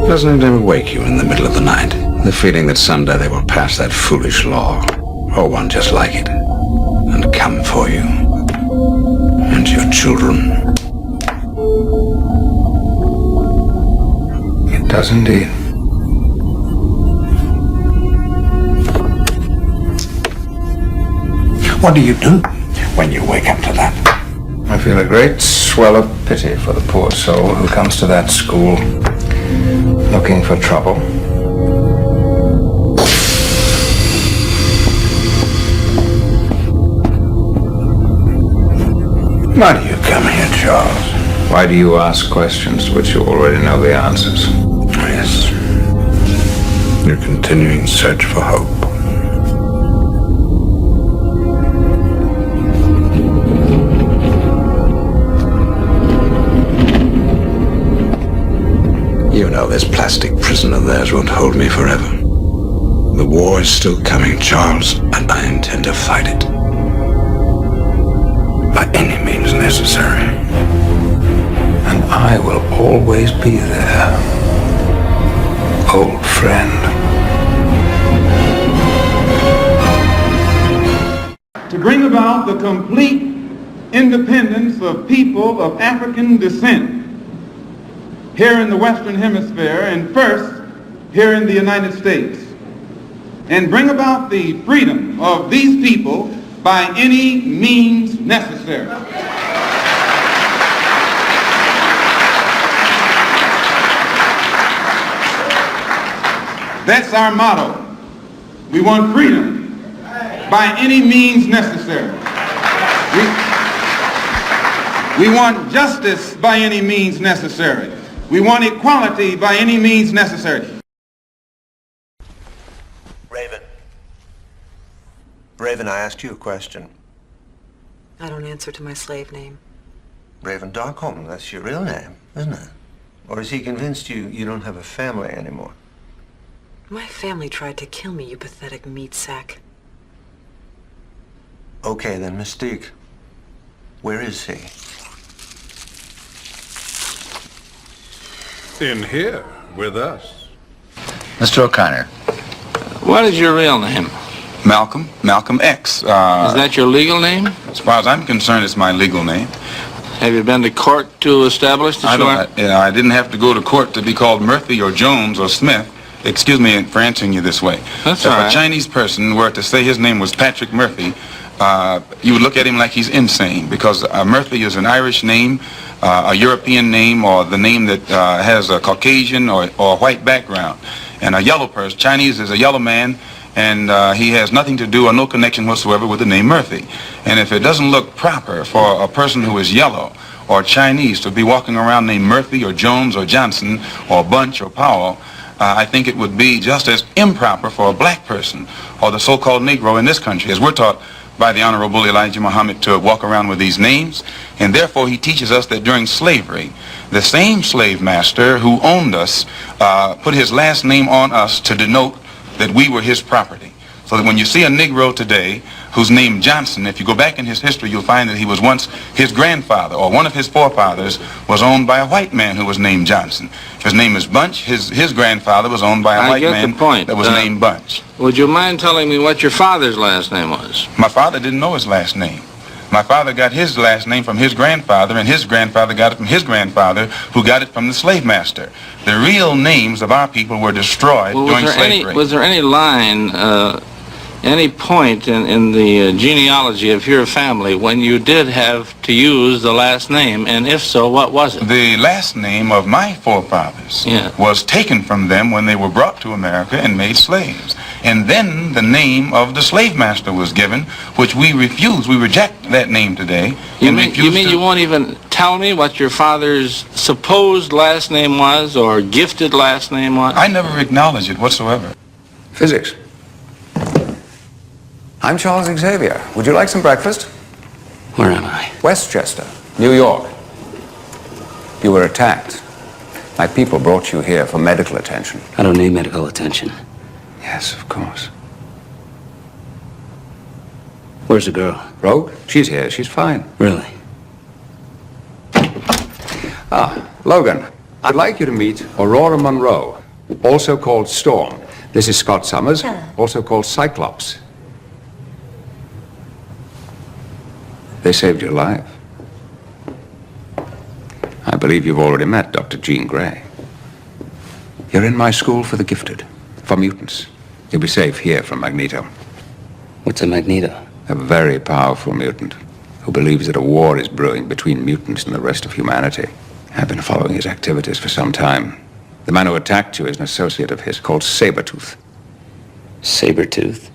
Doesn't it ever wake you in the middle of the night? The feeling that someday they will pass that foolish law, or one just like it, and come for you and your children. It does indeed. What do you do When you wake up to that? I feel a great swell of pity for the poor soul who comes to that school looking for trouble. Why do you come here, Charles? Why do you ask questions to which you already know the answers? Yes. Your continuing search for hope. You know this plastic prison of theirs won't hold me forever. The war is still coming, Charles, and I intend to fight it. By any means necessary. And I will always be there, old friend. To bring about the complete independence of people of African descent here in the Western Hemisphere, and first here in the United States, and bring about the freedom of these people by any means necessary. That's our motto. We want freedom by any means necessary. We want justice by any means necessary. We want equality by any means necessary. Raven, I asked you a question. I don't answer to my slave name. Raven Darkholm, that's your real name, isn't it? Or has he convinced you you don't have a family anymore? My family tried to kill me, you pathetic meat sack. Okay, then, Mystique. Where is he? In here, with us. Mr. O'Connor. What is your real name? Malcolm X. Is that your legal name? As far as I'm concerned, it's my legal name. Have you been to court to establish that I didn't have to go to court to be called Murphy or Jones or Smith. Excuse me for answering you this way. That's if all right. a Chinese person were to say his name was Patrick Murphy, you would look at him like he's insane, because Murphy is an Irish name, a European name, or the name that has a Caucasian or white background. And a yellow person, Chinese is a yellow man, and he has nothing to do or no connection whatsoever with the name Murphy. And if it doesn't look proper for a person who is yellow or Chinese to be walking around named Murphy or Jones or Johnson or Bunch or Powell, I think it would be just as improper for a black person or the so-called Negro in this country, as we're taught by the Honorable Elijah Muhammad, to walk around with these names. And therefore he teaches us that during slavery, the same slave master who owned us put his last name on us to denote that we were his property. So that when you see a Negro today who's named Johnson, if you go back in his history, you'll find that he was once, his grandfather or one of his forefathers was owned by a white man who was named Johnson. If his name is Bunch, his grandfather was owned by a white man that was named Bunch. Would you mind telling me what your father's last name was? My father didn't know his last name. My father got his last name from his grandfather, and his grandfather got it from his grandfather, who got it from the slave master. The real names of our people were destroyed during slavery. Was there any line, any point in the genealogy of your family when you did have to use the last name, and if so, what was it? The last name of my forefathers was taken from them when they were brought to America and made slaves. And then the name of the slave master was given, which we refuse. We reject that name today. You mean you won't even tell me what your father's supposed last name was or gifted last name was? I never acknowledge it whatsoever. Physics. I'm Charles Xavier. Would you like some breakfast? Where am I? Westchester, New York. You were attacked. My people brought you here for medical attention. I don't need medical attention. Yes, of course. Where's the girl? Rogue? She's here. She's fine. Really? Ah, Logan, I'd like you to meet Aurora Monroe. also called Storm. This is Scott Summers, also called Cyclops. They saved your life. I believe you've already met Dr. Jean Grey. You're in my school for the gifted, for mutants. You'll be safe here from Magneto. What's a Magneto? A very powerful mutant who believes that a war is brewing between mutants and the rest of humanity. I've been following his activities for some time. The man who attacked you is an associate of his called Sabretooth. Sabretooth?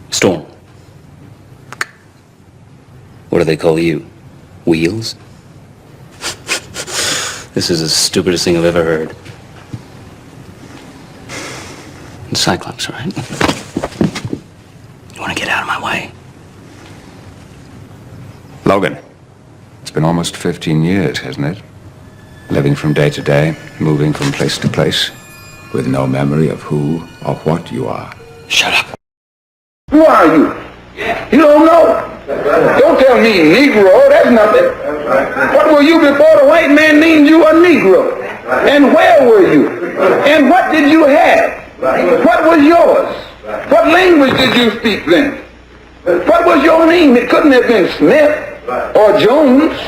Storm. What do they call you? Wheels? This is the stupidest thing I've ever heard. And Cyclops, right? You want to get out of my way? Logan, it's been almost 15 years, hasn't it? Living from day to day, moving from place to place, with no memory of who or what you are. Shut up. Who are you? You don't know. Don't tell me Negro, that's nothing. What were you before the white man named you a Negro? And where were you? And what did you have? What was yours? What language did you speak then? What was your name? It couldn't have been Smith or Jones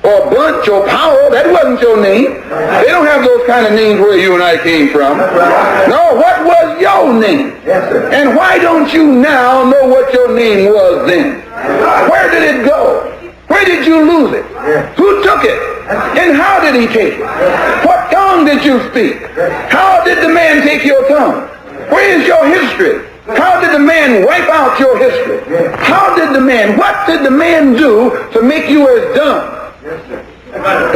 or Bunch or Powell. That wasn't your name. They don't have those kind of names where you and I came from. No, what was your name? And why don't you now know what your name was then? Where did it go? Where did you lose it? Who took it? And how did he take it? What tongue did you speak? How did the man take your tongue? Where is your history? How did the man wipe out your history? What did the man do to make you as dumb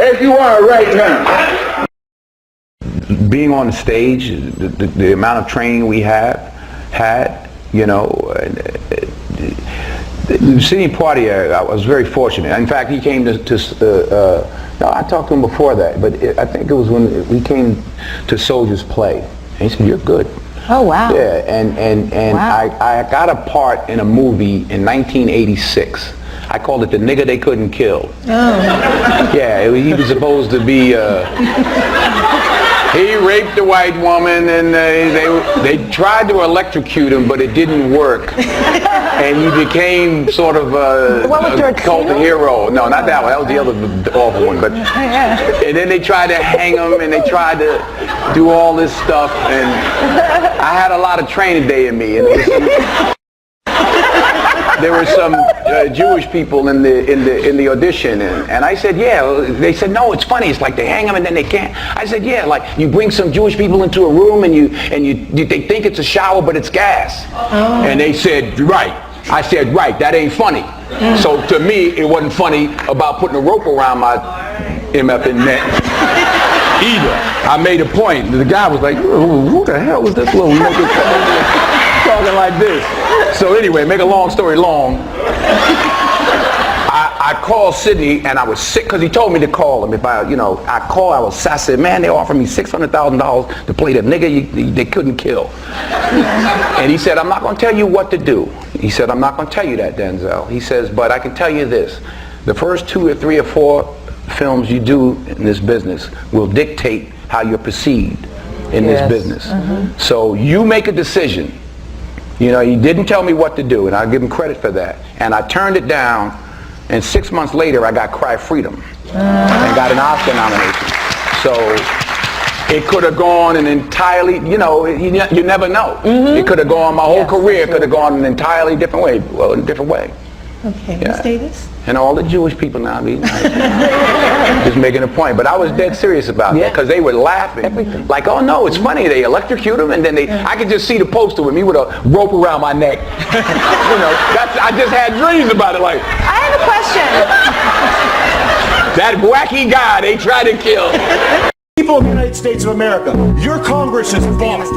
as you are right now? Being on the stage, the amount of training we had, you know, the city party, I was very fortunate. In fact, he came no, I talked to him before that, but I think it was when we came to Soldier's Play. And he said, "You're good." Oh, wow. Yeah, and wow. I got a part in a movie in 1986. I called it The Nigga They Couldn't Kill. Oh. Yeah, he was supposed to be, he raped a white woman, and they tried to electrocute him, but it didn't work. And he became sort of a cult hero. No, not that one. That was the other awful one. But and then they tried to hang him, and they tried to do all this stuff. And I had a lot of training day in me. And there were some Jewish people in the audition, and I said, yeah. They said, no, it's funny. It's like they hang them and then they can't. I said, yeah, like you bring some Jewish people into a room and they think it's a shower, but it's gas. Oh. And they said, right. I said, right. That ain't funny. So to me, it wasn't funny about putting a rope around my MFN neck either. I made a point. The guy was like, who the hell is this little nigga talking like this? So anyway, make a long story long, I called Sidney, and I was sick because he told me to call him. If I said, man, they offered me $600,000 to play the nigga they couldn't kill. And he said, I'm not going to tell you what to do. He said, I'm not going to tell you that, Denzel. He says, but I can tell you this. The first 2 or 3 or 4 films you do in this business will dictate how you're perceived in this business. Mm-hmm. So you make a decision. You know, he didn't tell me what to do, and I give him credit for that. And I turned it down, and 6 months later, I got Cry Freedom and got an Oscar nomination. So it could have gone an entirely, you never know. Mm-hmm. It could have gone, my whole career could have gone an entirely different way. Well, in a different way. Okay, yeah. Ms. Davis? And all the Jewish people now, just making a point. But I was dead serious about that because they were laughing. Everything. Like, oh no, it's funny. They electrocute him, and then I could just see the poster with me with a rope around my neck. I just had dreams about it. Like, I have a question. That wacky guy they tried to kill. People of the United States of America, your Congress is bought.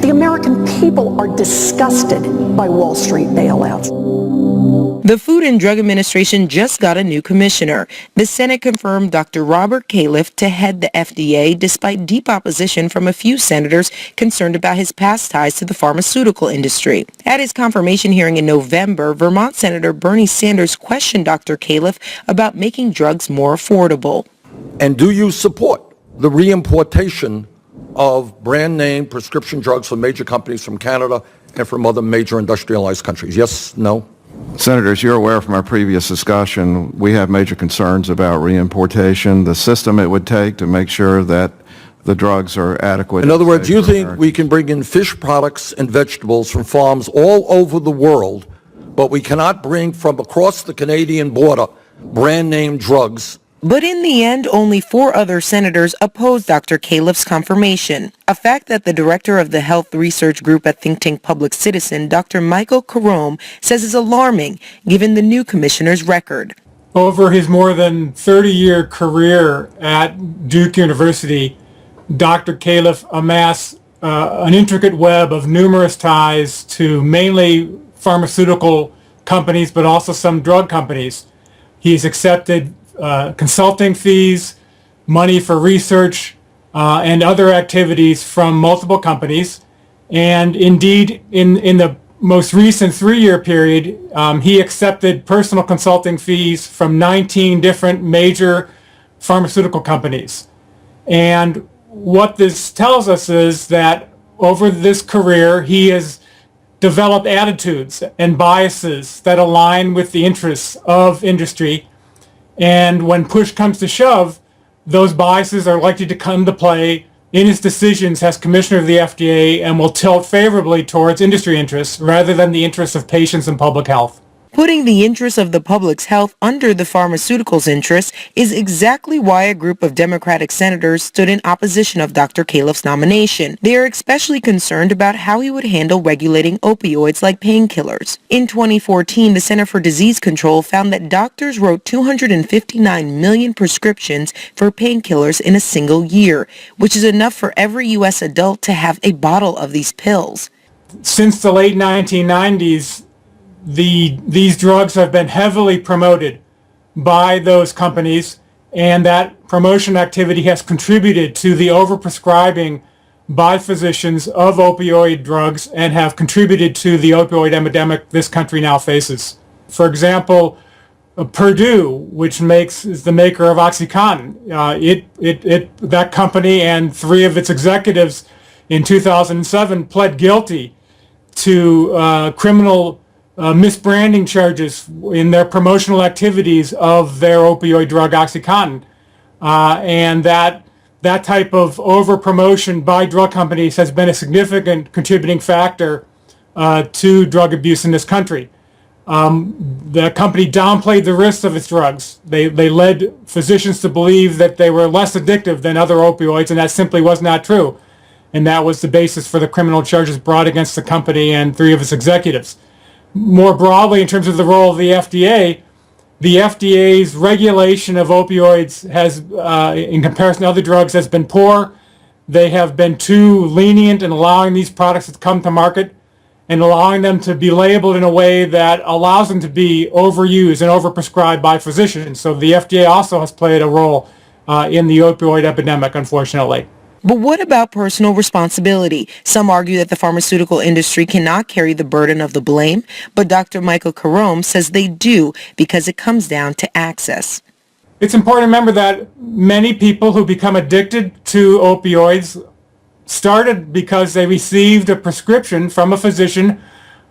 The American people are disgusted by Wall Street bailouts. The Food and Drug Administration just got a new commissioner. The Senate confirmed Dr. Robert Califf to head the FDA despite deep opposition from a few senators concerned about his past ties to the pharmaceutical industry. At his confirmation hearing in November, Vermont Senator Bernie Sanders questioned Dr. Califf about making drugs more affordable. And do you support the reimportation of brand name prescription drugs from major companies from Canada and from other major industrialized countries? Yes, no? Senator, as you're aware from our previous discussion, we have major concerns about reimportation, the system it would take to make sure that the drugs are adequate. In other words, you think we can bring in fish products and vegetables from farms all over the world, but we cannot bring from across the Canadian border brand name drugs? But in the end, only 4 other senators opposed Dr. Califf's confirmation, a fact that the director of the health research group at think tank Public Citizen, Dr. Michael Carome, says is alarming given the new commissioner's record. Over his more than 30-year career at Duke University, Dr. Califf amassed an intricate web of numerous ties to mainly pharmaceutical companies, but also some drug companies. He's accepted consulting fees, money for research, and other activities from multiple companies. And indeed, in the most recent 3-year period, he accepted personal consulting fees from 19 different major pharmaceutical companies. And what this tells us is that over this career, he has developed attitudes and biases that align with the interests of industry. And when push comes to shove, those biases are likely to come to play in his decisions as commissioner of the FDA and will tilt favorably towards industry interests rather than the interests of patients and public health. Putting the interests of the public's health under the pharmaceuticals' interests is exactly why a group of Democratic senators stood in opposition of Dr. Califf's nomination. They are especially concerned about how he would handle regulating opioids like painkillers. In 2014, the Center for Disease Control found that doctors wrote 259 million prescriptions for painkillers in a single year, which is enough for every U.S. adult to have a bottle of these pills. Since the late 1990s, these drugs have been heavily promoted by those companies, and that promotion activity has contributed to the overprescribing by physicians of opioid drugs and have contributed to the opioid epidemic this country now faces. For example, Purdue, which is the maker of OxyContin, that company and 3 of its executives in 2007 pled guilty to criminal misbranding charges in their promotional activities of their opioid drug OxyContin. And that type of over-promotion by drug companies has been a significant contributing factor to drug abuse in this country. The company downplayed the risks of its drugs. They led physicians to believe that they were less addictive than other opioids, and that simply was not true. And that was the basis for the criminal charges brought against the company and 3 of its executives. More broadly, in terms of the role of the FDA's regulation of opioids has, in comparison to other drugs, has been poor. They have been too lenient in allowing these products to come to market and allowing them to be labeled in a way that allows them to be overused and overprescribed by physicians. So the FDA also has played a role in the opioid epidemic, unfortunately. But what about personal responsibility? Some argue that the pharmaceutical industry cannot carry the burden of the blame, but Dr. Michael Carome says they do because it comes down to access. It's important to remember that many people who become addicted to opioids started because they received a prescription from a physician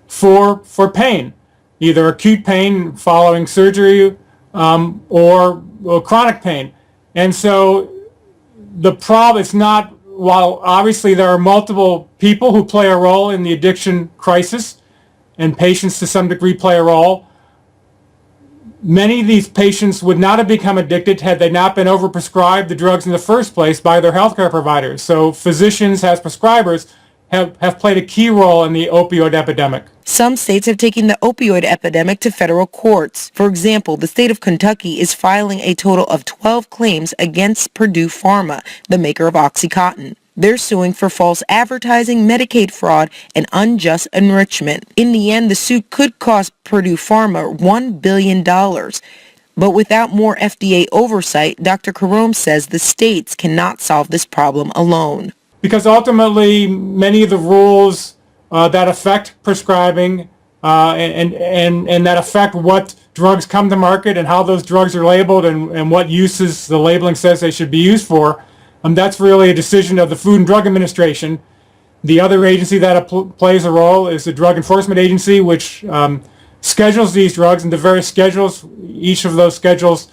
for pain, either acute pain following surgery or chronic pain. And so the problem is not, while obviously there are multiple people who play a role in the addiction crisis, and patients to some degree play a role, many of these patients would not have become addicted had they not been overprescribed the drugs in the first place by their healthcare providers. So physicians as prescribers have played a key role in the opioid epidemic. Some states have taken the opioid epidemic to federal courts. For example, the state of Kentucky is filing a total of 12 claims against Purdue Pharma, the maker of OxyContin. They're suing for false advertising, Medicaid fraud, and unjust enrichment. In the end, the suit could cost Purdue Pharma $1 billion. But without more FDA oversight, Dr. Carome says the states cannot solve this problem alone. Because ultimately, many of the rules that affect prescribing and that affect what drugs come to market and how those drugs are labeled and what uses the labeling says they should be used for, That's really a decision of the Food and Drug Administration. The other agency that plays a role is the Drug Enforcement Agency, which schedules these drugs, and the various schedules, each of those schedules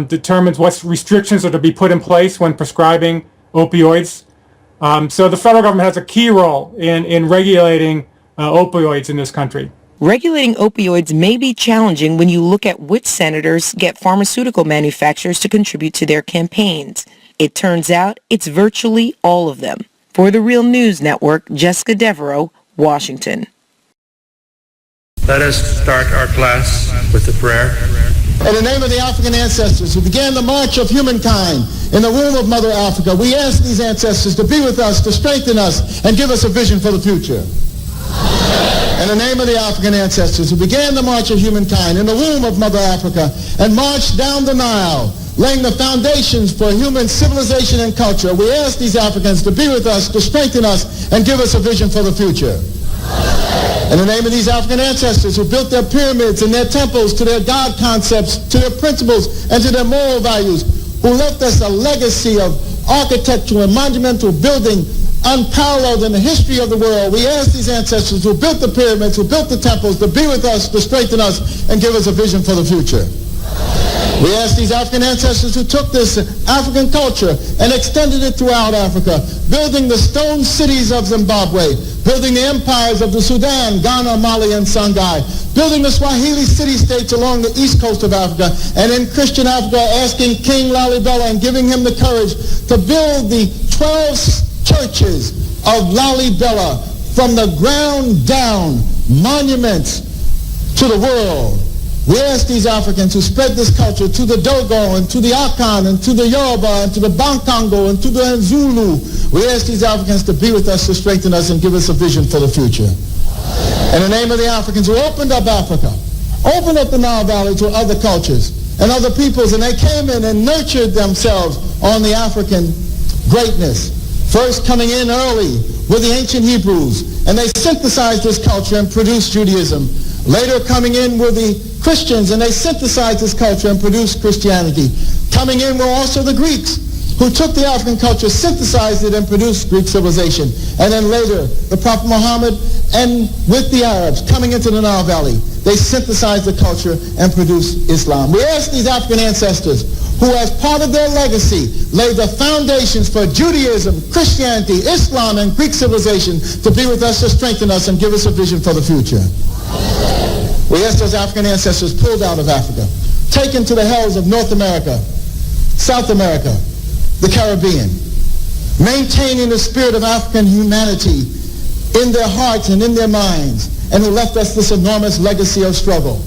determines what restrictions are to be put in place when prescribing opioids. So the federal government has a key role in regulating opioids in this country. Regulating opioids may be challenging when you look at which senators get pharmaceutical manufacturers to contribute to their campaigns. It turns out it's virtually all of them. For the Real News Network, Jessica Devereaux, Washington. Let us start our class with a prayer. In the name of the African ancestors who began the march of humankind in the womb of Mother Africa, we ask these ancestors to be with us, to strengthen us, and give us a vision for the future. In the name of the African ancestors who began the march of humankind in the womb of Mother Africa and marched down the Nile, laying the foundations for human civilization and culture, we ask these Africans to be with us, to strengthen us, and give us a vision for the future. In the name of these African ancestors who built their pyramids and their temples to their God concepts, to their principles, and to their moral values, who left us a legacy of architectural and monumental building unparalleled in the history of the world, we ask these ancestors who built the pyramids, who built the temples, to be with us, to strengthen us, and give us a vision for the future. We ask these African ancestors who took this African culture and extended it throughout Africa, building the stone cities of Zimbabwe, building the empires of the Sudan, Ghana, Mali, and Songhai, building the Swahili city-states along the east coast of Africa, and in Christian Africa, asking King Lalibela and giving him the courage to build the 12 churches of Lalibela from the ground down, monuments to the world. We ask these Africans who spread this culture to the Dogo and to the Akan and to the Yoruba and to the Bankango and to the Zulu. We ask these Africans to be with us, to strengthen us, and give us a vision for the future. In the name of the Africans who opened up Africa, opened up the Nile Valley to other cultures and other peoples, and they came in and nurtured themselves on the African greatness. First coming in early with the ancient Hebrews, and they synthesized this culture and produced Judaism. Later coming in were the Christians, and they synthesized this culture and produced Christianity. Coming in were also the Greeks, who took the African culture, synthesized it, and produced Greek civilization. And then later, the Prophet Muhammad, and with the Arabs coming into the Nile Valley, they synthesized the culture and produced Islam. We ask these African ancestors, who as part of their legacy laid the foundations for Judaism, Christianity, Islam, and Greek civilization, to be with us, to strengthen us, and give us a vision for the future. We ask those African ancestors pulled out of Africa, taken to the hells of North America, South America, the Caribbean, maintaining the spirit of African humanity in their hearts and in their minds, and who left us this enormous legacy of struggle.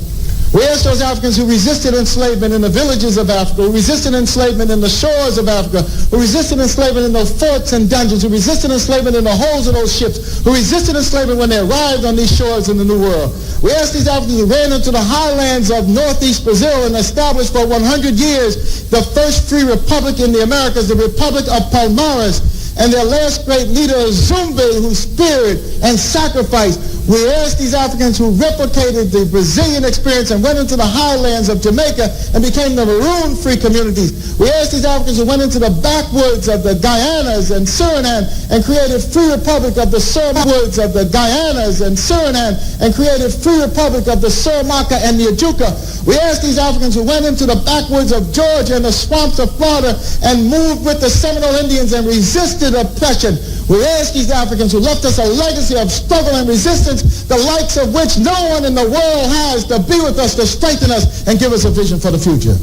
We ask those Africans who resisted enslavement in the villages of Africa, who resisted enslavement in the shores of Africa, who resisted enslavement in those forts and dungeons, who resisted enslavement in the holds of those ships, who resisted enslavement when they arrived on these shores in the New World. We ask these Africans who ran into the highlands of northeast Brazil and established for 100 years the first free republic in the Americas, the Republic of Palmares, and their last great leader, Zumbi, who spared and sacrificed. We ask these Africans who replicated the Brazilian experience and went into the highlands of Jamaica and became the maroon-free communities. We ask these Africans who went into the backwoods of the Guyanas and Suriname and created free republic of the backwoods of the Guyanas and Suriname and created free republic of the Suramaka and the Ajuka. We ask these Africans who went into the backwoods of Georgia and the swamps of Florida and moved with the Seminole Indians and resisted oppression. We ask these Africans who left us a legacy of struggle and resistance, the likes of which no one in the world has, to be with us, to strengthen us, and give us a vision for the future.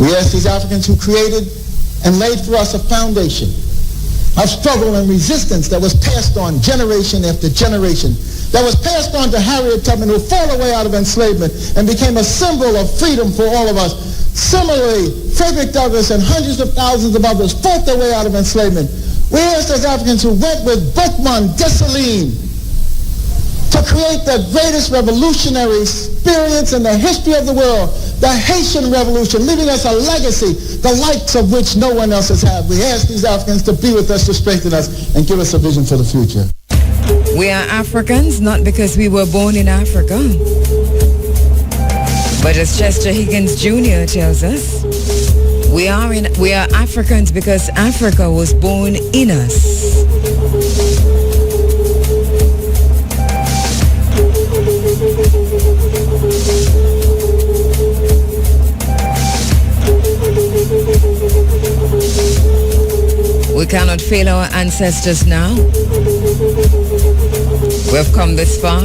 We ask these Africans who created and laid for us a foundation of struggle and resistance that was passed on generation after generation, that was passed on to Harriet Tubman, who fought her way out of enslavement and became a symbol of freedom for all of us. Similarly, Frederick Douglass and hundreds of thousands of others fought their way out of enslavement. We ask those Africans who went with Boukman Dessalines to create the greatest revolutionary experience in the history of the world, the Haitian Revolution, leaving us a legacy, the likes of which no one else has had. We ask these Africans to be with us, to strengthen us, and give us a vision for the future. We are Africans not because we were born in Africa, but as Chester Higgins Jr. tells us, We are Africans because Africa was born in us. We cannot fail our ancestors now. We have come this far.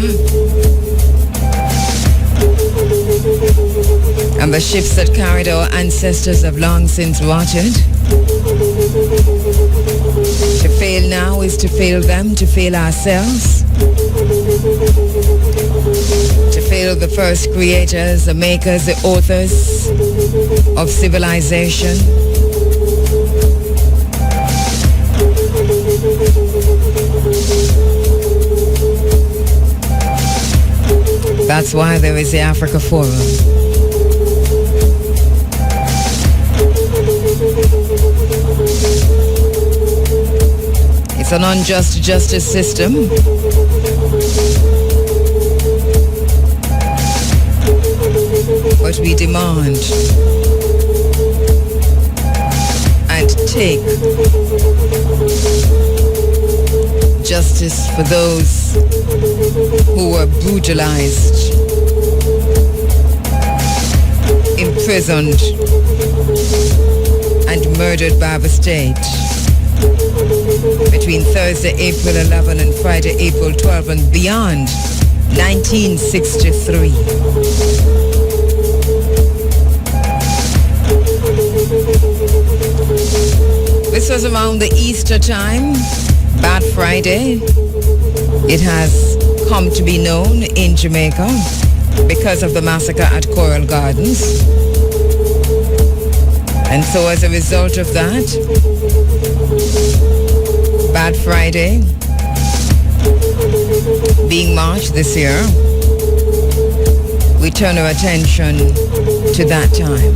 And the ships that carried our ancestors have long since rotted. To fail now is to fail them, to fail ourselves. To fail the first creators, the makers, the authors of civilization. That's why there is the Africa Forum. It's an unjust justice system. But we demand and take justice for those who were brutalized, imprisoned, and murdered by the state between Thursday, April 11 and Friday, April 12 and beyond 1963. This was around the Easter time, Bad Friday. It has come to be known in Jamaica because of the massacre at Coral Gardens. And so as a result of that, Bad Friday being March this year, we turn our attention to that time.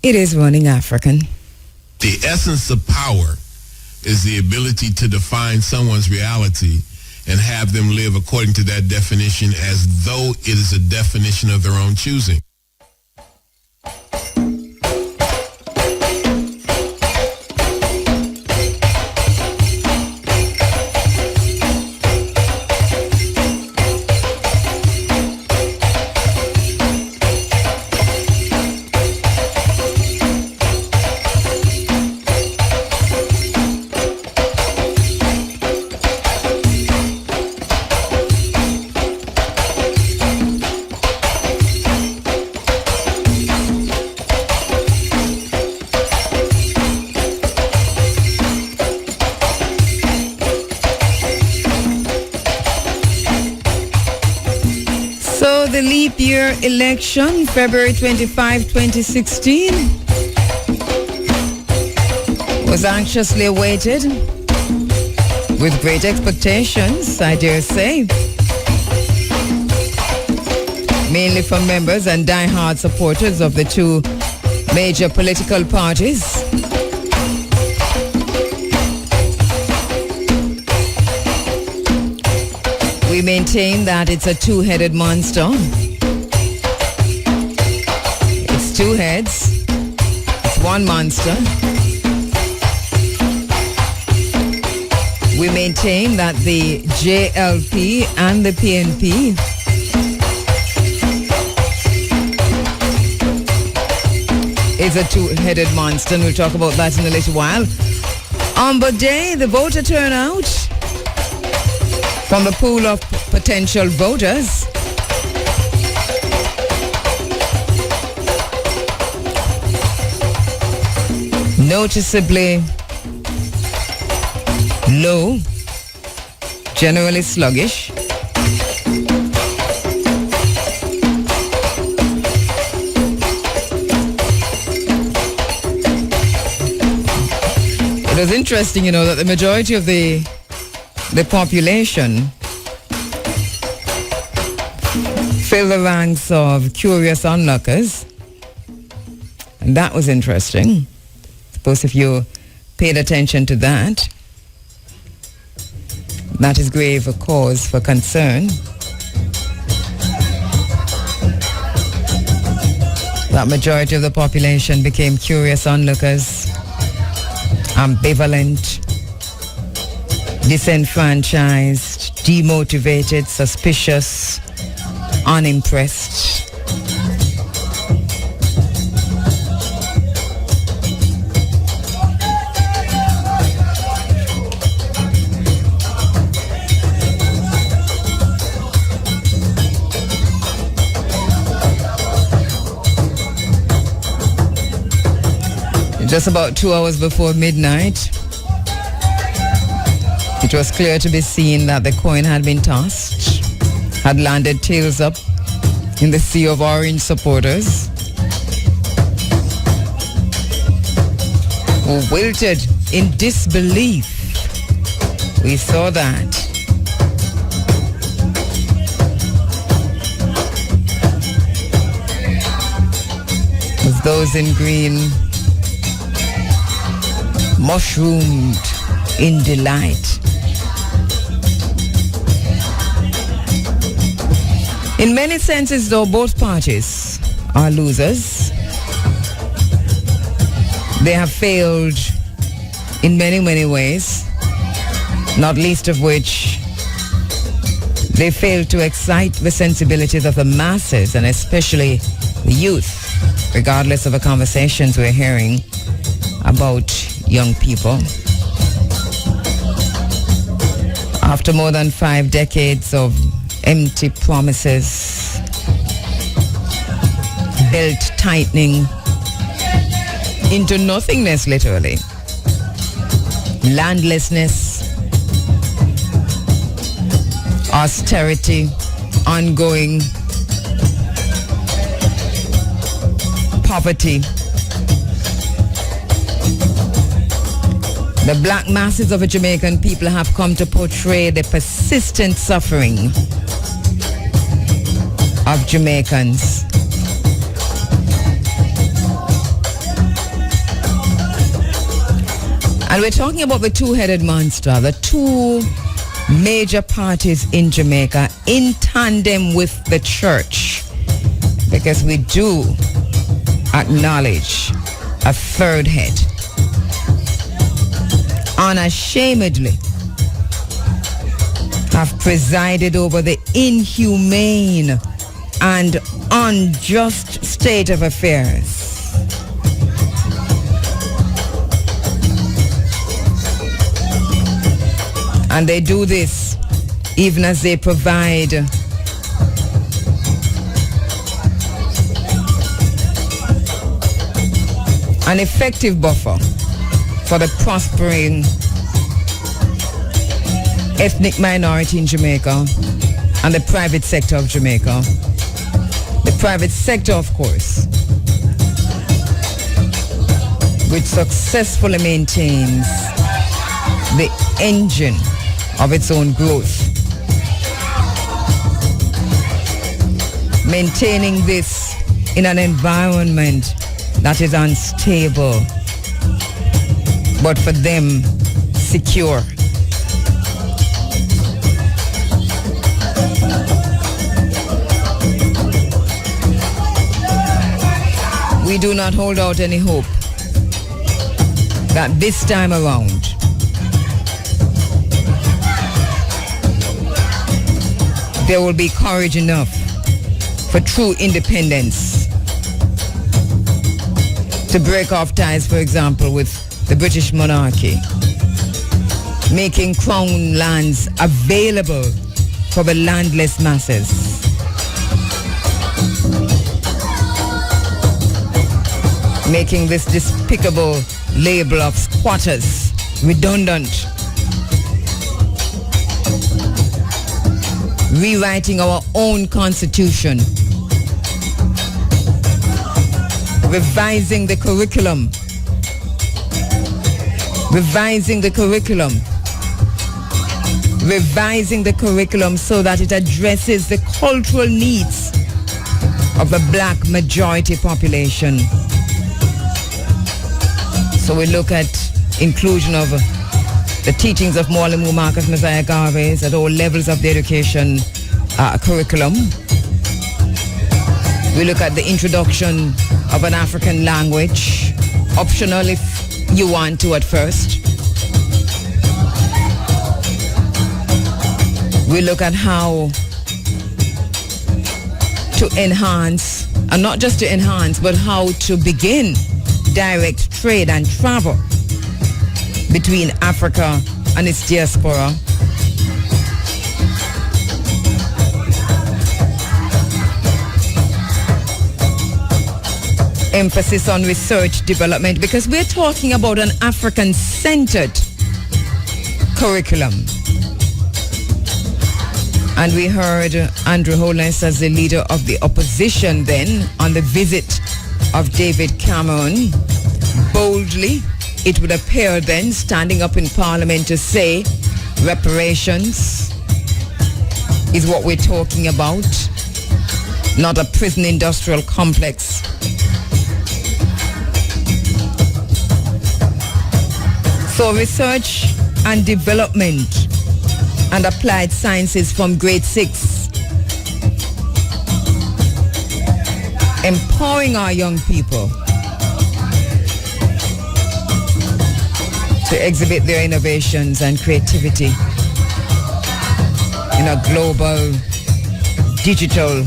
It is Running African. The essence of power is the ability to define someone's reality and have them live according to that definition as though it is a definition of their own choosing. The leap year election, February 25, 2016, was anxiously awaited with great expectations, I dare say, mainly from members and die-hard supporters of the two major political parties. We maintain that it's a two-headed monster. It's two heads. It's one monster. We maintain that the JLP and the PNP is a two-headed monster, and we'll talk about that in a little while. On the day, the voter turnout from the pool of potential voters noticeably low, generally sluggish. It was interesting, that the majority of the population fill the ranks of curious onlookers. And that was interesting. I suppose if you paid attention to that, that is grave a cause for concern. that majority of the population became curious onlookers, ambivalent, disenfranchised, demotivated, suspicious, unimpressed. Just about 2 hours before midnight, it was clear to be seen that the coin had been tossed, had landed tails up in the sea of orange supporters, who wilted in disbelief. We saw that. As those in green mushroomed in delight. In many senses, though, both parties are losers. They have failed in many, many ways, not least of which they failed to excite the sensibilities of the masses, and especially the youth, regardless of the conversations we're hearing about young people. After more than 5 decades of empty promises, belt tightening into nothingness, literally, landlessness, austerity, ongoing poverty, the black masses of the Jamaican people have come to portray the persistent suffering of Jamaicans. And we're talking about the two-headed monster, the two major parties in Jamaica in tandem with the church, because we do acknowledge a third head. Unashamedly have presided over the inhumane and unjust state of affairs. And they do this even as they provide an effective buffer for the prospering ethnic minority in Jamaica and the private sector of Jamaica. The private sector, of course, which successfully maintains the engine of its own growth. Maintaining this in an environment that is unstable, but for them, secure. We do not hold out any hope that this time around there will be courage enough for true independence to break off ties, for example, with the British monarchy, making crown lands available for the landless masses. Making this despicable label of squatters redundant. Rewriting our own constitution. Revising the curriculum. Revising the curriculum. Revising the curriculum so that it addresses the cultural needs of the black majority population. So we look at inclusion of the teachings of Mwalimu Marcus Messiah Garvey at all levels of the education curriculum. We look at the introduction of an African language, optional if you want to at first. We look at how to enhance, and not just to enhance, but how to begin direct trade and travel between Africa and its diaspora. Emphasis on research development, because we're talking about an African-centered curriculum. And we heard Andrew Holness as the leader of the opposition then on the visit of David Cameron. Boldly, it would appear then, standing up in Parliament to say reparations is what we're talking about, not a prison industrial complex. So research and development and applied sciences from grade 6. Empowering our young people to exhibit their innovations and creativity in a global digital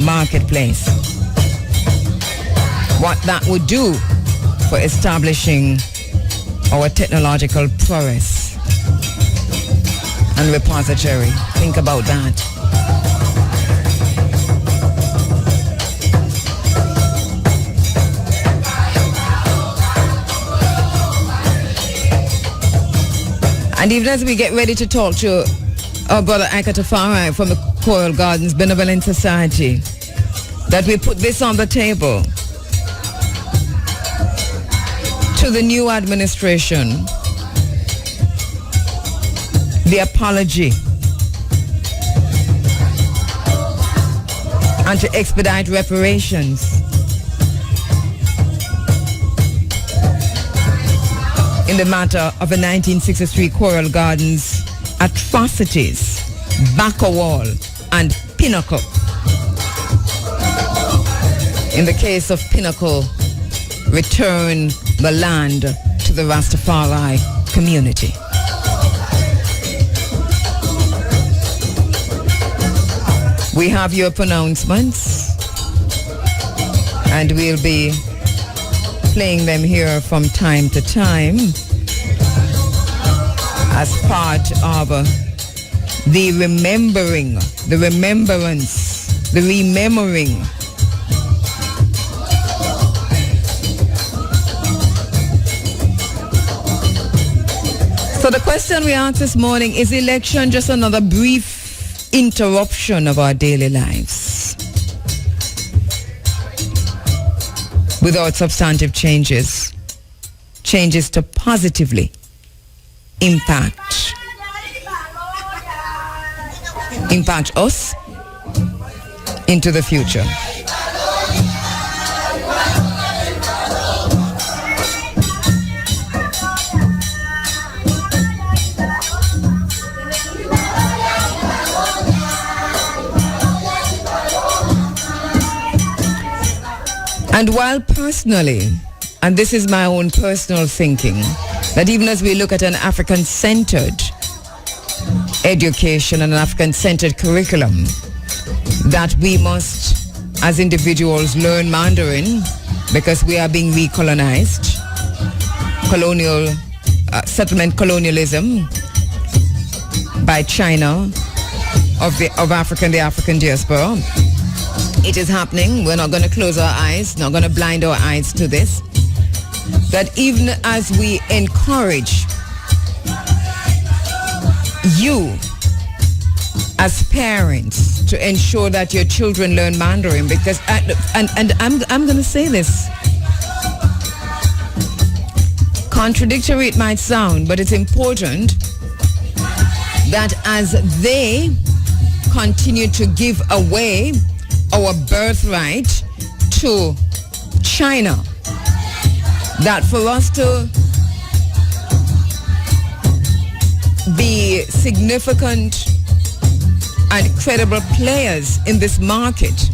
marketplace. What that would do for establishing our technological prowess and repository. Think about that. And even as we get ready to talk to our brother Ika Tafari from the Coral Gardens Benevolent Society, that we put this on the table to the new administration, the apology, and to expedite reparations in the matter of the 1963 Coral Gardens atrocities, Baccawal and Pinnacle. In the case of Pinnacle, return the land to the Rastafari community. We have your pronouncements, and we'll be playing them here from time to time as part of the remembering, the remembrance, the remembering So the question we asked this morning, is election just another brief interruption of our daily lives without substantive changes to positively impact us into the future? And while personally, and this is my own personal thinking, that even as we look at an African-centered education and an African-centered curriculum, that we must, as individuals, learn Mandarin because we are being recolonized, settlement colonialism by China of the African diaspora. It is happening. We're not going to close our eyes, not going to blind our eyes to this. That even as we encourage you as parents to ensure that your children learn Mandarin, because I'm going to say this, contradictory it might sound, but it's important that as they continue to give away our birthright to China, that for us to be significant and credible players in this market,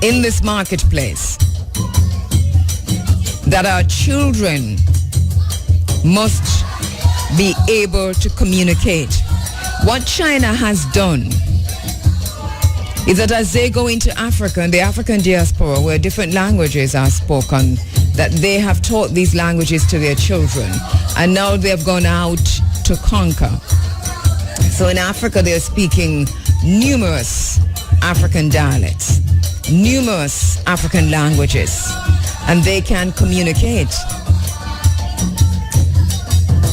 in this marketplace that our children must be able to communicate. What China has done is that as they go into Africa and the African diaspora where different languages are spoken, that they have taught these languages to their children, and now they have gone out to conquer. So in Africa they're speaking numerous African dialects, numerous African languages, and they can communicate.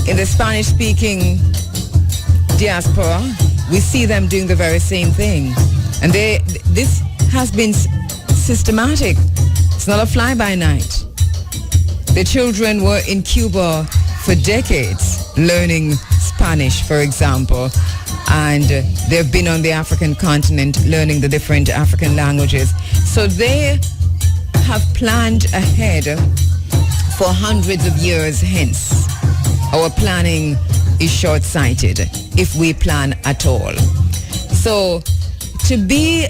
In the Spanish-speaking diaspora, we see them doing the very same thing. And this has been systematic. It's not a fly-by-night. The children were in Cuba for decades learning Spanish, for example, and they've been on the African continent learning the different African languages. So they have planned ahead for hundreds of years hence. Our planning is short-sighted if we plan at all. So to be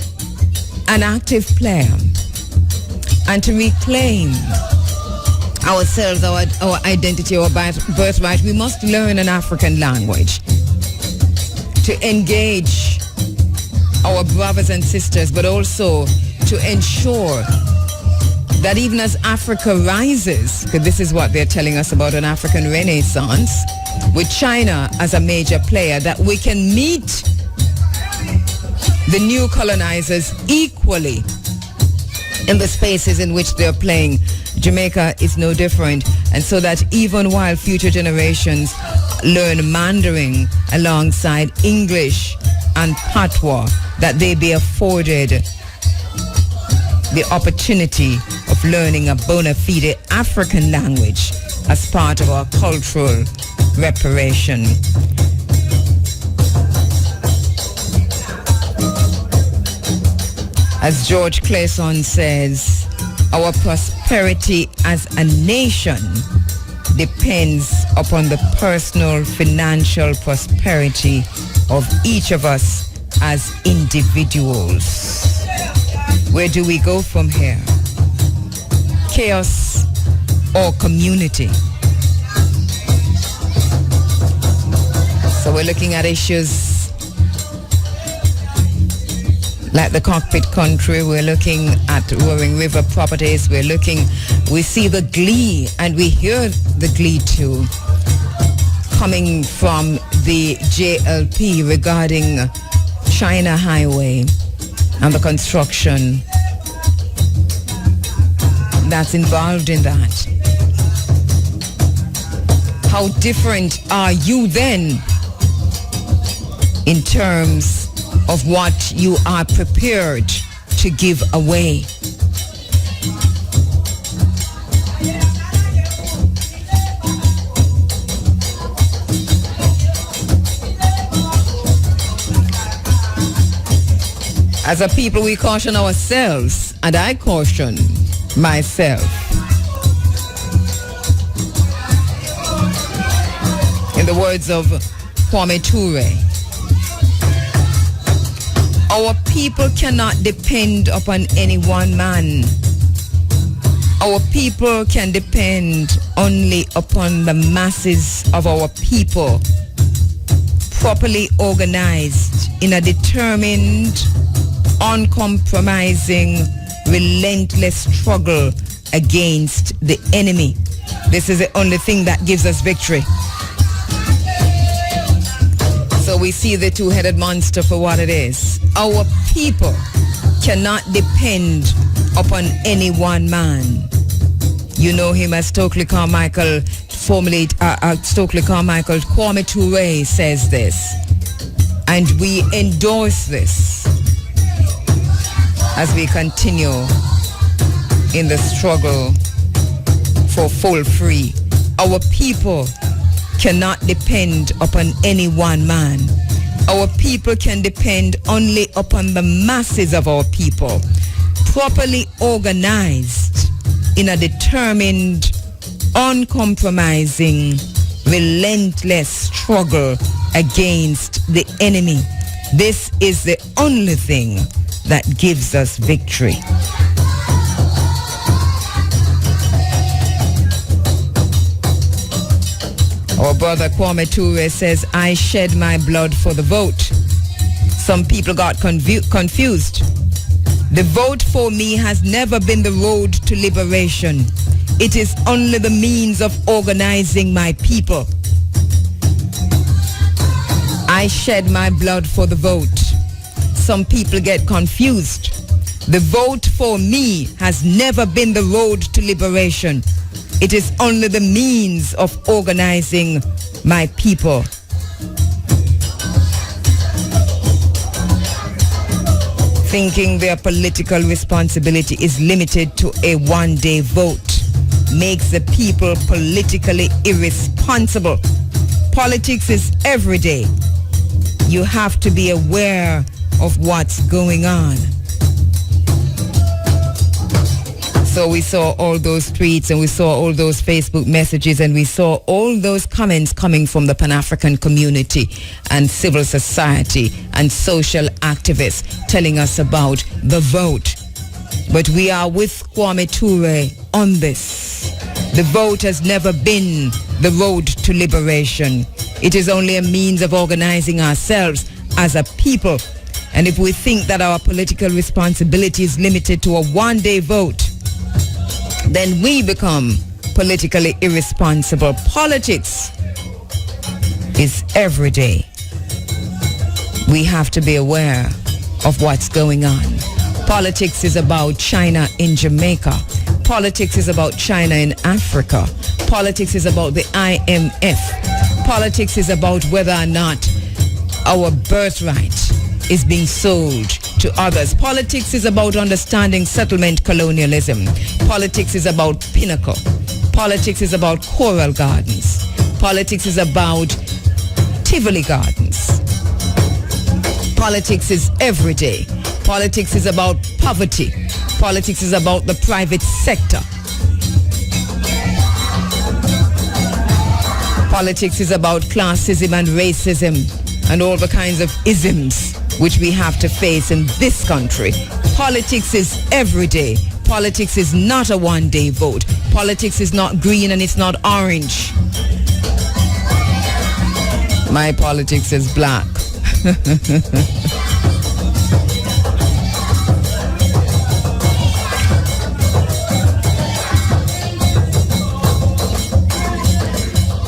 an active player and to reclaim ourselves, our identity, our birthright, we must learn an African language to engage our brothers and sisters, but also to ensure that even as Africa rises, because this is what they're telling us about an African Renaissance, with China as a major player, that we can meet the new colonizers equally in the spaces in which they're playing. Jamaica is no different, and so that even while future generations learn Mandarin alongside English and Patois, that they be afforded the opportunity of learning a bona fide African language as part of our cultural reparation. As George Clayson says, our prosperity as a nation depends upon the personal financial prosperity of each of us as individuals. Where do we go from here? Chaos or community? So we're looking at issues like the cockpit country. We're looking at Roaring River properties. We see the glee, and we hear the glee too, coming from the JLP regarding China Highway and the construction that's involved in that. How different are you then in terms of what you are prepared to give away? As a people, we caution ourselves, and I caution myself. In the words of Kwame Ture, our people cannot depend upon any one man. Our people can depend only upon the masses of our people, properly organized in a determined, uncompromising, relentless struggle against the enemy. This is the only thing that gives us victory. So we see the two-headed monster for what it is. Our people cannot depend upon any one man. You know him as Stokely Carmichael, formerly Stokely Carmichael. Kwame Ture says this, and we endorse this as we continue in the struggle for full free. Our people cannot depend upon any one man. Our people can depend only upon the masses of our people, properly organized in a determined, uncompromising, relentless struggle against the enemy. This is the only thing that gives us victory. Our brother Kwame Ture says, I shed my blood for the vote. Some people got confused. The vote for me has never been the road to liberation. It is only the means of organizing my people. I shed my blood for the vote. Some people get confused. The vote for me has never been the road to liberation. It is only the means of organizing my people. Thinking their political responsibility is limited to a one-day vote makes the people politically irresponsible. Politics is every day. You have to be aware of what's going on. So we saw all those tweets and we saw all those Facebook messages and we saw all those comments coming from the Pan-African community and civil society and social activists telling us about the vote. But we are with Kwame Ture on this. The vote has never been the road to liberation. It is only a means of organizing ourselves as a people. And if we think that our political responsibility is limited to a one-day vote, then we become politically irresponsible. Politics is every day. We have to be aware of what's going on. Politics is about China in Jamaica. Politics is about China in Africa. Politics is about the IMF. Politics is about whether or not our birthright is being sold to others. Politics is about understanding settlement colonialism. Politics is about Pinnacle. Politics is about Coral Gardens. Politics is about Tivoli Gardens. Politics is every day. Politics is about poverty. Politics is about the private sector. Politics is about classism and racism and all the kinds of isms which we have to face in this country. Politics is every day. Politics is not a one-day vote. Politics is not green and it's not orange. My politics is black.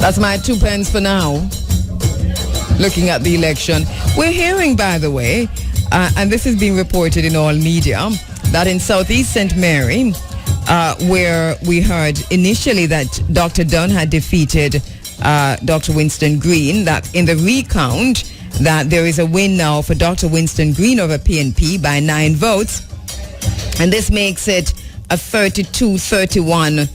That's my 2 pence for now. Looking at the election. We're hearing, by the way, and this is being reported in all media, that in Southeast St. Mary, where we heard initially that Dr. Dunn had defeated Dr. Winston Green, that in the recount, that there is a win now for Dr. Winston Green over PNP by 9 votes. And this makes it a 32-31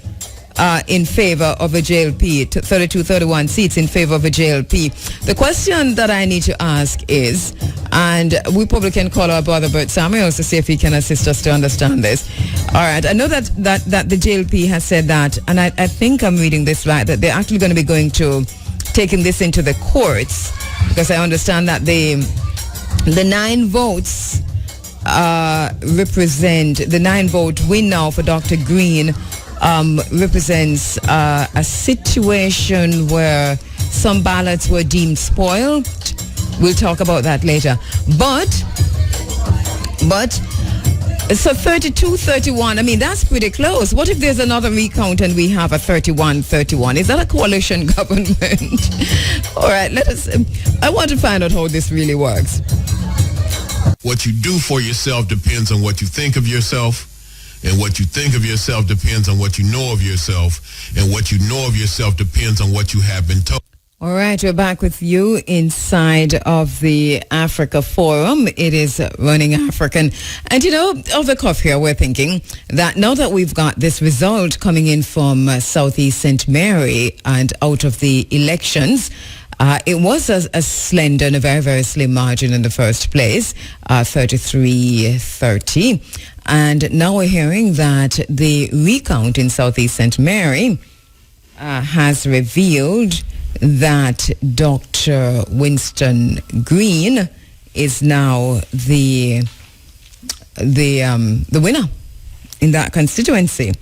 in favor of a JLP, 32-31 seats in favor of a JLP. The question that I need to ask is, and we probably can call our brother Bert Samuels to see if he can assist us to understand this. All right, I know that the JLP has said that, and I think I'm reading this right, that they're actually going to be taking this into the courts, because I understand that the 9 votes represent, the 9-vote win now for Dr. Green represents a situation where some ballots were deemed spoiled. We'll talk about that later. But so 32-31, I mean, that's pretty close. What if there's another recount and we have a 31-31? Is that a coalition government? All right, I want to find out how this really works. What you do for yourself depends on what you think of yourself. And what you think of yourself depends on what you know of yourself. And what you know of yourself depends on what you have been told. All right, we're back with you inside of the Africa Forum. It is Running African. And, off the cuff here, we're thinking that now that we've got this result coming in from Southeast St. Mary and out of the elections, it was a slender and a very, very slim margin in the first place, 33-30. And now we're hearing that the recount in Southeast St. Mary has revealed that Dr. Winston Green is now the winner in that constituency,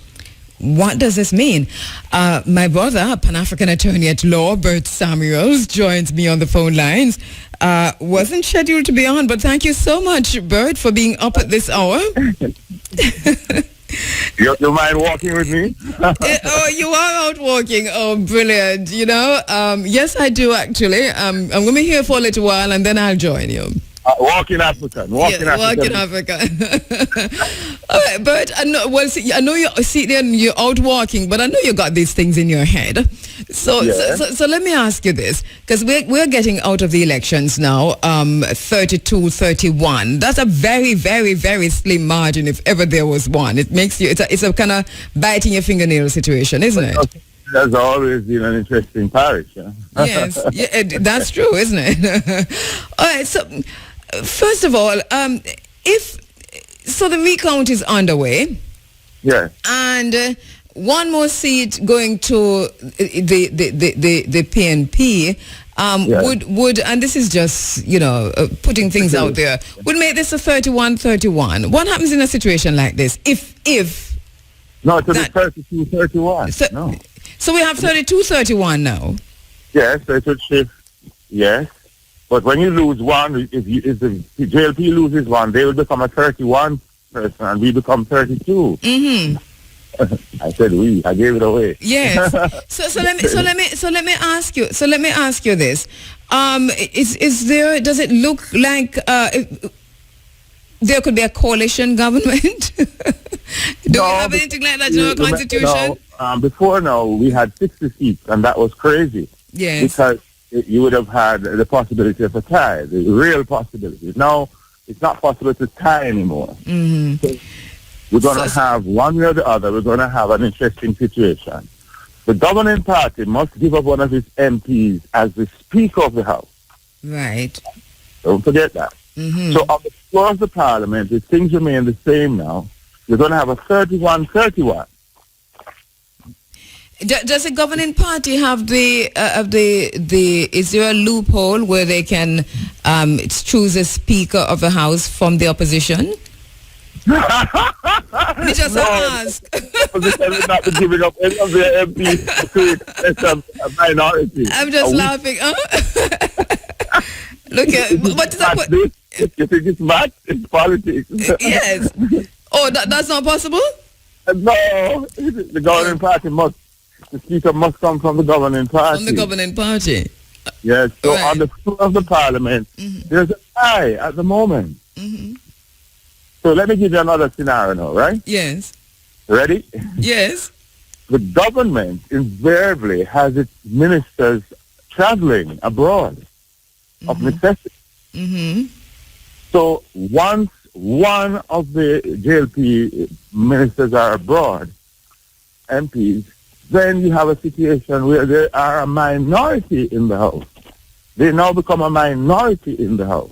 what does this mean? My brother, Pan-African attorney at law, Bert Samuels, joins me on the phone lines. Wasn't scheduled to be on, but thank you so much, Bert, for being up at this hour. You mind walking with me? Oh, you are out walking. Oh, brilliant. You know, yes, I do, actually. I'm going to be here for a little while, and then I'll join you. Walking African. Walking African. All right, Bert, I know you're out walking, but I know you got these things in your head. So let me ask you this, because we're getting out of the elections now, 32-31. That's a very, very, very slim margin, if ever there was one. It makes you, it's a kind of biting your fingernail situation, isn't it? That's always been an interesting parish. Yeah? Yes, that's true, isn't it? All right, so first of all, so the recount is underway. Yeah. And one more seat going to the PNP would, and this is just, putting things out there, would make this a 31-31. What happens in a situation like this? No, it will be 32-31. No. So we have 32-31 now. Yes, it would shift. Yes. But when you lose one, if the JLP loses one, they will become a 31 person, and we become 32. Mm-hmm. I said we. I gave it away. Yes. So let me ask you this. Does it look like there could be a coalition government? Do we have anything like that in our constitution? Before now, we had 60 seats, and that was crazy. Yes. Because you would have had the possibility of a tie, the real possibility. Now, it's not possible to tie anymore. Mm-hmm. So we're going to have, one way or the other, we're going to have an interesting situation. The governing party must give up one of its MPs as the Speaker of the House. Right. Don't forget that. Mm-hmm. So on the floor of the Parliament, if things remain the same now, you're going to have a 31-31. Does the governing party have is there a loophole where they can choose a Speaker of the House from the opposition? Me just ask. Opposition will not be giving up any of their MPs to create a minority. I'm just laughing. Look at what is that? You think it's bad? It's politics. Yes. Oh, that's not possible? No. The governing party the Speaker must come from the governing party. From the governing party. Yes. So on the floor of the Parliament, there's a tie at the moment. Mm-hmm. So let me give you another scenario now, right? Yes. Ready? Yes. The government invariably has its ministers traveling abroad of necessity. Mm-hmm. So once one of the JLP ministers are abroad, MPs, then you have a situation where they are a minority in the House. They now become a minority in the House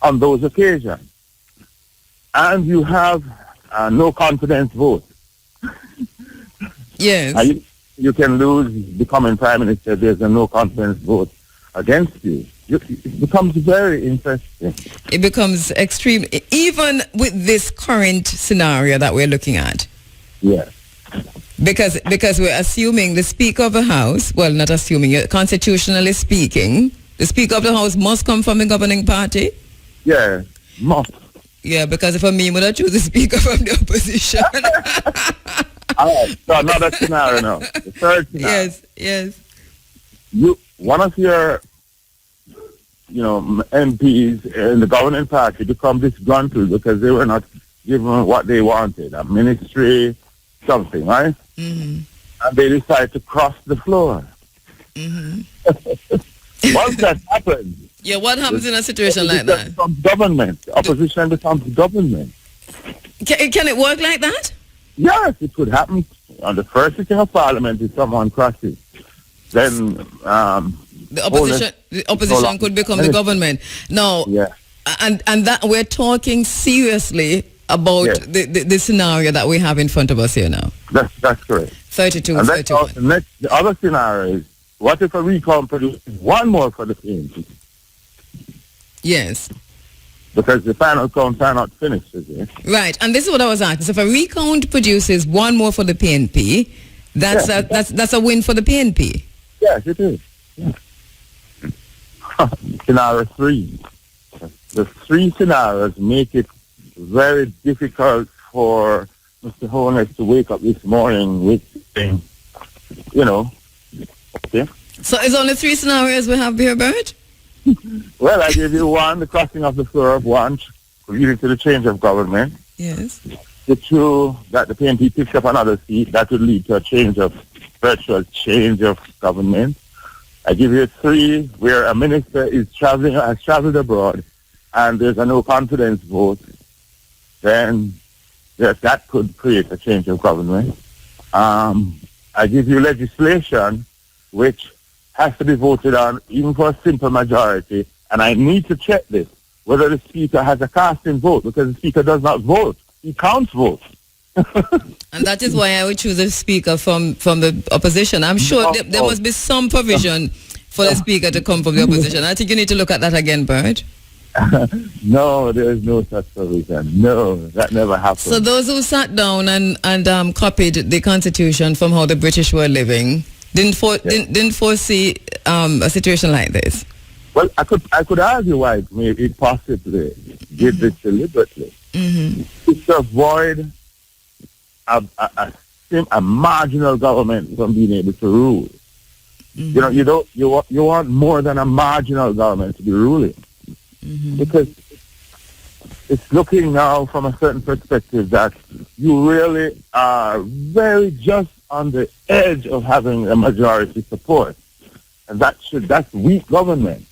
on those occasions. And you have no confidence vote. Yes. You can lose becoming Prime Minister. There's a no confidence vote against you. It becomes very interesting. It becomes extreme, even with this current scenario that we're looking at. Yes. Because we're assuming the Speaker of the House, well, not assuming, constitutionally speaking, the Speaker of the House must come from the governing party? Yeah, must. Yeah, because if me would I choose the Speaker from the opposition. All right, so another scenario now. The third scenario. Yes. One of your MPs in the governing party become disgruntled because they were not given what they wanted, a ministry, something, right? Mm-hmm. And they decide to cross the floor. Mm-hmm. Once that happens... Yeah, what happens in a situation like that? Becomes government. Opposition becomes government. Can it work like that? Yes, it could happen. On the first sitting of Parliament, if someone crosses, then... the opposition could become the government. Now, and that we're talking seriously about the scenario that we have in front of us here now. That's correct. 32-31. The other scenario is, what if a recount produces one more for the PNP? Yes. because the final counts are not finished, is it? Right, and this is what I was asking. So if a recount produces one more for the PNP, that's a win for the PNP. Yes, it is. Yeah. Scenario 3. The 3 scenarios make it very difficult for Mr. Holness to wake up this morning with, okay. So it's only 3 scenarios we have here, Bert? Well, I gave you 1, the crossing of the floor of 1, leading to the change of government. Yes. The 2, that the PNP picks up another seat, that would lead to a virtual change of government. I give you 3, where a minister has traveled abroad, and there's a no confidence vote. Then that could create a change of government. I give you legislation, which has to be voted on, even for a simple majority. And I need to check this, whether the Speaker has a casting vote, because the Speaker does not vote. He counts votes. And that is why I would choose a Speaker from the opposition. I'm sure there must be some provision for the Speaker to come from the opposition. I think you need to look at that again, Bert. No, there is no such provision. No, that never happened. So those who sat down and copied the Constitution from how the British were living didn't foresee a situation like this. Well, I could argue why it possibly did this deliberately to avoid a marginal government from being able to rule. You want more than a marginal government to be ruling. Because it's looking now from a certain perspective that you really are very just on the edge of having a majority support. And that's weak government.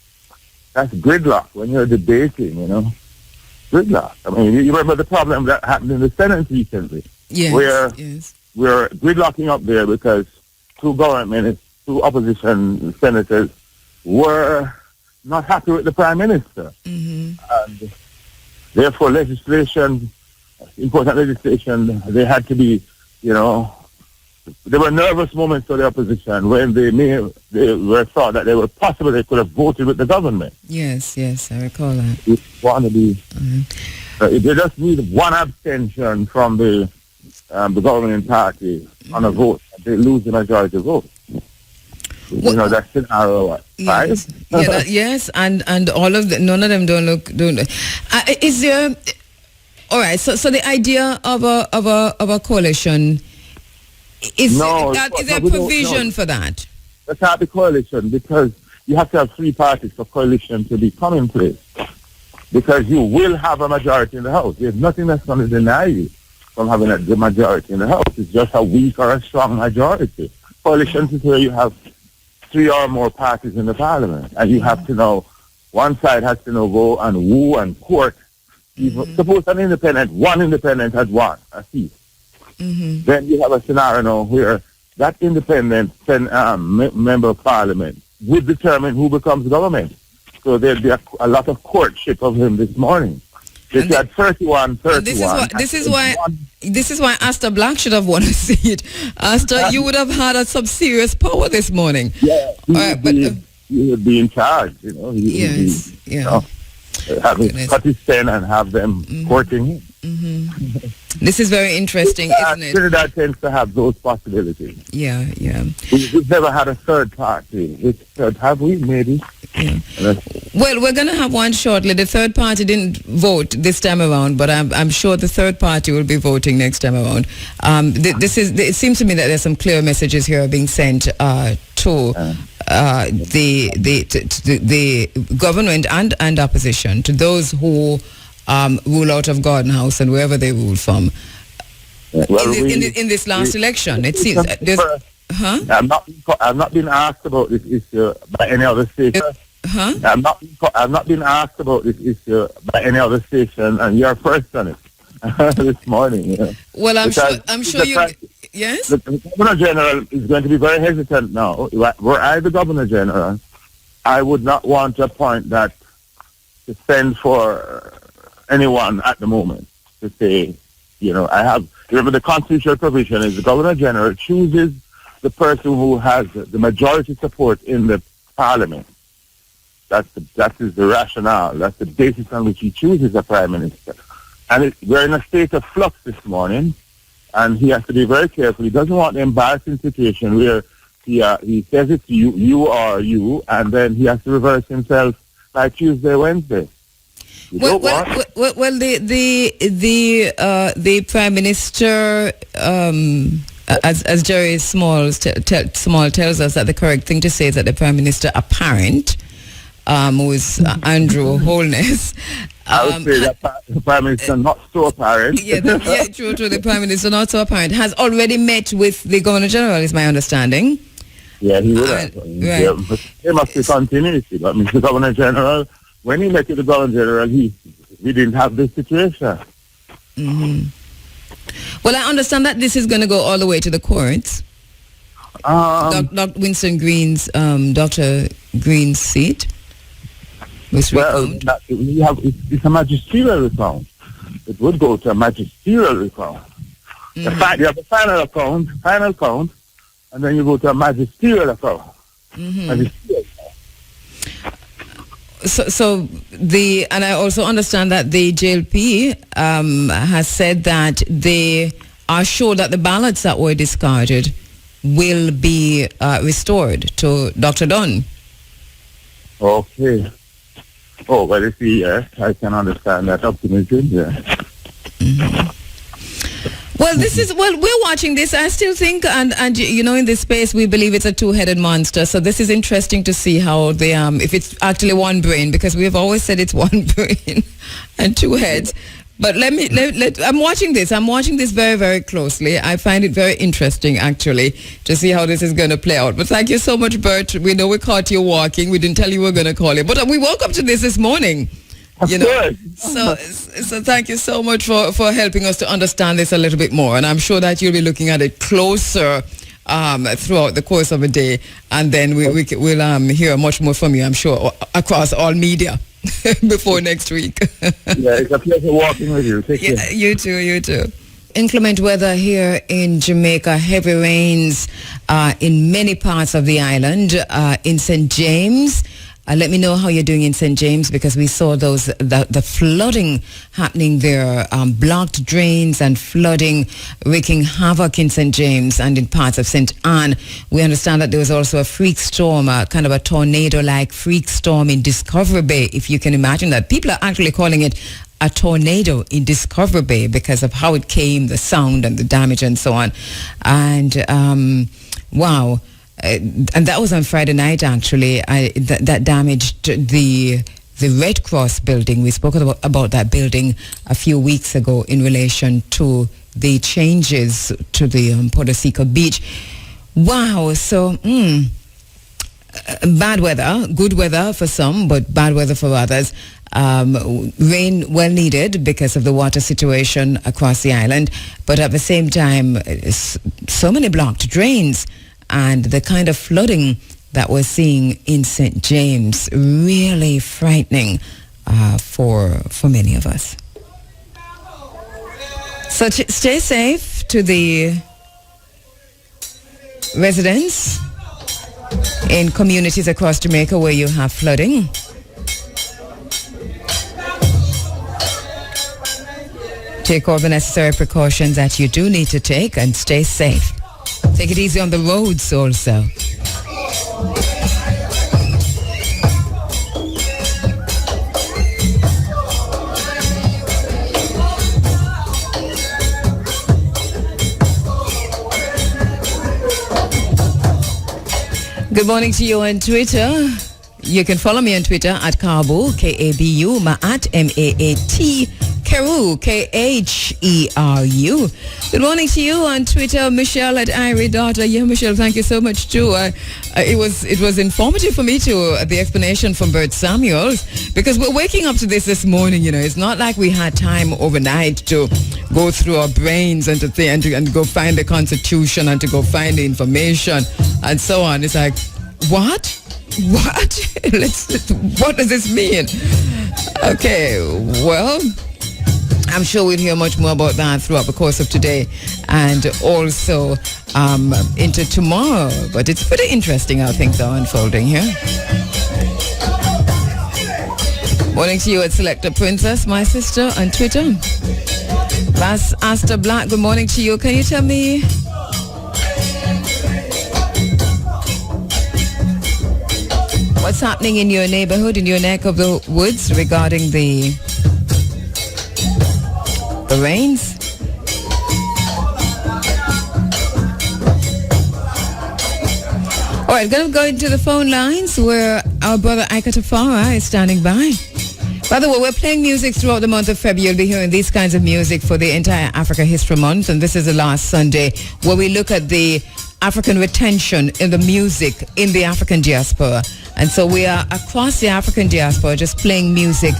That's gridlock when you're debating, Gridlock. I mean, you remember the problem that happened in the Senate recently? Yes, where we're gridlocking up there because 2 opposition senators were not happy with the Prime Minister. And therefore important legislation, they had to be, there were nervous moments for the opposition when they were thought that they could have voted with the government. Yes, I recall that. It want to be, they just need 1 abstention from the governing party on a vote. They lose the majority vote. That's scenario 5. Yes, and all of none of them don't look. Is there? All right. So the idea of a coalition is there a provision for that? That's not the coalition, because you have to have 3 parties for coalition to be commonplace. Because you will have a majority in the House. There's nothing that's going to deny you from having the majority in the House. It's just a weak or a strong majority. Coalitions is where you have 3 or more parties in the Parliament, and you have to know, one side has to go and woo and court. Suppose one independent has won a seat. Then you have a scenario where that independent member of Parliament would determine who becomes government. So there'd be a lot of courtship of him this morning. They had 31. This is why Asta Black should have won a seat. Asta, you would have had some serious power this morning. Yeah, he would be in charge. Having cut his pen and have them courting him. This is very interesting, isn't it? Trinidad tends to have those possibilities. Yeah. We've never had a third party. Have we? Maybe. Yeah. Well, we're going to have one shortly. The third party didn't vote this time around, but I'm sure the third party will be voting next time around. It seems to me that there's some clear messages here being sent to the government and opposition, to those who rule out of Garden House and wherever they rule from. In this last election, it seems there's. I've not been asked about this issue by any other station. I've not been asked about this issue by any other station, and you're first on it this morning. Well, I'm sure you. Yes. The Governor General is going to be very hesitant now. Were I the Governor General, I would not want to appoint that to send for anyone at the moment to say, remember the constitutional provision is the Governor General chooses the person who has the majority support in the Parliament. That is the rationale. That's the basis on which he chooses a prime minister. And we're in a state of flux this morning, and he has to be very careful. He doesn't want the embarrassing situation where he says it to you are you, and then he has to reverse himself by Tuesday, Wednesday. The prime minister, as Jerry Small tells us, that the correct thing to say is that the prime minister apparent, who is Andrew Holness. I would say that the prime minister not so apparent. True. The prime minister not so apparent has already met with the governor general, is my understanding. Yeah, he would have. Right. But there must be continuity. But Mr. Governor General, when he met with the Governor General, we didn't have this situation. Mm-hmm. Well, I understand that this is going to go all the way to the courts. Dr. Winston Green's, Dr. Green's seat. It's a magisterial recount. It would go to a magisterial recount. Mm-hmm. You have a final count, and then you go to a magisterial account. Mm-hmm. And I also understand that the JLP has said that they are sure that the ballots that were discarded will be restored to Dr. Dunn. Okay. Oh, well, you see, yes, I can understand that optimism, yeah. Mm-hmm. Well, we're watching this. I still think, and you know, in this space, we believe it's a two-headed monster. So this is interesting to see how they, if it's actually one brain, because we have always said it's one brain and two heads. But I'm watching this. I'm watching this very, very closely. I find it very interesting, actually, to see how this is going to play out. But thank you so much, Bert. We know we caught you walking. We didn't tell you we were going to call you. But we woke up to this morning. You know, so thank you so much for helping us to understand this a little bit more. And I'm sure that you'll be looking at it closer throughout the course of a day. And then we'll hear much more from you, I'm sure, across all media before next week. Yeah, it's a pleasure walking with you. Take care. You too. Inclement weather here in Jamaica, heavy rains in many parts of the island. In St. James, let me know how you're doing in St. James, because we saw the flooding happening there, blocked drains and flooding wreaking havoc in St. James and in parts of St. Anne. We understand that there was also a freak storm, kind of a tornado-like freak storm in Discovery Bay, if you can imagine that. People are actually calling it a tornado in Discovery Bay because of how it came, the sound and the damage and so on. And wow. And that was on Friday night, actually. That damaged the Red Cross building. We spoke about that building a few weeks ago in relation to the changes to the Puerto Rico beach. Wow. So, bad weather, good weather for some, but bad weather for others. Rain well needed because of the water situation across the island. But at the same time, so many blocked drains. And the kind of flooding that we're seeing in St. James, really frightening for many of us. So stay safe to the residents in communities across Jamaica where you have flooding. Take all the necessary precautions that you do need to take and stay safe. Take it easy on the roads also. Good morning to you on Twitter. You can follow me on Twitter at Kabu, K-A-B-U, Maat, M-A-A-T, Keru, K-H-E-R-U. Good morning to you on Twitter, Michelle at Irie Daughter. Yeah, Michelle, thank you so much too. It was informative for me too, the explanation from Bert Samuels, because we're waking up to this morning. You know, it's not like we had time overnight to go through our brains and to think and go find the Constitution and to go find the information and so on. It's like, what? What? What does this mean? Okay, well, I'm sure we'll hear much more about that throughout the course of today and also into tomorrow. But it's pretty interesting how things are unfolding here. Morning to you at Selector Princess, my sister, on Twitter. That's Asta Black. Good morning to you. Can you tell me what's happening in your neighborhood, in your neck of the woods regarding the rains? All right, going to go into the phone lines where our brother Ika Tafara is standing by. By the way, we're playing music throughout the month of February. You'll be hearing these kinds of music for the entire Africa History Month, and this is the last Sunday where we look at the African retention in the music in the African diaspora. And so we are across the African diaspora just playing music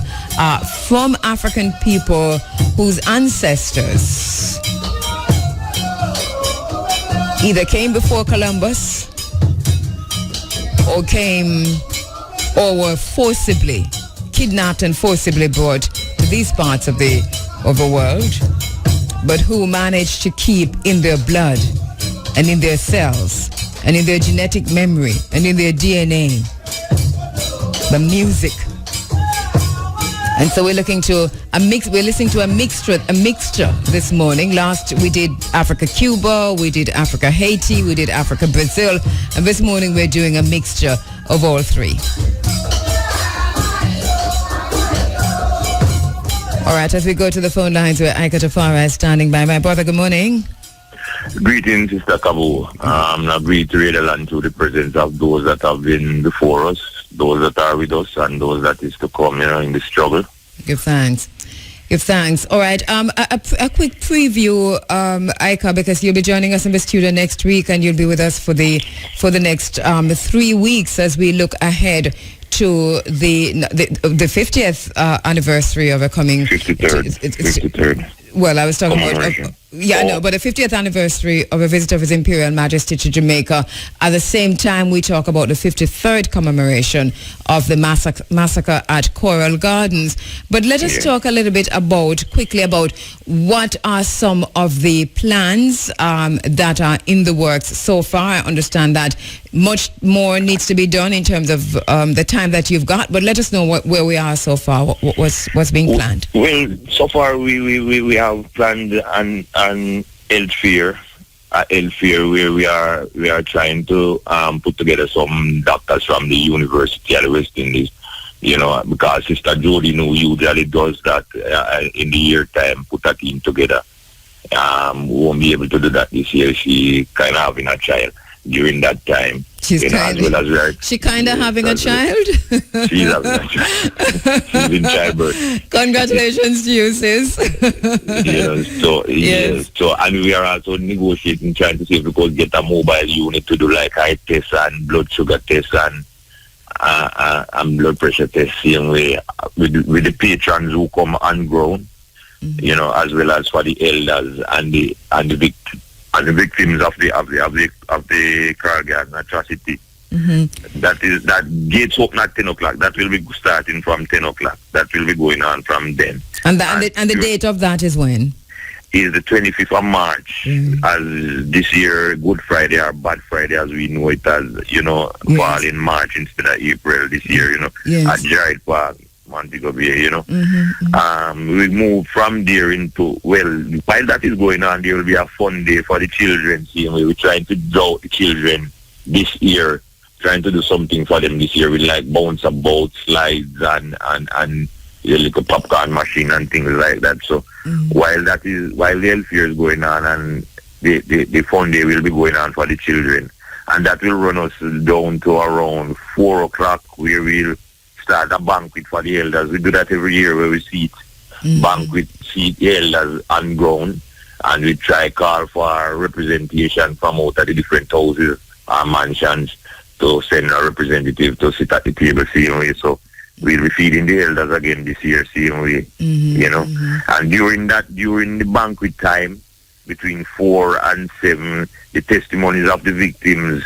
from African people whose ancestors either came before Columbus or were forcibly kidnapped and forcibly brought to these parts of the world, but who managed to keep in their blood and in their cells and in their genetic memory and in their DNA the music. And so we're listening to a mixture this morning. Last we did Africa Cuba, we did Africa Haiti, we did Africa Brazil, and this morning we're doing a mixture of all three. All right, as we go to the phone lines where Ika Tafara is standing by. My brother, good morning. Greetings, Sister Kabu. I reiterate to the presence of those that have been before us, those that are with us, and those that is to come, in the struggle. Give thanks. All right, a quick preview, Ika, because you'll be joining us in the studio next week, and you'll be with us for the next 3 weeks as we look ahead to the 50th anniversary of a coming 53rd. Well, I was talking about but the 50th anniversary of a visit of His Imperial Majesty to Jamaica. At the same time, we talk about the 53rd commemoration of the massacre at Coral Gardens. But let us talk a little bit quickly about what are some of the plans that are in the works so far. I understand that much more needs to be done in terms of the time that you've got, but let us know where we are so far. What's being planned? Well, so far we have planned an health fair where we are trying to put together some doctors from the University of the West Indies, because Sister Jody who usually does that in the year time, put a team together. Won't be able to do that this year. She kind of having a child during that time. She kind of having a child? She's having a child. She's in childbirth. Congratulations to you, sis. So, and we are also negotiating, trying to see if we could get a mobile unit to do like eye tests and blood sugar tests and blood pressure tests, same way with the patrons who come on ground, as well as for the elders and the victims of the Coral Garden atrocity. That gates open at 10 o'clock. That will be starting from 10 o'clock. That will be going on from then. And the date of that is when? Is the 25th of March. As this year, Good Friday or Bad Friday, as we know it as, fall in March instead of April this year, at Jared Park, Montego Bay, we move from there into, while that is going on, there will be a fun day for the children. We're trying to draw the children this year, trying to do something for them this year with like bounce about slides and a little popcorn machine and things like that. So while the health fair is going on and the fun day will be going on for the children, and that will run us down to around 4 o'clock where we'll start a banquet for the elders. We do that every year where we seat the elders on ground, and we try call for representation from out of the different houses or mansions to send a representative to sit at the table same way. So we'll be feeding the elders again this year same way, And during the banquet time, between 4 and 7, the testimonies of the victims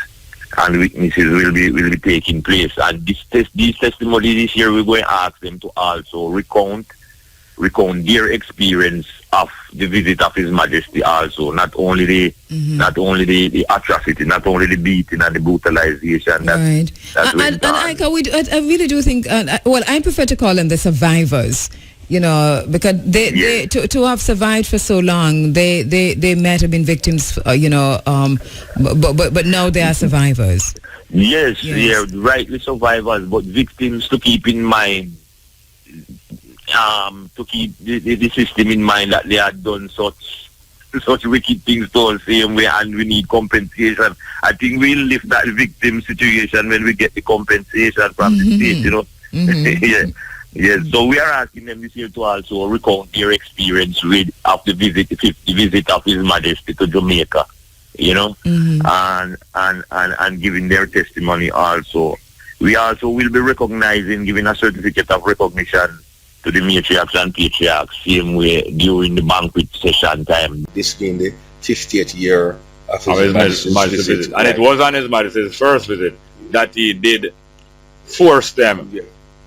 and witnesses will be taking place. And these testimonies this year, we're going to ask them to also recount recount their experience of the visit of His Majesty also, not only the atrocity, not only the beating and the brutalization. Right. And I really do think, I prefer to call them the survivors, because they to have survived for so long, they might have been victims, but now they are survivors. Yes, yeah, rightly survivors, but victims to keep in mind, to keep the system in mind that they had done such wicked things to us same way, and we need compensation. I think we'll lift that victim situation when we get the compensation from the state, Yes, so we are asking them this year to also recount their experience of the visit of His Majesty to Jamaica, and giving their testimony also. We also will be giving a certificate of recognition to the matriarchs and patriarchs, same way during the banquet session time. This being the 50th year of His Majesty's visit. And it was on His Majesty's first visit that he did force them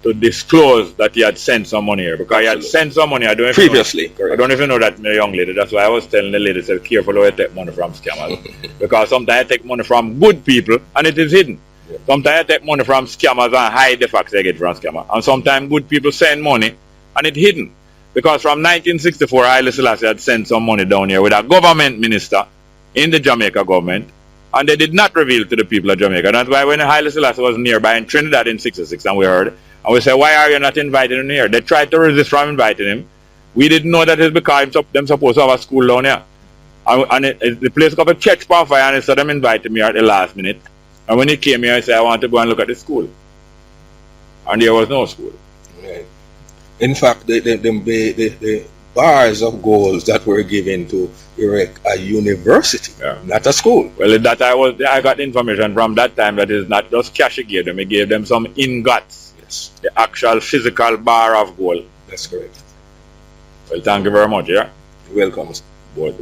to disclose that he had sent some money here, because he had sent some money. I don't even know that, my young lady. That's why I was telling the lady, say, careful how you take money from scammers. Because sometimes I take money from good people and it is hidden. Sometimes I take money from scammers and hide the facts I get from scammers. And sometimes good people send money and it's hidden. Because from 1964, Haile Selassie had sent some money down here with a government minister in the Jamaica government, and they did not reveal to the people of Jamaica. That's why when Haile Selassie was nearby in Trinidad in 66, and we heard, and we said, why are you not inviting him here? They tried to resist from inviting him. We didn't know that it's because them supposed to have a school down here. And the place got a church on fire, and they said them invited me at the last minute. And when he came here, I said, I want to go and look at the school. And there was no school. Right. In fact, the bars of gold that were given to erect a university, not a school. Well, that I got information from that time that is not just cash he gave them. He gave them some ingots. Yes. The actual physical bar of gold. That's correct. Well, thank you very much, You're welcome, board.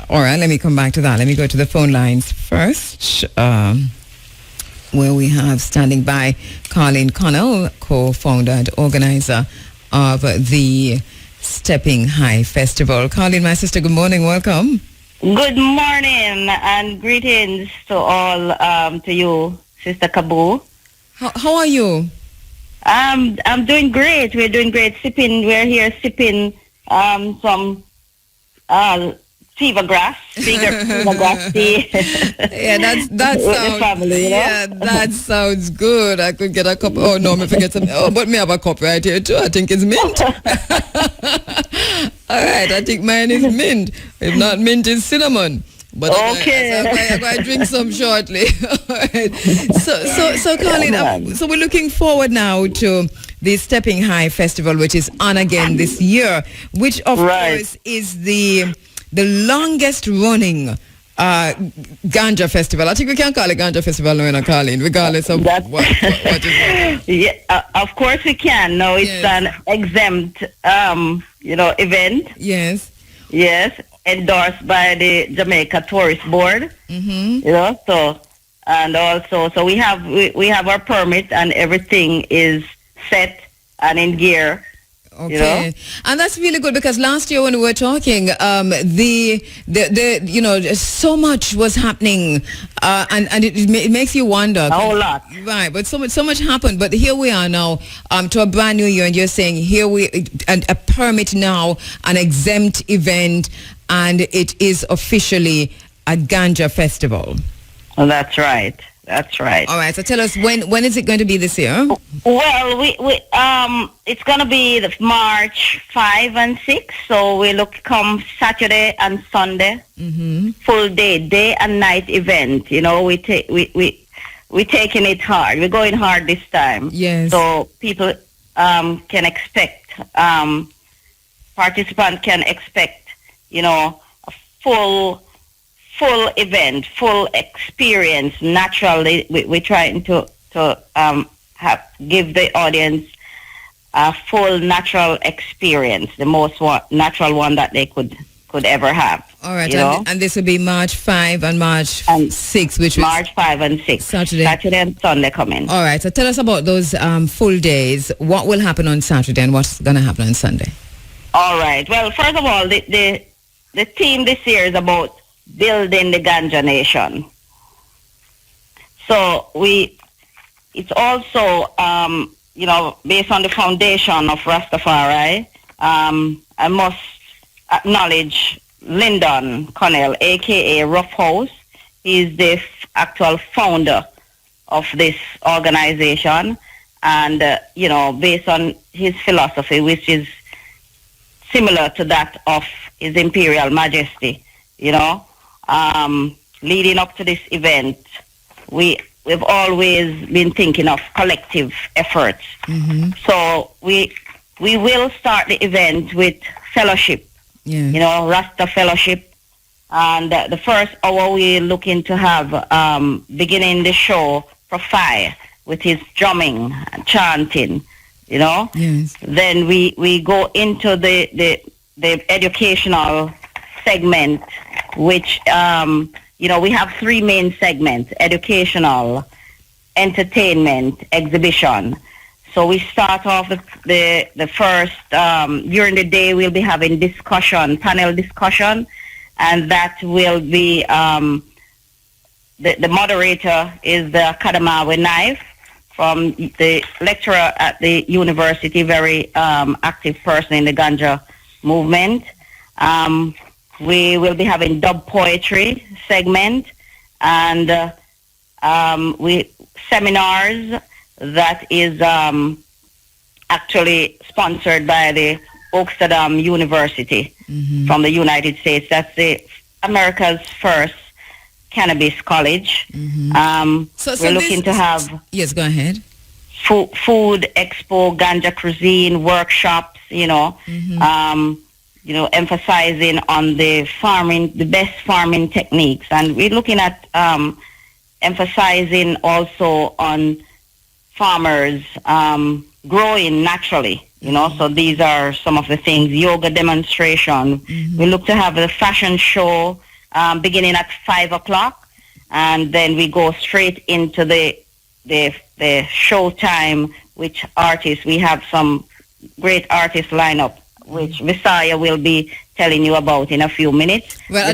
All right, let me come back to that. Let me go to the phone lines first, where we have standing by Colleen Connell, co-founder and organizer of the Stepping High Festival. Colleen, my sister, good morning. Welcome. Good morning and greetings to all, to you, Sister Kabu. How are you? I'm doing great. We're doing great. We're here sipping some fever grass tea. Yeah, that sounds. Family, yeah, that sounds good. I could get a cup. Oh no, me forget some. Oh, but me have a cup right here too. I think it's mint. All right, I think mine is mint. If not mint, it's cinnamon. But okay, I'm going to drink some shortly. All right. So Colleen, so we're looking forward now to the Stepping High Festival, which is on again this year, which of course is the longest running Ganja Festival. I think we can call it Ganja Festival now, Colleen, regardless of what is it. Yeah, of course we can. No, it's an exempt, event. Yes. Yes. Endorsed by the Jamaica Tourist Board, so we have our permit and everything is set and in gear. Okay, and that's really good, because last year when we were talking, so much was happening, and it makes you wonder. A whole lot, right? But so much happened. But here we are now, to a brand new year, and you're saying a permit now, an exempt event. And it is officially a Ganja Festival. Oh, that's right. That's right. All right. So tell us, when is it going to be this year? Well, it's going to be March 5 and 6. So we come Saturday and Sunday, full day and night event. We taking it hard. We're going hard this time. Yes. So people can expect, participants can expect, a full event, full experience. Naturally, we're trying to give the audience a full natural experience, the most natural one that they could ever have. All right, and this will be March 5 and March 6, which March 5 and 6. Saturday and Sunday coming. All right, so tell us about those full days. What will happen on Saturday and what's going to happen on Sunday? All right. Well, first of all, the theme this year is about building the ganja nation. So it's also, based on the foundation of Rastafari. I must acknowledge Lyndon Connell, a.k.a. Rough House. He's the actual founder of this organization. And, based on his philosophy, which is similar to that of His Imperial Majesty, leading up to this event, we've always been thinking of collective efforts. Mm-hmm. So we will start the event with fellowship, Rasta fellowship. And the first hour we're looking to have, beginning the show, Profile, with his drumming and chanting, Yes. Then we go into the educational segment, which, we have three main segments: educational, entertainment, exhibition. So we start off the first, during the day we'll be having panel discussion, and that will be, the moderator is the Kadamawe Knife, from the lecturer at the university, very active person in the ganja movement. We will be having dub poetry segment, and seminars that is actually sponsored by the Oaksterdam University from the United States. That's America's first cannabis college. So we're looking to have... Yes, go ahead. Food expo, ganja cuisine workshops, emphasizing on the best farming techniques. And we're looking at emphasizing also on farmers growing naturally, so these are some of the things. Yoga demonstration. We look to have a fashion show beginning at 5 o'clock, and then we go straight into the show time, which artists, we have some great artists lineup, which Visaya will be telling you about in a few minutes. Well, I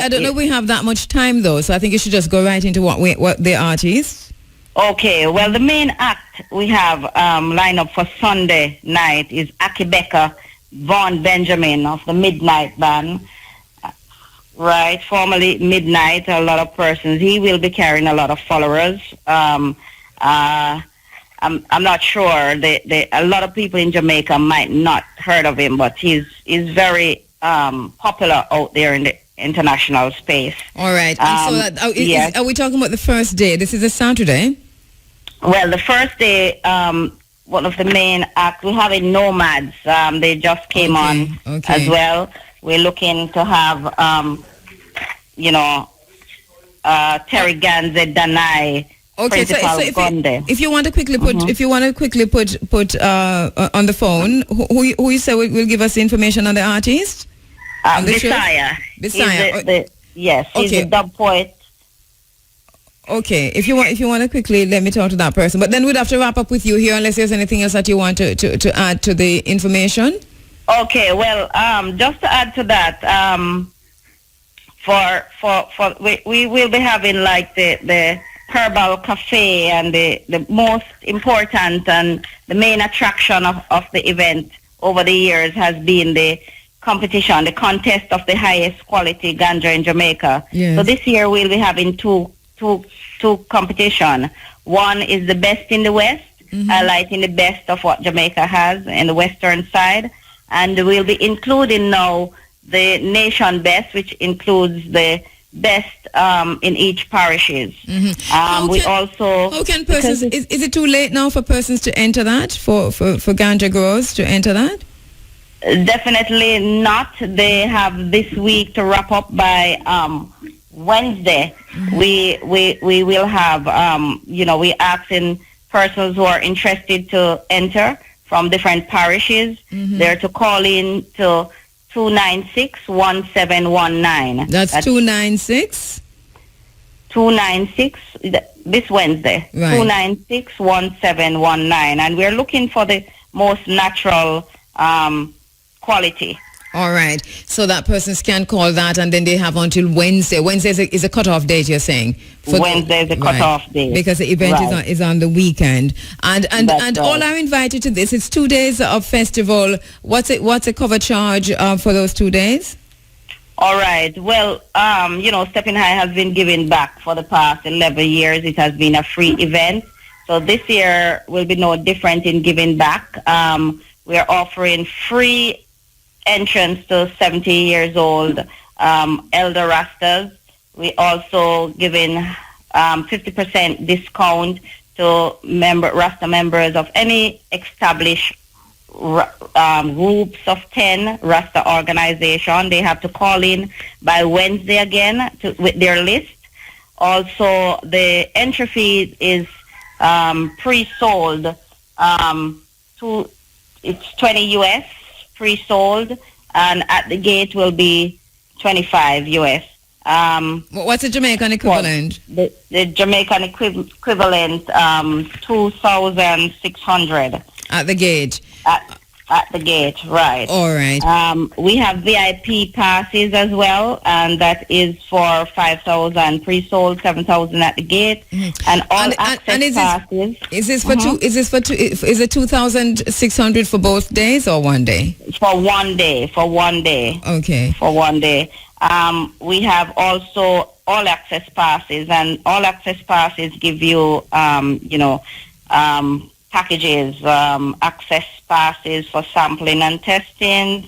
don't know if we have that much time though, so I think you should just go right into what the artists. Okay, well, the main act we have lineup for Sunday night is Akibeka Vaughn Benjamin of the Midnight Band. Right, formerly Midnight, a lot of persons. He will be carrying a lot of followers. I'm not sure. A lot of people in Jamaica might not heard of him, but he's very popular out there in the international space. All right. Are we talking about the first day? This is a Saturday. Well, the first day, one of the main acts, we have Nomads. They just came on as well. We're looking to have, Terry Ganze Danai. Okay, so if you want to quickly put, on the phone, who you say will give us the information on the artist? Visaya. Yes, he's a dub poet. Okay, if you want to quickly let me talk to that person, but then we'd have to wrap up with you here unless there's anything else that you want to add to the information. Okay, well, just to add to that, we will be having like the Herbal Cafe, and the most important and the main attraction of the event over the years has been the competition, the contest of the highest quality ganja in Jamaica. Yes. So this year we'll be having two competition. One is the best in the West, highlighting the best of what Jamaica has in the western side, and we'll be including now the nation best, which includes the best in each parishes. How can persons, is it too late now for persons to enter that, for ganja growers to enter that? Definitely not. They have this week to wrap up by Wednesday. We will have, we asking persons who are interested to enter from different parishes. They're to call in to 296-1719. That's 296? 296, this Wednesday. Right. 296-1719. And we're looking for the most natural quality. All right. So that persons can call that, and then they have until Wednesday. Wednesday is a cutoff date, you're saying? Wednesday is a cutoff date. Because the event is on the weekend. And all are invited to this. It's 2 days of festival. What's a cover charge for those 2 days? All right. Well, Stepping High has been giving back for the past 11 years. It has been a free event. So this year will be no different in giving back. We are offering free entrance to 70 years old elder Rastas. We also giving 50% discount to Rasta members of any established groups of 10 Rasta organization. They have to call in by Wednesday again with their list. Also, the entry fee is pre-sold. It's 20 US pre-sold, and at the gate will be 25 US. What's the Jamaican equivalent? The Jamaican equivalent, 2,600. At the gate? At the gate, right. All right. We have VIP passes as well, and that is for 5,000 pre-sold, 7,000 at the gate, and all access passes. Is this for two? Is it 2,600 for both days or 1 day? For 1 day. For 1 day. Okay. For 1 day. We have also all access passes, and all access passes give you, packages, access passes for sampling and testing,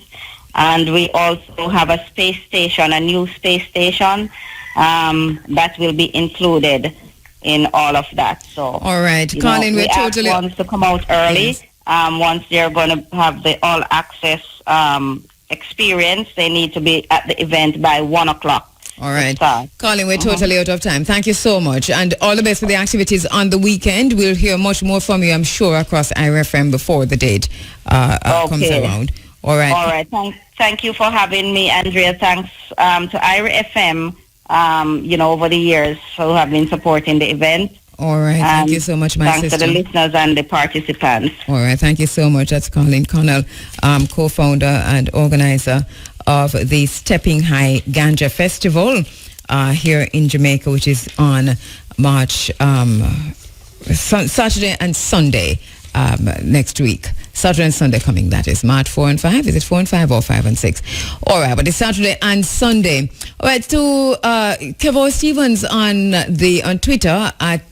and we also have a space station, a new space station that will be included in all of that. So, all right, Colin, we're totally ones to come out early. Yes. Once they're going to have the all access experience, they need to be at the event by 1 o'clock. All right. Colin, we're totally out of time. Thank you so much. And all the best for the activities on the weekend. We'll hear much more from you, I'm sure, across IRFM before the date comes around. All right. All right. Thank you for having me, Andrea. Thanks to IRFM, over the years who have been supporting the event. All right. Thank you so much, my sister. Thanks to the listeners and the participants. All right. Thank you so much. That's Colleen Connell, co-founder and organizer of the Stepping High Ganja Festival here in Jamaica, which is on March Saturday and Sunday next week. Saturday and Sunday coming, that is March 4 and 5. Is it 4 and 5 or 5 and 6? All right, but it's Saturday and Sunday. All right, to Kevo Stevens on Twitter at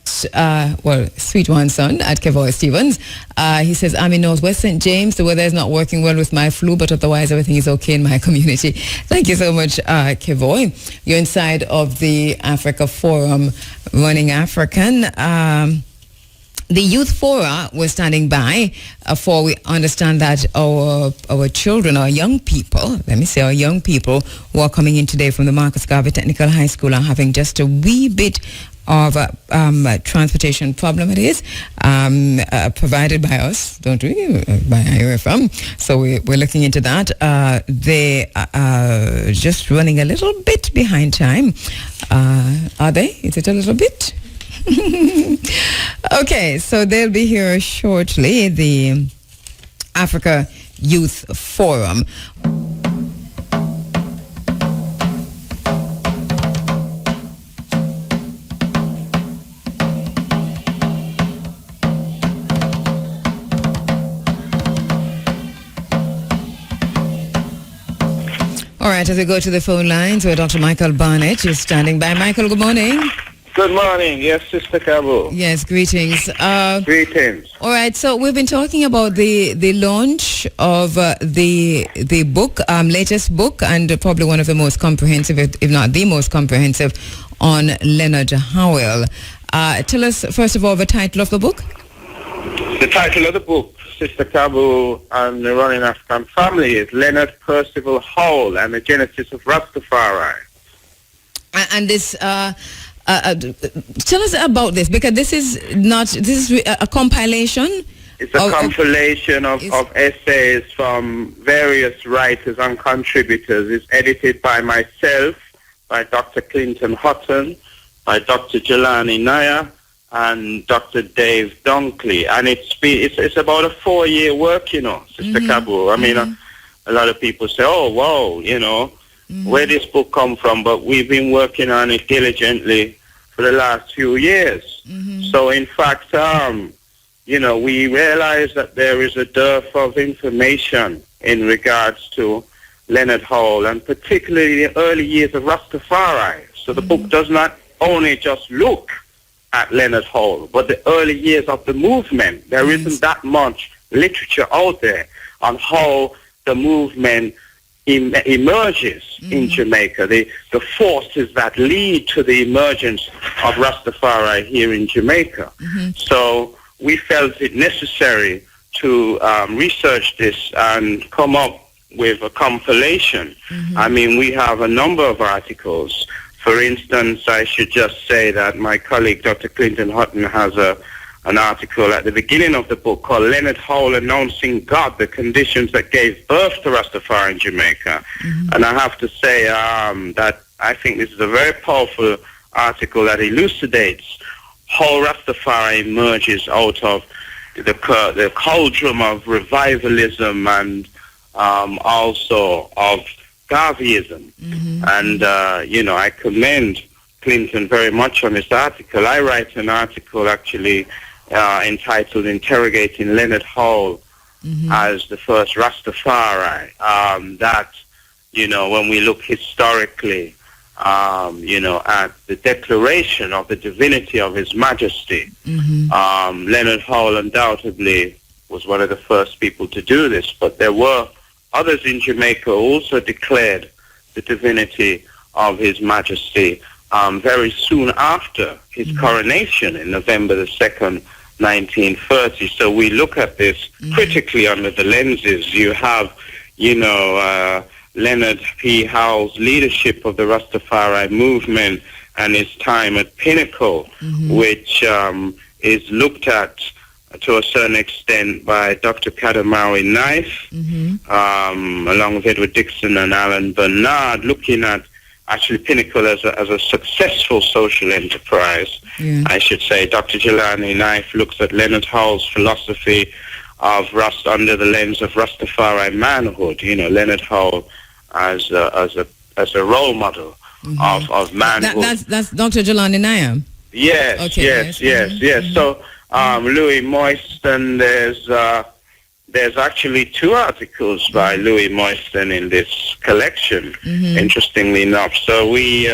Sweet One Son at Kevo Stevens. He says, I'm in Northwest St. James. The weather is not working well with my flu, but otherwise everything is okay in my community. Thank you so much, Kevo. You're inside of the Africa Forum, Running African. The Youth Forum was standing by for we understand that our children, our young people who are coming in today from the Marcus Garvey Technical High School are having just a wee bit of a transportation problem. It is provided by us, don't we? By IRFM. So we're looking into that. They are just running a little bit behind time. Are they? Is it a little bit? Okay, so they'll be here shortly, the Africa Youth Forum. All right, as we go to the phone lines, where Dr. Michael Barnett is standing by. Michael, good morning. Good morning. Yes, Sister Cabo. Yes, greetings. Greetings. All right, so we've been talking about the launch of the book, latest book, and probably one of the most comprehensive, if not the most comprehensive, on Leonard Howell. Tell us, first of all, the title of the book. The title of the book, Sister Cabo and the Running African Family, is Leonard Percival Howell and the Genesis of Rastafari. And this... tell us about this, because this is a compilation. It's a compilation of essays from various writers and contributors. It's edited by myself, by Dr. Clinton Hutton, by Dr. Jelani Naya, and Dr. Dave Dunkley. And it's about a 4-year work, Sister Cabo. I mean, a lot of people say, oh, whoa, you know, where this book come from? But we've been working on it diligently for the last few years. So, in fact, you know, we realize that there is a dearth of information in regards to Leonard Hall, and particularly the early years of Rastafari. So the book does not only just look at Leonard Hall, but the early years of the movement. There isn't that much literature out there on how the movement emerges in Jamaica, the forces that lead to the emergence of Rastafari here in Jamaica. So we felt it necessary to research this and come up with a compilation. I mean, we have a number of articles. For instance, I should just say that my colleague, Dr. Clinton Hutton, has an article at the beginning of the book called Leonard Hall Announcing God, the Conditions That Gave Birth to Rastafari in Jamaica. And I have to say that I think this is a very powerful article that elucidates how Rastafari emerges out of the cauldron of revivalism and also of Garveyism. And, you know, I commend Clinton very much on this article. I write an article actually entitled Interrogating Leonard Hall as the first Rastafari. That, you know, when we look historically, you know, at the declaration of the divinity of His Majesty, Leonard Hall undoubtedly was one of the first people to do this, but there were others in Jamaica who also declared the divinity of His Majesty very soon after his coronation in November the 2nd, 1930. So we look at this critically under the lenses. You have, you know, Leonard P. Howe's leadership of the Rastafari movement and his time at Pinnacle, which is looked at to a certain extent by Dr. Kadamawi Knife, along with Edward Dixon and Alan Bernard, looking at actually Pinnacle as a successful social enterprise. I should say Dr. Jelani Knife looks at Leonard Hall's philosophy of Rust under the lens of Rastafari manhood. You know, Leonard Hall as a role model of manhood. That's Dr. Jelani Knife. Yes, okay, yes. So Louis Moyston, there's actually 2 articles by Louis Moyston in this collection, interestingly enough. So we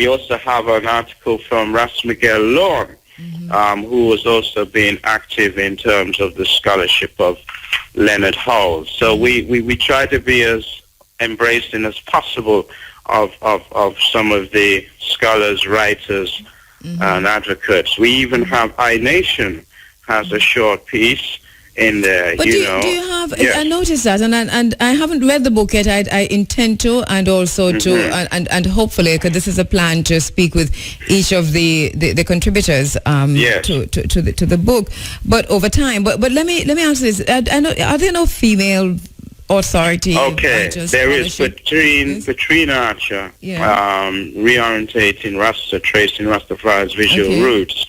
also have an article from Ras Miguel Lorne, who was also being active in terms of the scholarship of Leonard Hall. So we try to be as embracing as possible of some of the scholars, writers, and advocates. We even have iNation has a short piece in there. But do you have? Yes. I noticed that, and I haven't read the book yet. I intend to, and also to, and hopefully, because this is a plan to speak with each of the contributors to the book. But over time, but let me ask this: I know, are there no female authority? Okay, there is Patrina Archer, reorientating Rasta, tracing Rastafari's visual roots.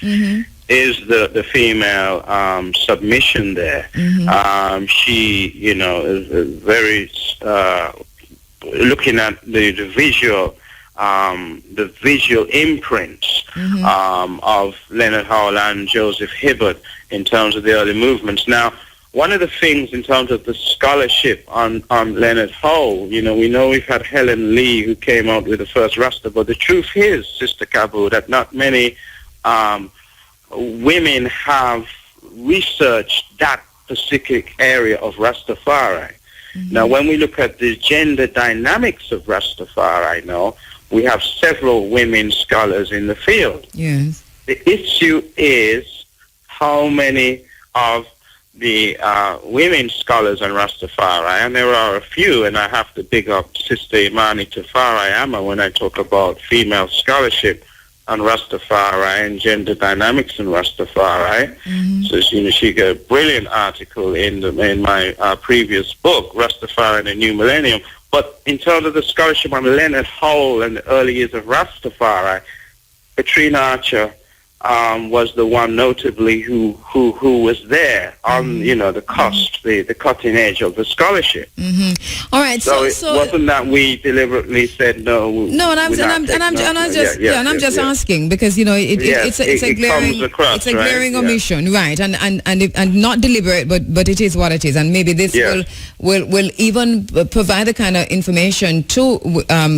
Is the female submission there? She, you know, is very looking at the visual imprints of Leonard Hall and Joseph Hibbert in terms of the early movements. Now, one of the things in terms of the scholarship on Leonard Hall, you know, we know we've had Helen Lee who came out with the first Rasta, but the truth is, Sister Kabu, that not many women have researched that specific area of Rastafari. Now, when we look at the gender dynamics of Rastafari now, we have several women scholars in the field. Yes. The issue is how many of the women scholars on Rastafari, and there are a few, and I have to big up Sister Imani Tafari Amma when I talk about female scholarship on Rastafari and gender dynamics in Rastafari. So, you know, she got a brilliant article in my previous book, Rastafari and the New Millennium. But in terms of the scholarship on Leonard Hall and the early years of Rastafari, Patrina Archer was the one notably who was there on, the cusp, the cutting edge of the scholarship. All right. So it wasn't that we deliberately said no. No, and I'm just asking because it's a glaring omission, right? And not deliberate, but it is what it is, and maybe this will even provide the kind of information to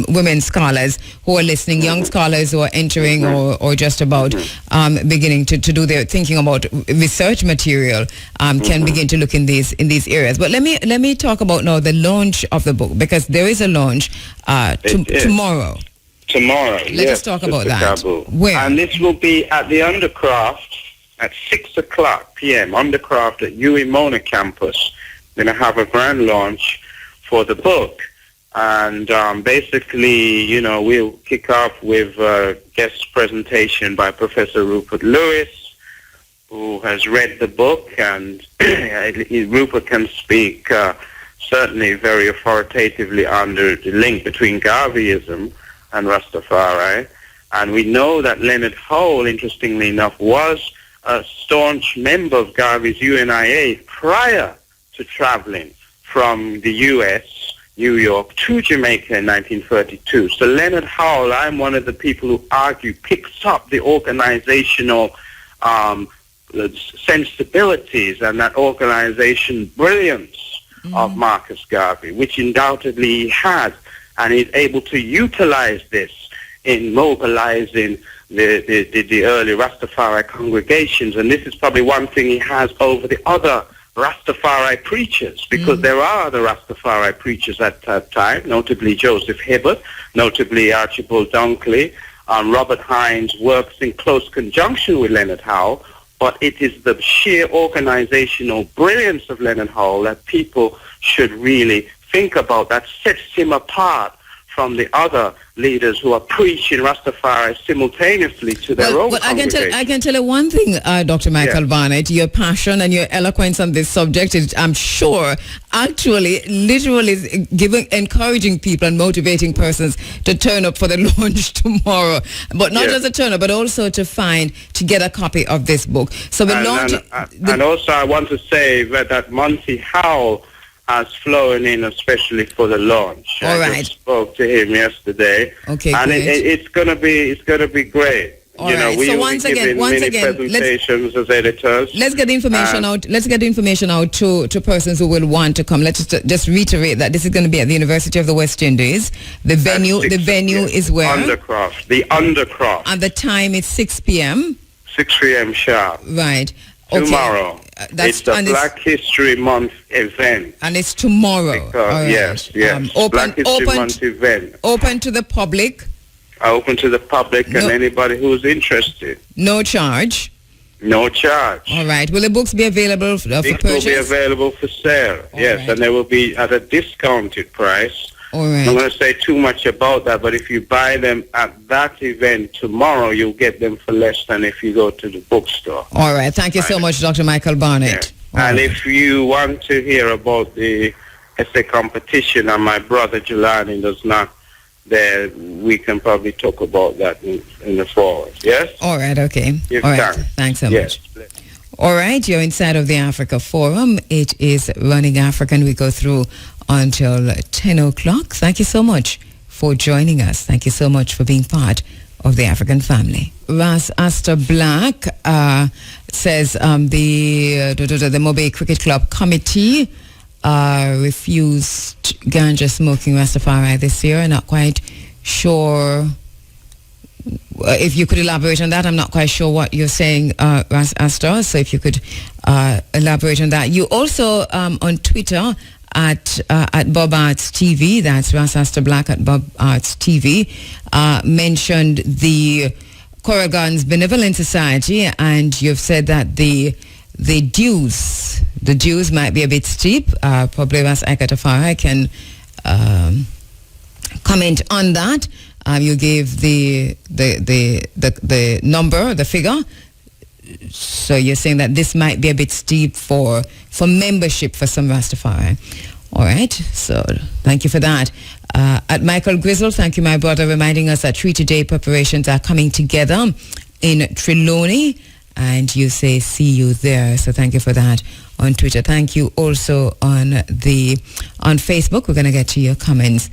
women scholars who are listening, young scholars who are entering or just about beginning to do their thinking about research material can begin to look in these areas. But let me talk about now the launch of the book, because there is a launch tomorrow. Let us talk about that. Where? And this will be at the Undercraft at 6 o'clock p.m. Undercraft at UE Mona campus. We're going to have a grand launch for the book. And basically, we'll kick off with a guest presentation by Professor Rupert Lewis, who has read the book, and Rupert can speak certainly very authoritatively on the link between Garveyism and Rastafari. And we know that Leonard Howell, interestingly enough, was a staunch member of Garvey's UNIA prior to traveling from the U.S., New York, to Jamaica in 1932. So Leonard Howell, I'm one of the people who argue, picks up the organizational sensibilities and that organization brilliance of Marcus Garvey, which undoubtedly he has, and he's able to utilize this in mobilizing the early Rastafari congregations. And this is probably one thing he has over the other Rastafari preachers, because there are other Rastafari preachers at that time, notably Joseph Hibbert, notably Archibald Dunkley. Robert Hines works in close conjunction with Leonard Howell, but it is the sheer organizational brilliance of Leonard Howell that people should really think about, that sets him apart from the other leaders who are preaching Rastafari simultaneously to their own congregation. I can tell you one thing, Dr. Michael Barnett, your passion and your eloquence on this subject is, I'm sure, actually, literally encouraging people and motivating persons to turn up for the launch tomorrow. But not just to turn up, but also to get a copy of this book. So the launch... And also I want to say that Monty Howell has flown in especially for the launch. I just spoke to him yesterday. Okay, and it's gonna be great. All right. We so once again, presentations as editors. Let's get the information out. Let's get the information out to persons who will want to come. Let's just reiterate that this is going to be at the University of the West Indies. The venue is where? Undercraft. The Undercraft. And the time is 6 p.m. 6 p.m. sharp. Right. Tomorrow. It's the Black History Month event. And it's tomorrow. Yes. Black History Month event. Open to the public. Open to the public and anybody who's interested. No charge. No charge. All right. Will the books be available for purchase? Books will be available for sale. Yes, and they will be at a discounted price. All right. I'm not going to say too much about that, but if you buy them at that event tomorrow, you'll get them for less than if you go to the bookstore. All right. Thank you so much, Dr. Michael Barnett. Yeah. And if you want to hear about the essay competition and my brother Jelani does not there, we can probably talk about that in the forward. Yes? All right. Okay. All right. Thanks so much. All right. You're inside of the Africa Forum. It is Running African. We go through until 10 o'clock. Thank you so much for joining us. Thank you so much for being part of the African family. Ras Astor Black says the Mobay Cricket Club committee refused ganja smoking Rastafari this year. I'm not quite sure if you could elaborate on that. I'm not quite sure what you're saying, Ras Astor. So if you could elaborate on that. You also on Twitter at Bob Arts TV, that's Ras Astor Black at Bob Arts TV, mentioned the Coral Gardens Benevolent Society, and you've said that the dues might be a bit steep. Probably Ras Aikatafara can comment on that. You gave the number, the figure. So you're saying that this might be a bit steep for membership for some Rastafari. All right. So thank you for that. At Michael Grizzle, thank you, my brother, reminding us that Treaty Day preparations are coming together in Trelawney, and you say see you there. So thank you for that on Twitter. Thank you also on Facebook. We're going to get to your comments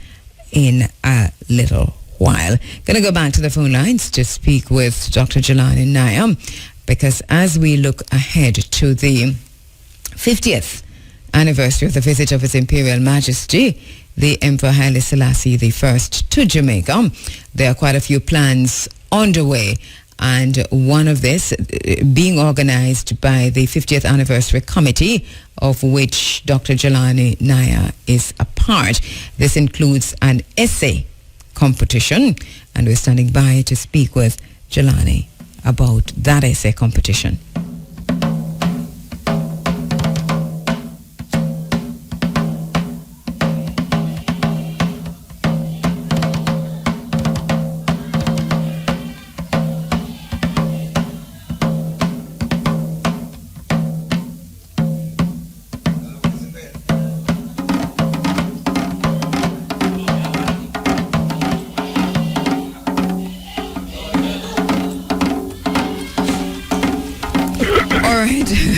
in a little while. Going to go back to the phone lines to speak with Dr. Jelani Naya, because as we look ahead to the 50th anniversary of the visit of His Imperial Majesty, the Emperor Haile Selassie I to Jamaica, there are quite a few plans underway, and one of this being organized by the 50th Anniversary Committee, of which Dr. Jelani Naya is a part. This includes an essay competition, and we're standing by to speak with Jelani about that essay competition.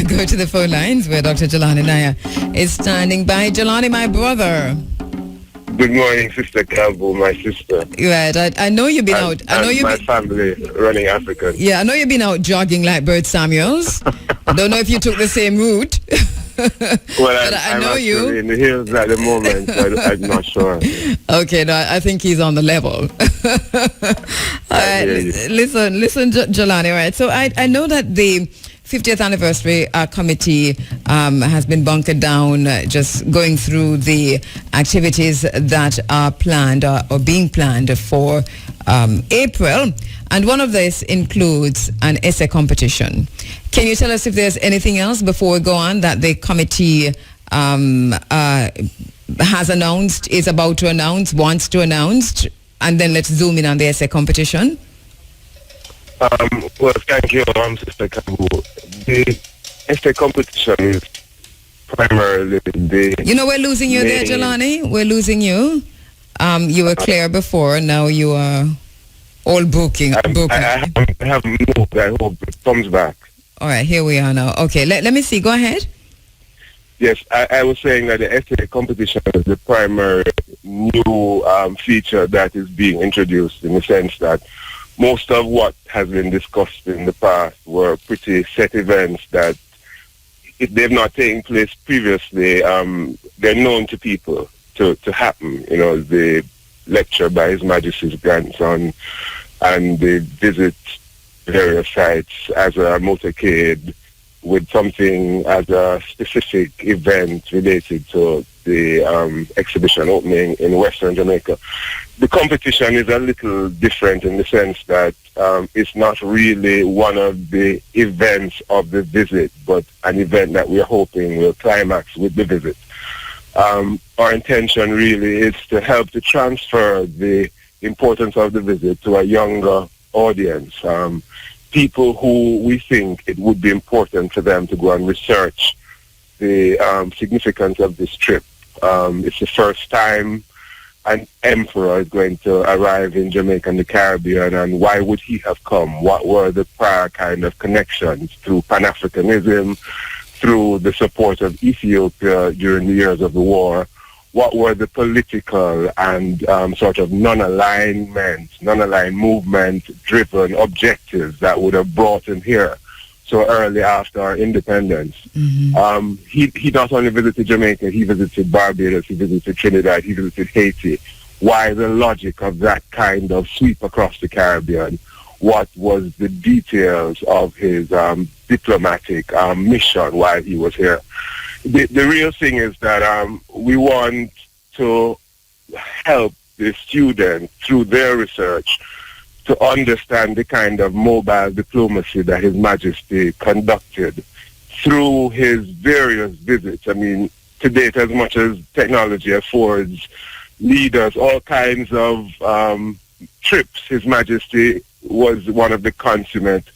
Go to the phone lines where Dr. Jelani Naya is standing by. Jelani, my brother. Good morning, Sister Campbell, my sister. Right, I know you've been out. I know my family running African. Yeah, I know you've been out jogging like Bert Samuels. I don't know if you took the same route. Well, I'm know you in the hills at the moment, so I'm not sure. Okay, no, I think he's on the level. All right, listen, Jelani. All right, so I know that the 50th Anniversary Committee has been bunkered down, just going through the activities that are planned or being planned for April. And one of this includes an essay competition. Can you tell us if there's anything else before we go on that the committee has announced, is about to announce, wants to announce? And then let's zoom in on the essay competition. Well, thank you, Sister Campbell. The essay competition is primarily the... You know, we're losing you there, Jelani. We're losing you. You were clear before. Now you are all broken. I have moved. I hope it comes back. All right, here we are now. Okay, let me see. Go ahead. Yes, I was saying that the essay competition is the primary new feature that is being introduced, in the sense that most of what has been discussed in the past were pretty set events that, if they've not taken place previously, they're known to people to happen. You know, the lecture by His Majesty's grandson and the visit various sites as a motorcade with something as a specific event related to the exhibition opening in Western Jamaica. The competition is a little different in the sense that it's not really one of the events of the visit, but an event that we're hoping will climax with the visit. Our intention really is to help to transfer the importance of the visit to a younger audience, people who we think it would be important for them to go and research the significance of this trip. It's the first time an emperor is going to arrive in Jamaica and the Caribbean, and why would he have come? What were the prior kind of connections through Pan-Africanism, through the support of Ethiopia during the years of the war? What were the political and sort of non-aligned movement-driven objectives that would have brought him here so early after our independence? Mm-hmm. He not only visited Jamaica, he visited Barbados, he visited Trinidad, he visited Haiti. Why the logic of that kind of sweep across the Caribbean? What was the details of his diplomatic mission while he was here? The real thing is that we want to help the students through their research to understand the kind of mobile diplomacy that His Majesty conducted through his various visits. I mean, to date, as much as technology affords leaders all kinds of trips, His Majesty was one of the consummate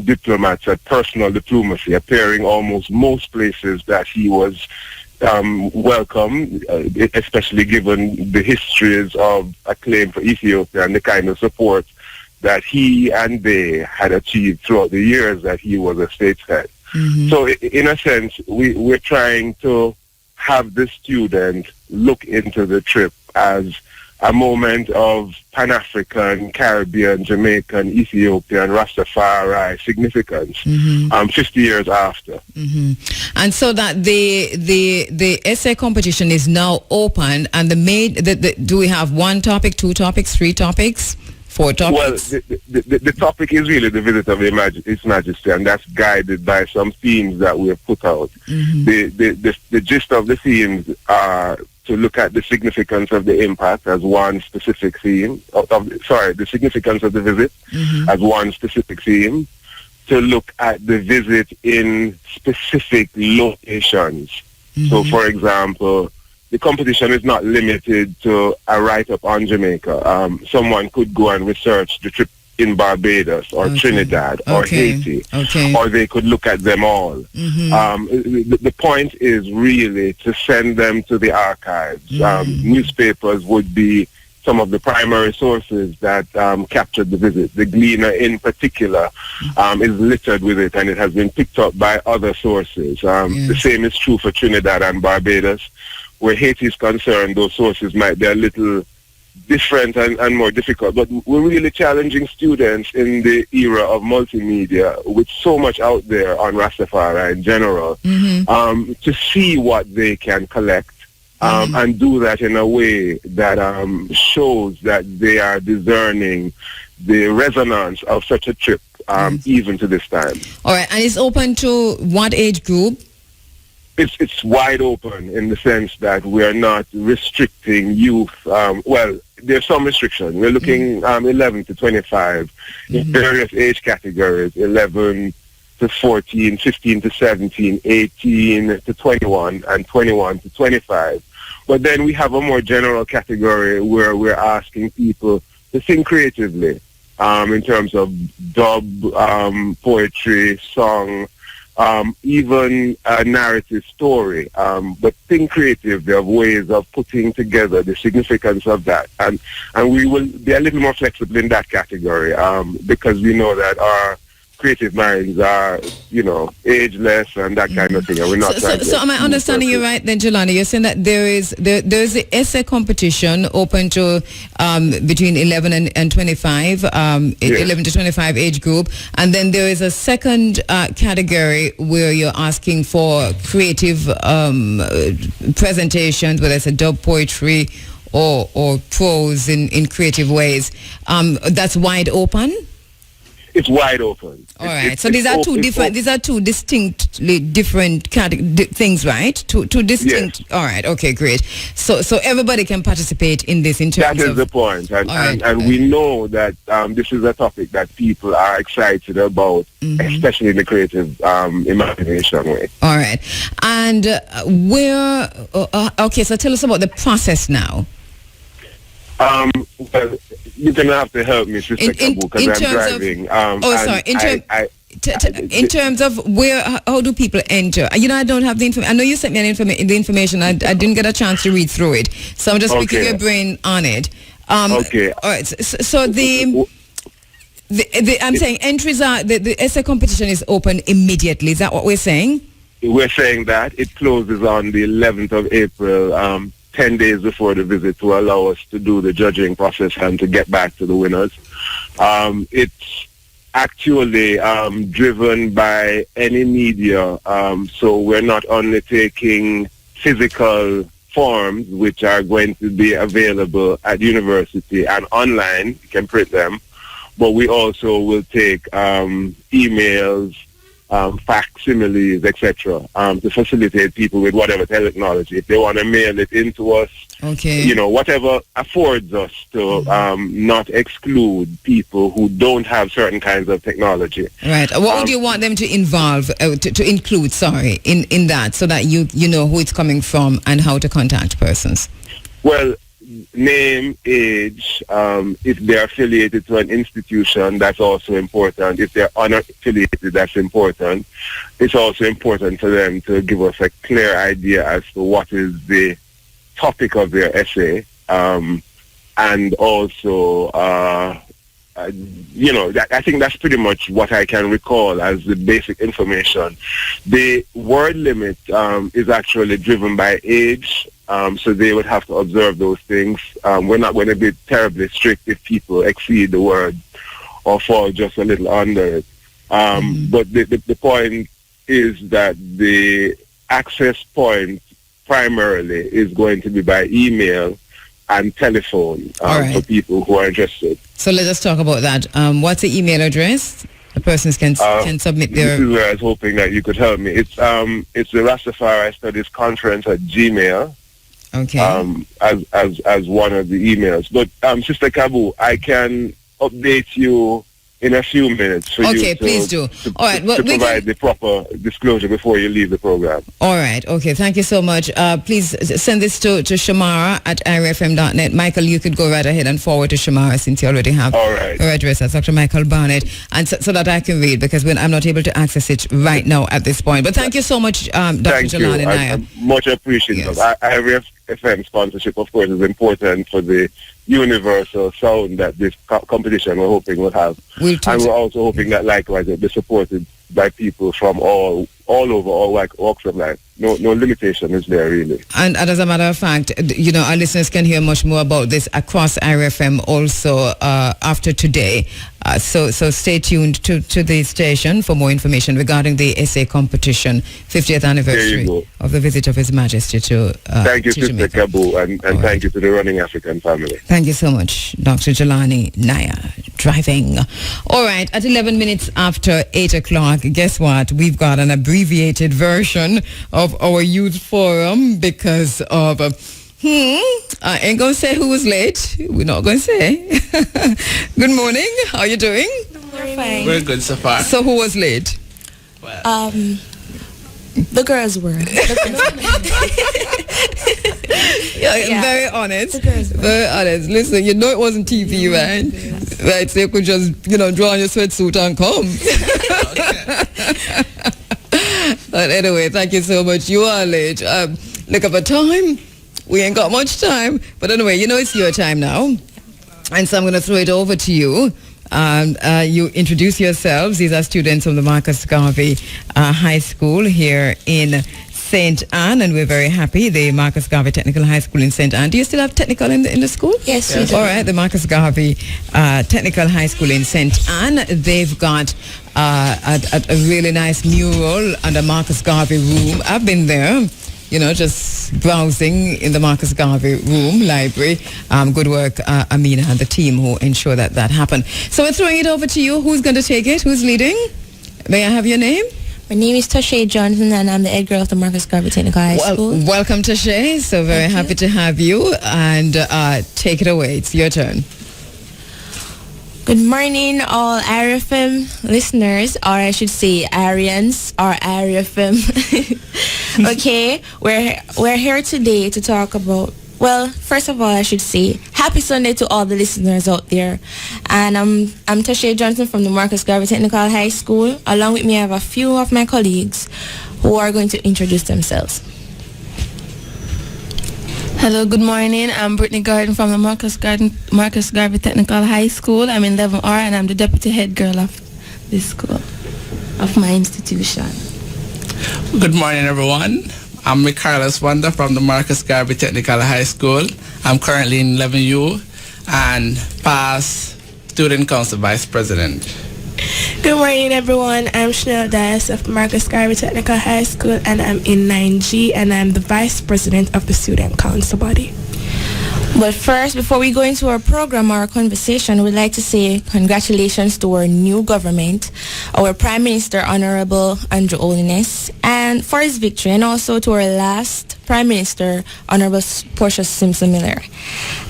diplomats at personal diplomacy, appearing almost most places that he was welcome, especially given the histories of acclaim for Ethiopia and the kind of support that he and they had achieved throughout the years that he was a stateshead. So in a sense, we're trying to have the student look into the trip as a moment of Pan-African, Caribbean, Jamaican, Ethiopian, Rastafari significance 50 years after. And so that the essay competition is now open, and do we have 1 topic, 2 topics, 3 topics? 4 topics? Well, the topic is really the visit of His Majesty, and that's guided by some themes that we have put out. The gist of the themes are to look at the significance of the impact as one specific theme, the significance of the visit as one specific theme, to look at the visit in specific locations. So, for example, the competition is not limited to a write-up on Jamaica. Someone could go and research the trip in Barbados or Trinidad or Haiti, or they could look at them all. The point is really to send them to the archives. Newspapers would be some of the primary sources that captured the visit. The Gleaner in particular is littered with it, and it has been picked up by other sources. The same is true for Trinidad and Barbados. Where Haiti is concerned, those sources might be a little different and more difficult. But we're really challenging students in the era of multimedia, with so much out there on Rastafari in general, to see what they can collect and do that in a way that shows that they are discerning the resonance of such a trip, even to this time. All right, and it's open to what age group? It's wide open in the sense that we are not restricting youth. Well, there's some restriction. We're looking 11 to 25 in various age categories: 11 to 14, 15 to 17, 18 to 21, and 21 to 25. But then we have a more general category where we're asking people to think creatively in terms of dub, poetry, song, even a narrative story, but think creatively of ways of putting together the significance of that. And we will be a little more flexible in that category because we know that our creative minds are, ageless and that kind of thing. And we're not so am I understanding you right then, Jelani? You're saying that there's the essay competition open to between 11 and 25, 11 to 25 age group, and then there is a second category where you're asking for creative presentations, whether it's a dub, poetry, or prose in creative ways. That's wide open? It's wide open. All right. So these are two distinctly different things, right? Two distinct. Yes. All right. Okay. Great. So everybody can participate in this in terms of... That is the point. And we know that this is a topic that people are excited about, especially in the creative imagination way. All right. And okay, so tell us about the process now. Well, you're going to have to help me, Sister Kabu, because I'm driving. In terms of how do people enter? I don't have the information. I know you sent me the information. I didn't get a chance to read through it. So I'm just picking your brain on it. Okay. All right. So I'm saying entries are, the essay competition is open immediately. Is that what we're saying? We're saying that. It closes on the 11th of April, 10 days before the visit, to allow us to do the judging process and to get back to the winners. It's actually driven by any media, so we're not only taking physical forms, which are going to be available at university and online, you can print them, but we also will take emails, facsimiles, etc., to facilitate people with whatever technology. If they want to mail it into us, whatever affords us to not exclude people who don't have certain kinds of technology. Right. What would you want them to involve, to include, in that, so that you know who it's coming from and how to contact persons? Well, name, age, if they're affiliated to an institution, that's also important. If they're unaffiliated, that's important. It's also important for them to give us a clear idea as to what is the topic of their essay, and also I think that's pretty much what I can recall as the basic information. The word limit is actually driven by age, so they would have to observe those things. We're not going to be terribly strict if people exceed the word or fall just a little under it. But the point is that the access point primarily is going to be by email and telephone for people who are interested. So let us talk about that. What's the email address? The persons can submit their... This is where I was hoping that you could help me. It's the Rastafari Studies Conference at Gmail. Okay. As one of the emails. But Sister Kabu, I can update you in a few minutes for you please do. All right, to provide the proper disclosure before you leave the program. All right, okay, thank you so much. Please send this to Shamara at irfm.net. Michael, you could go right ahead and forward to Shamara since you already have her address. That's Dr. Michael Barnett, and so that I can read, because I'm not able to access it right now at this point. But thank you so much, Dr. Jelani Naya. I much appreciated. Yes. IRFM sponsorship, of course, is important for the universal sound that this competition we're hoping will have. And we're also hoping that likewise it'll be supported by people from all over, all walks of life. No limitation is there, really. And as a matter of fact, our listeners can hear much more about this across IRFM also after today. So stay tuned to the station for more information regarding the essay competition, 50th anniversary of the visit of His Majesty to Thank you, Sister Kabu, and thank you to the Running African family. Thank you so much, Dr. Jelani Naya, driving. All right, at 11 minutes after 8 o'clock, guess what? We've got an abbreviated version of our youth forum because of... I ain't going to say who was late. We're not going to say. Good morning. How are you doing? We're fine. We're good so far. So who was late? The girls were. Yeah, very honest. Very honest. Listen, it wasn't TV, right? Right, so you could just, draw on your sweatsuit and come. But anyway, thank you so much. You are late. Look up at time. We ain't got much time. But anyway, it's your time now. And so I'm going to throw it over to you. You introduce yourselves. These are students from the Marcus Garvey High School here in St. Anne, and we're very happy. The Marcus Garvey Technical High School in St. Anne. Do you still have technical in the school? Yes, we do. All right, the Marcus Garvey Technical High School in St. Anne. They've got a really nice mural under Marcus Garvey room. I've been there. Just browsing in the Marcus Garvey room, library. Good work, Amina and the team who ensure that happened. So we're throwing it over to you. Who's going to take it? Who's leading? May I have your name? My name is Tashay Johnson, and I'm the head girl of the Marcus Garvey Technical High School. Welcome, Tashay. So very happy to have you. And take it away. It's your turn. Good morning, all IRFM listeners, or I should say Arians or IRFM. Okay, we're here today to talk about, well, first of all, I should say happy Sunday to all the listeners out there. And I'm Tashay Johnson from the Marcus Garvey Technical High School. Along with me, I have a few of my colleagues who are going to introduce themselves. Hello, good morning. I'm Brittany Garden from the Marcus Garvey Technical High School. I'm in 11R and I'm the deputy head girl of this school, of my institution. Good morning, everyone. I'm Michaelis Wanda from the Marcus Garvey Technical High School. I'm currently in 11U and past student council vice president. Good morning, everyone. I'm Chanel Dias of Marcus Garvey Technical High School, and I'm in 9G, and I'm the vice president of the student council body. But first, before we go into our program or our conversation, we'd like to say congratulations to our new government, our Prime Minister, Honorable Andrew Holness, and for his victory, and also to our last Prime Minister, Honorable Portia Simpson Miller.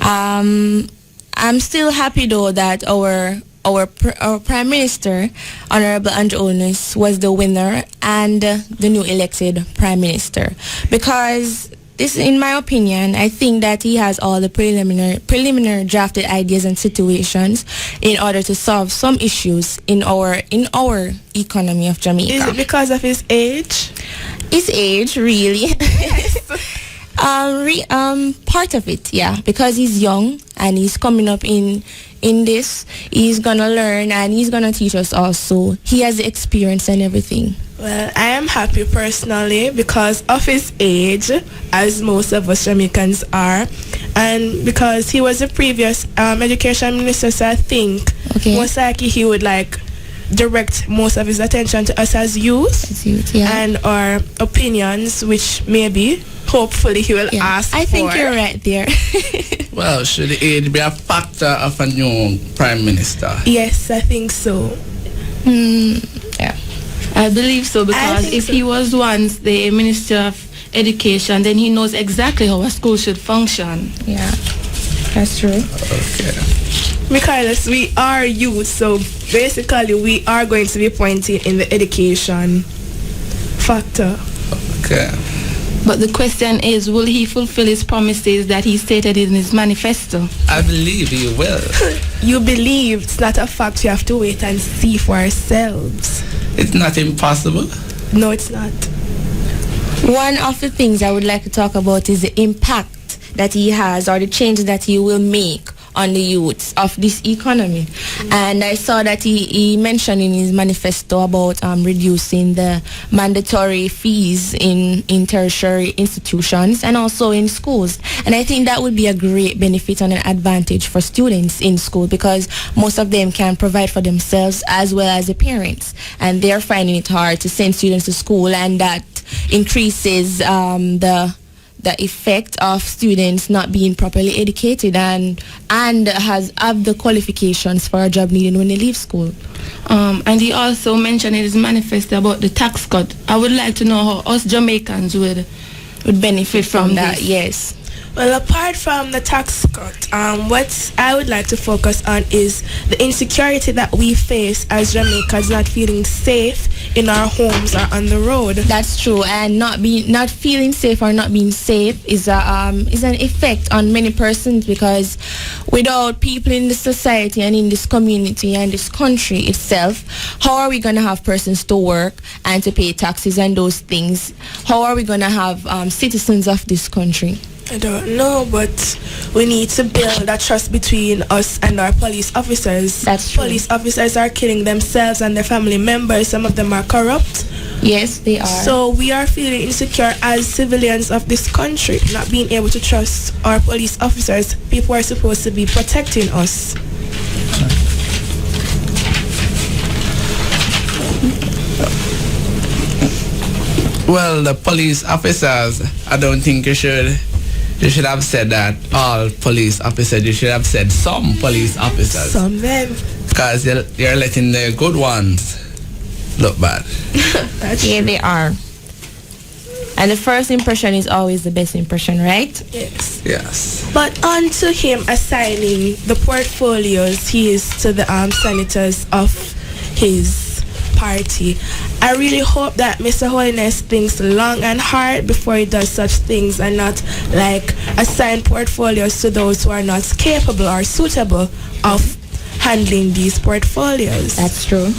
I'm still happy, though, that our Prime Minister, Honorable Andrew Holness, was the winner and the new elected Prime Minister. Because this, in my opinion, I think that he has all the preliminary drafted ideas and situations in order to solve some issues in our economy of Jamaica. Is it because of his age? His age, really. Yes. Part of it, yeah, because he's young and he's coming up in this. He's gonna learn and he's gonna teach us also. He has the experience and everything. Well, I am happy personally because of his age, as most of us Jamaicans are, and because he was the previous education minister, so I think most likely he would direct most of his attention to us as youth, and our opinions, which maybe, hopefully, he will ask for. I think you're right there. Well, should age be a factor of a new prime minister? Yes, I think so. Yeah, I believe so, because if he was once the Minister of Education, then he knows exactly how a school should function. Yeah, that's true. Okay. Michaelis, we are youth, so basically we are going to be pointing in the education factor. Okay. But the question is, will he fulfill his promises that he stated in his manifesto? I believe he will. You believe, it's not a fact. You have to wait and see for ourselves. It's not impossible. No, it's not. One of the things I would like to talk about is the impact that he has, or the changes that he will make on the youths of this economy. And I saw that he mentioned in his manifesto about reducing the mandatory fees in tertiary institutions and also in schools. And I think that would be a great benefit and an advantage for students in school, because most of them can provide for themselves as well as the parents, and they're finding it hard to send students to school, and that increases the effect of students not being properly educated and have the qualifications for a job needed when they leave school. And he also mentioned in his manifesto about the tax cut. I would like to know how us Jamaicans would benefit from that. Yes. Well, apart from the tax cut, what I would like to focus on is the insecurity that we face as Jamaicans, not feeling safe in our homes or on the road. That's true, and not feeling safe or not being safe is an effect on many persons, because without people in the society and in this community and this country itself, how are we going to have persons to work and to pay taxes and those things? How are we going to have citizens of this country? I don't know, but we need to build that trust between us and our police officers. That's true. Police officers are killing themselves and their family members. Some of them are corrupt. Yes, they are. So we are feeling insecure as civilians of this country, not being able to trust our police officers. People are supposed to be protecting us. Well, the police officers, I don't think you should have said that all police officers. You should have said some police officers. Some them. Because you're letting the good ones look bad. Yeah, they are. And the first impression is always the best impression, right? Yes. Yes. But on to him assigning the portfolios he is to the senators of his party. I really hope that Mr. Holiness thinks long and hard before he does such things, and not assign portfolios to those who are not capable or suitable of handling these portfolios. That's true.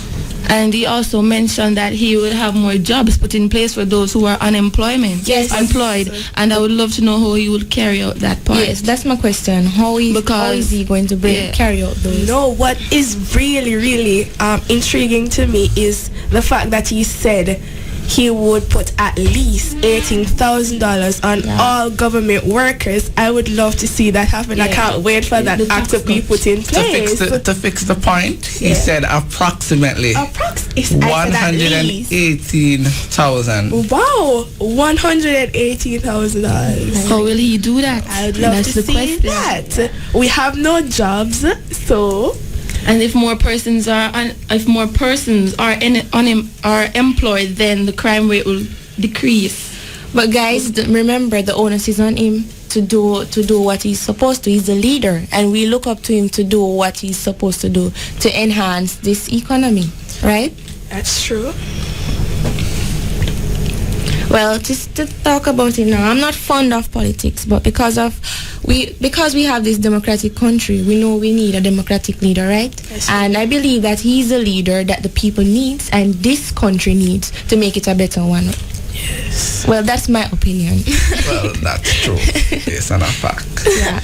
And he also mentioned that he will have more jobs put in place for those who are unemployed. And I would love to know how he will carry out that part. Yes, that's my question. How is he going to carry out those? No, what is really, really intriguing to me is the fact that he said he would put at least $18,000 on all government workers. I would love to see that happen. I can't wait for that act to be put in place. To fix the point, he said approximately 118,000. Wow, $118,000. How will he do that? I would love to see that. We have no jobs, so. And if more persons are employed, then the crime rate will decrease. But guys, remember, the onus is on him to do what he's supposed to. He's the leader, and we look up to him to do what he's supposed to do to enhance this economy, right? That's true. Well, just to talk about it now, I'm not fond of politics, but because we have this democratic country, we know we need a democratic leader, right? Yes. And I believe that he's a leader that the people needs and this country needs to make it a better one. Well, that's my opinion. Well, that's true. It's not a fact. Yeah.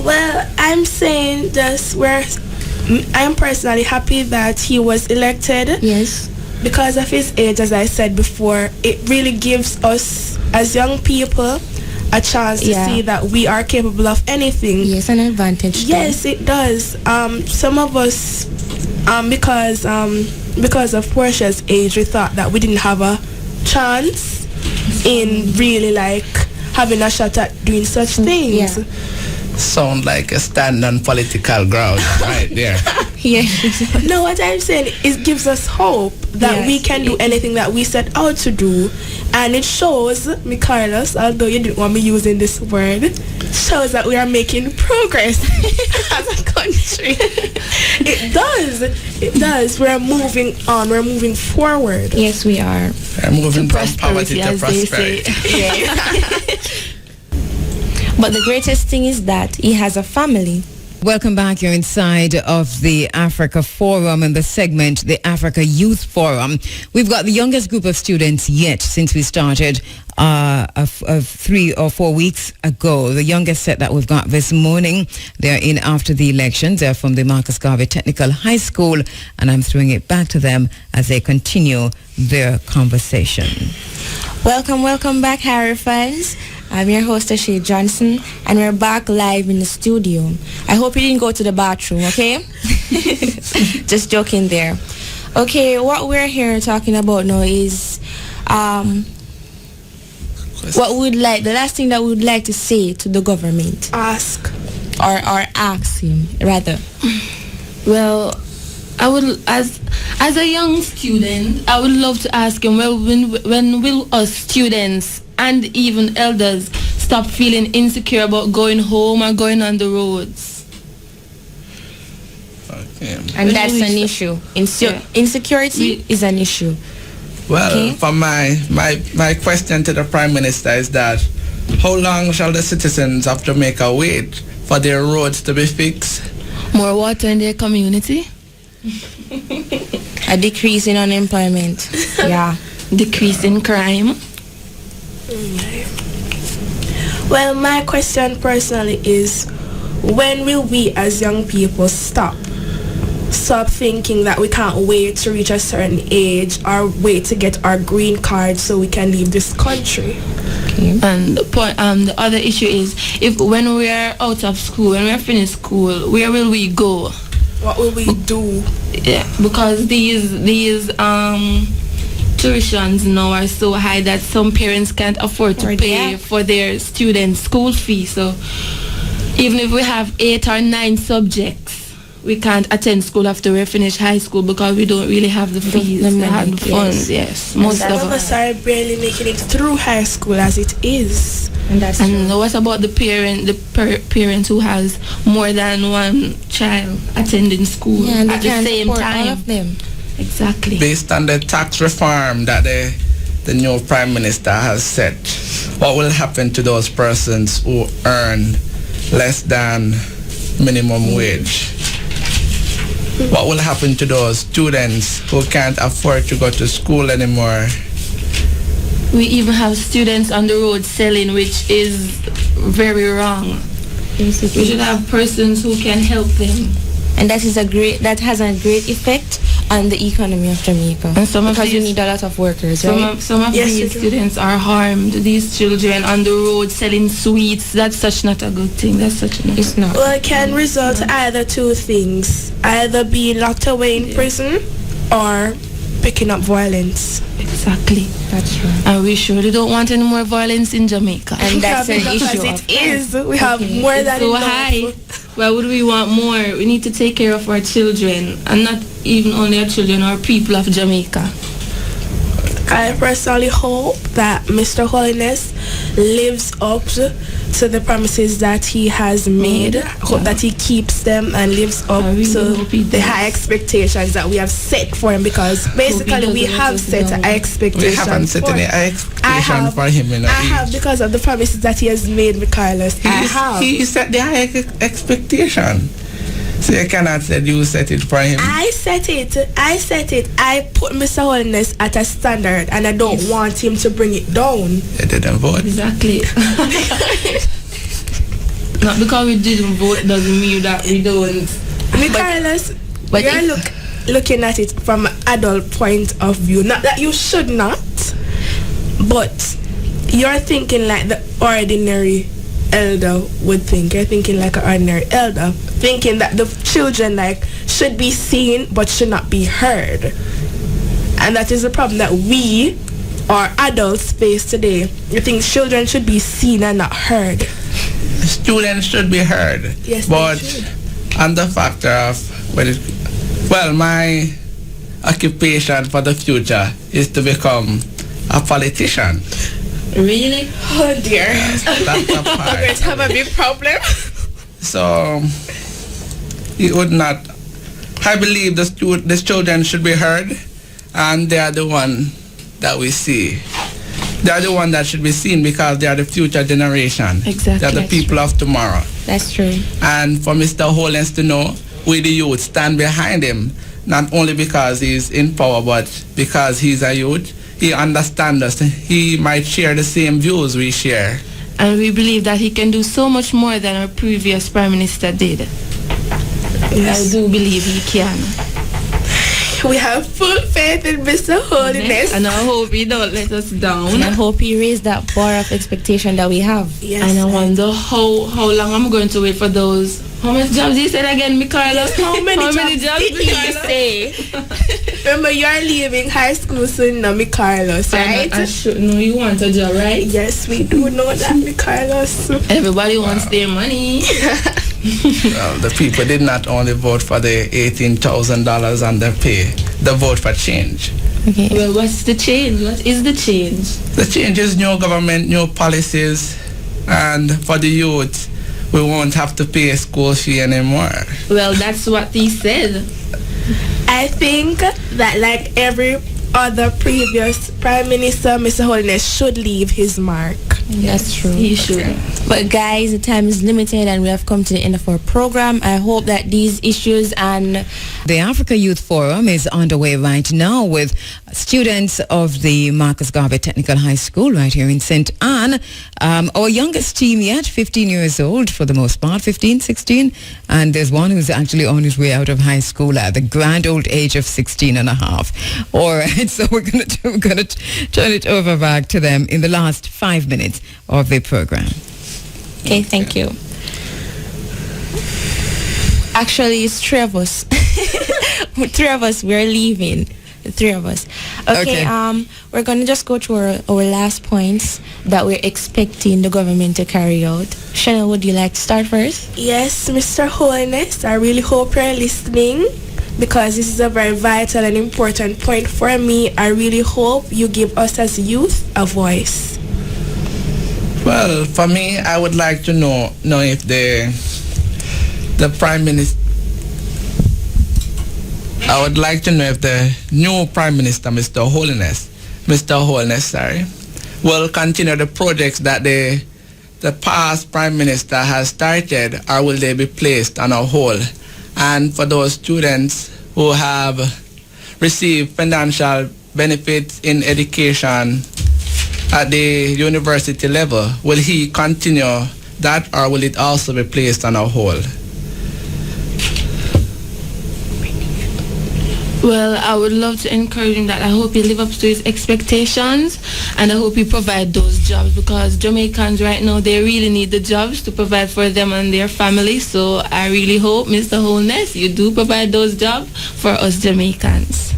Well, I'm saying just I'm personally happy that he was elected. Yes. Because of his age, as I said before, it really gives us as young people a chance to see that we are capable of anything. Yes, an advantage. Yes, it does. Some of us, because of Portia's age, we thought that we didn't have a chance in really like having a shot at doing such things. Yeah. Sound like a stand on political ground right there. Yeah. No, what I'm saying is it gives us hope that we can do anything that we set out to do. And it shows, me Carlos, although you didn't want me using this word, shows that we are making progress as a country. It does. We're moving on. We're moving forward. Yes, we are. We're moving from poverty to prosperity. But the greatest thing is that he has a family. Welcome back. You're inside of the Africa Forum and the segment, the Africa Youth Forum. We've got the youngest group of students yet since we started of 3 or 4 weeks ago. The youngest set that we've got this morning, they're in after the elections. They're from the Marcus Garvey Technical High School, and I'm throwing it back to them as they continue their conversation. Welcome back, Harry fans. I'm your host, Ashay Johnson, and we're back live in the studio. I hope you didn't go to the bathroom, okay? Just joking there. Okay, what we're here talking about now is what we'd like, the last thing that we would like to say to the government. Ask. Or ask him, rather. Well, I would, as a young student, I would love to ask him, well, when will us students and even elders stop feeling insecure about going home or going on the roads? Okay. And that's an issue. Insecurity is an issue. Well, for my question to the Prime Minister is that how long shall the citizens of Jamaica wait for their roads to be fixed? More water in their community? A decrease in unemployment. Yeah. Decrease in crime. Well, my question personally is, when will we as young people stop thinking that we can't wait to reach a certain age or wait to get our green card so we can leave this country? Okay. And the other issue is, when we are out of school, when we are finished school, where will we go? What will we do? Yeah, because these tuitions now are so high that some parents can't afford to pay for their students' school fees. So even if we have 8 or 9 subjects, we can't attend school after we finish high school because we don't really have the fees, the funds. Yes, most of us are barely making it through high school as it is. And what about the parent who has more than one child attending school at the same time? All of them. Exactly. Based on the tax reform that the new Prime Minister has set, what will happen to those persons who earn less than minimum wage? What will happen to those students who can't afford to go to school anymore? We even have students on the road selling, which is very wrong. We should have persons who can help them. And that has a great effect on the economy of Jamaica. And because you need a lot of workers, right? Some of these students are harmed. These children on the road selling sweets, that's such not a good thing. It's not. Well, it can result either 2 things. Either being locked away in prison or picking up violence. Exactly. That's right. And we surely don't want any more violence in Jamaica. And that's an issue. It is. We have more than so enough. High. Why would we want more? We need to take care of our children, and not even only our children, our people of Jamaica. I personally hope that Mr. Holiness lives up to the promises that he has made. I hope that he keeps them and lives up to the high expectations that we have set for him, because basically we have set an expectation. We haven't set any expectation for him. I have, because of the promises that he has made, Carlos. He set the high expectation. So you cannot say you set it for him. I set it. I put Mr. Holiness at a standard, and I don't want him to bring it down. You didn't vote. Exactly. Not because we didn't vote doesn't mean that we don't. Carlos, you're looking at it from an adult point of view. Not that you should not, but you're thinking like the ordinary elder would think. You're thinking like an ordinary elder, thinking that the children like should be seen but should not be heard. And that is the problem that we or adults face today. You think children should be seen and not heard. Students should be heard. Yes, but on the factor of my occupation for the future is to become a politician. Really? Oh dear. Yes, that's a part. We're going to have a big problem. So it would not. I believe the children should be heard, and they are the one that we see. They are the one that should be seen because they are the future generation. Exactly. They are the people of tomorrow. That's true. And for Mr. Hollins to know, we the youth stand behind him, not only because he's in power, but because he's a youth. He understands us. He might share the same views we share. And we believe that he can do so much more than our previous Prime Minister did. Yes. I do believe he can. We have full faith in Mr. Holiness. And I hope he don't let us down. And I hope he raised that bar of expectation that we have. Yes. And I wonder how long I'm going to wait for those. How many jobs he said again, Carlos? How many jobs did he say? Remember, you're leaving high school soon now, Carlos, right? I should know you want a job, right? Yes, we do know that, Carlos. Everybody wants their money. Well, the people did not only vote for the $18,000 on their pay, they vote for change. Okay. Well, what's the change? What is the change? The change is new government, new policies, and for the youth, we won't have to pay a school fee anymore. Well, that's what he said. I think that like every other previous Prime Minister, Mr. Holiness should leave his mark. That's true. He should. But guys, the time is limited and we have come to the end of our program. I hope that these issues and the Africa Youth Forum is underway right now with students of the Marcus Garvey Technical High School right here in St. Anne. Our youngest team yet, 15 years old for the most part, 15, 16. And there's one who's actually on his way out of high school at the grand old age of 16 and a half. All right, so we're going to turn it over back to them in the last 5 minutes of the program. Okay, thank you. Actually, it's three of us. We're leaving. The three of us. Okay. We're going to just go through our last points that we're expecting the government to carry out. Shannon, would you like to start first? Yes, Mr. Holiness, I really hope you're listening because this is a very vital and important point for me. I really hope you give us as youth a voice. Well, for me, I would like to know if the Prime Minister, I would like to know if the new Prime Minister, Mr. Holiness, will continue the projects that the past Prime Minister has started, or will they be placed on a hold? And for those students who have received financial benefits in education at the university level, will he continue that, or will it also be placed on a hold? Well, I would love to encourage him that I hope he live up to his expectations and I hope he provide those jobs because Jamaicans right now, they really need the jobs to provide for them and their families. So I really hope, Mr. Holness, you do provide those jobs for us Jamaicans.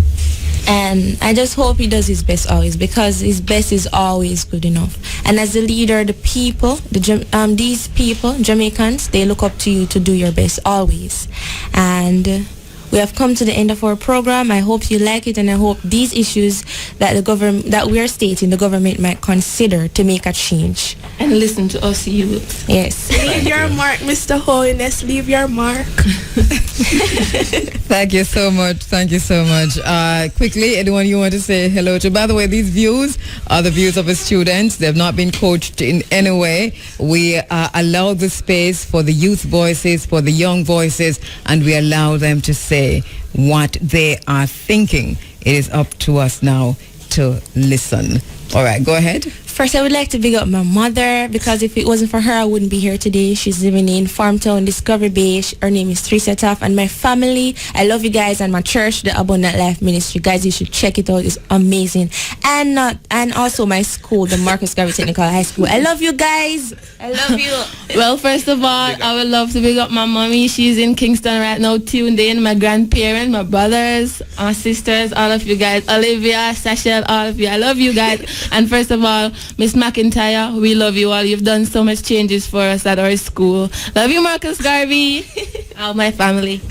And I just hope he does his best always because his best is always good enough. And as the leader, the people, these people, Jamaicans, they look up to you to do your best always. And we have come to the end of our program. I hope you like it, and I hope these issues that we are stating, the government might consider to make a change. And listen to us youth. Yes. Leave your mark, Mr. Holiness. Leave your mark. Thank you so much. Thank you so much. Quickly, anyone you want to say hello to? By the way, these views are the views of the students. They've not been coached in any way. We allow the space for the youth voices, for the young voices, and we allow them to say what they are thinking. It is up to us now to listen. All right, go ahead. First, I would like to big up my mother, because if it wasn't for her, I wouldn't be here today. She's living in Farmtown, Discovery Bay. Her name is Teresa Taff. And my family, I love you guys. And my church, the Abundant Life Ministry. Guys, you should check it out. It's amazing. And also my school, the Marcus Garvey Technical High School. I love you guys. I love you. Well, first of all, I would love to big up my mommy. She's in Kingston right now, tuned in. My grandparents, my brothers, my sisters, all of you guys. Olivia, Sachel, all of you. I love you guys. And first of all, Miss McIntyre, we love you all. You've done so much changes for us at our school. Love you, Marcus Garvey. All my family.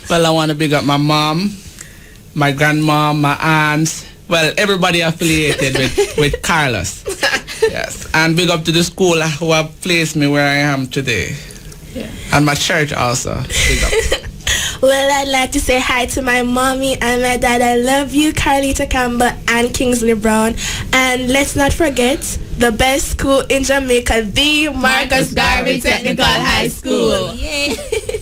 Well, I want to big up my mom, my grandma, my aunts. Well, everybody affiliated with Carlos. Yes. And big up to the school who have placed me where I am today. Yeah. And my church also. Big up. Well, I'd like to say hi to my mommy and my dad. I love you, Carlita Campbell and Kingsley Brown. And let's not forget the best school in Jamaica, the Marcus Garvey Technical High School. Yay.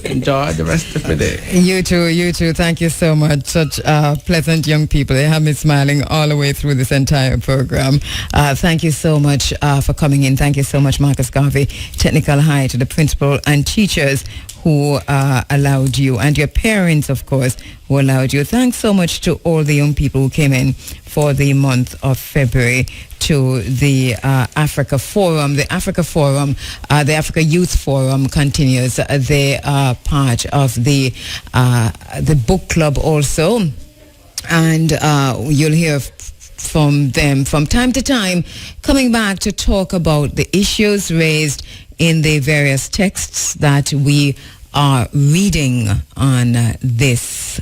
Enjoy the rest of the day. You too. Thank you so much. Such pleasant young people. They have me smiling all the way through this entire program. Thank you so much for coming in. Thank you so much, Marcus Garvey Technical High, to the principal and teachers who allowed you, and your parents, of course, who allowed you. Thanks so much to all the young people who came in for the month of February to the Africa Forum. The Africa Forum, the Africa Youth Forum continues. They are part of the book club also, and you'll hear from them from time to time, coming back to talk about the issues raised in the various texts that we are reading on this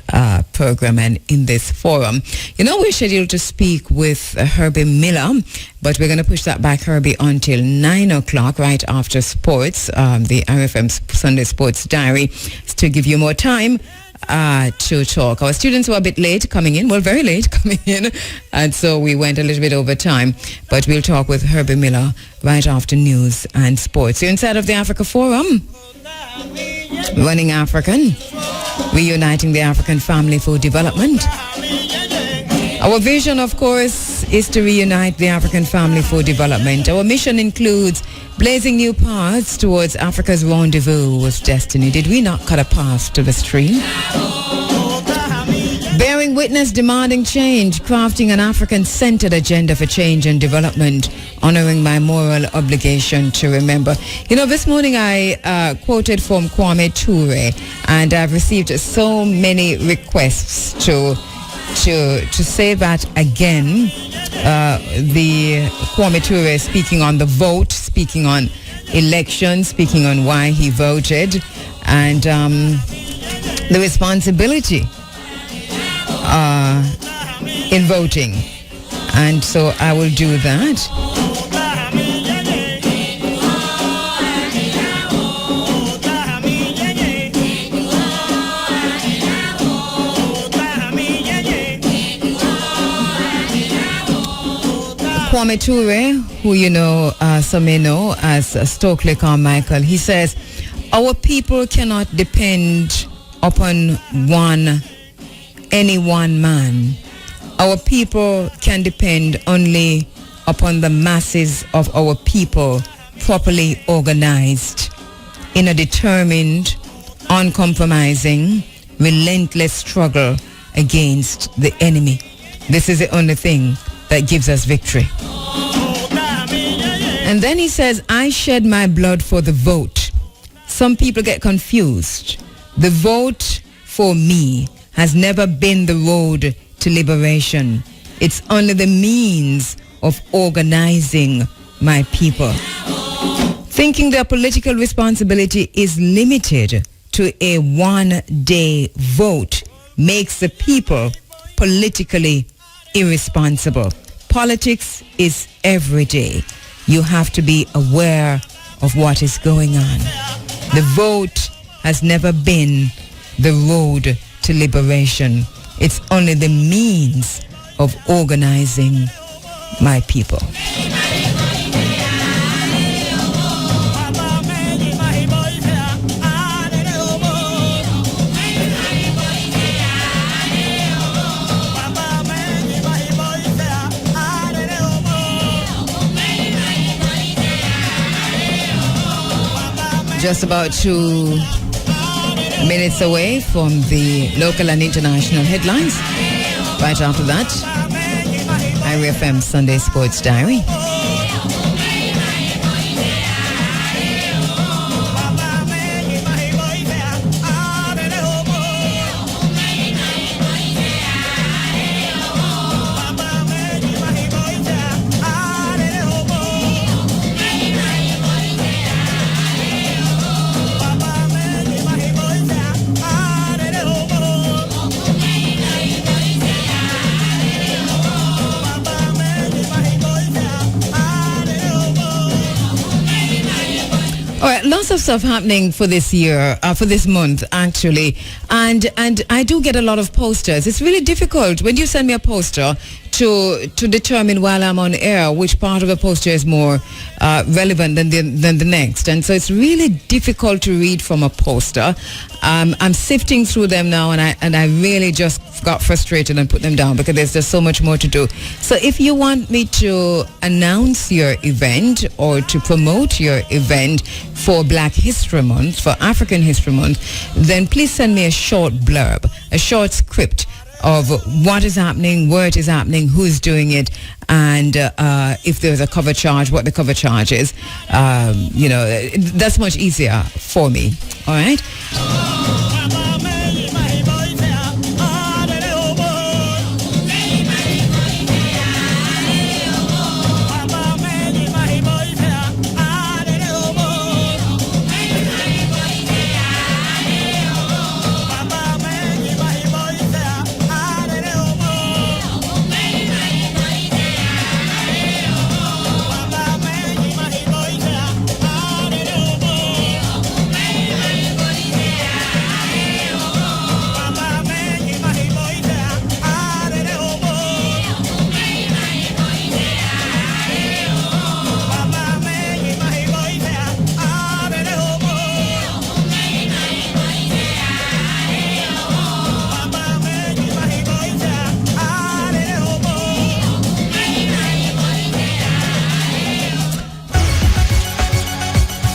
program and in this forum. You know, we're scheduled to speak with Herbie Miller, but we're going to push that back, Herbie, until 9 o'clock, right after sports, the RFM Sunday Sports Diary, to give you more time to talk. Our students were a bit late coming in, well, very late coming in, and so we went a little bit over time, but we'll talk with Herbie Miller right after news and sports. You're inside of the Africa Forum, running African, reuniting the African family for development. Our vision, of course, is to reunite the African family for development. Our mission includes blazing new paths towards Africa's rendezvous with destiny. Did we not cut a path to the stream? Bearing witness, demanding change, crafting an African-centered agenda for change and development, honoring my moral obligation to remember. You know, this morning I quoted from Kwame Ture, and I've received so many requests to say that again. The Kwame Ture speaking on the vote, speaking on elections, speaking on why he voted, and the responsibility in voting. And so I will do that. Kwame Ture, who you know, some may know as Stokely Carmichael, he says, our people cannot depend upon any one man. Our people can depend only upon the masses of our people properly organized in a determined, uncompromising, relentless struggle against the enemy. This is the only thing that gives us victory. And then he says, I shed my blood for the vote. Some people get confused. The vote for me has never been the road to liberation. It's only the means of organizing my people. Thinking their political responsibility is limited to a one-day vote makes the people politically irresponsible. Politics is every day. You have to be aware of what is going on. The vote has never been the road to liberation. It's only the means of organizing my people. Just about 2 minutes away from the local and international headlines. Right after that, IRFM Sunday Sports Diary. Lots of stuff happening for this year, for this month, actually. And I do get a lot of posters. It's really difficult when you send me a poster to determine while I'm on air which part of a poster is more relevant than the next. And so it's really difficult to read from a poster. I'm sifting through them now, and I really just got frustrated and put them down because there's just so much more to do. So if you want me to announce your event or to promote your event for Black History Month, for African History Month, then please send me a short blurb, a short script of what is happening, where it is happening, who's doing it, and if there's a cover charge, what the cover charge is. That's much easier for me. All right?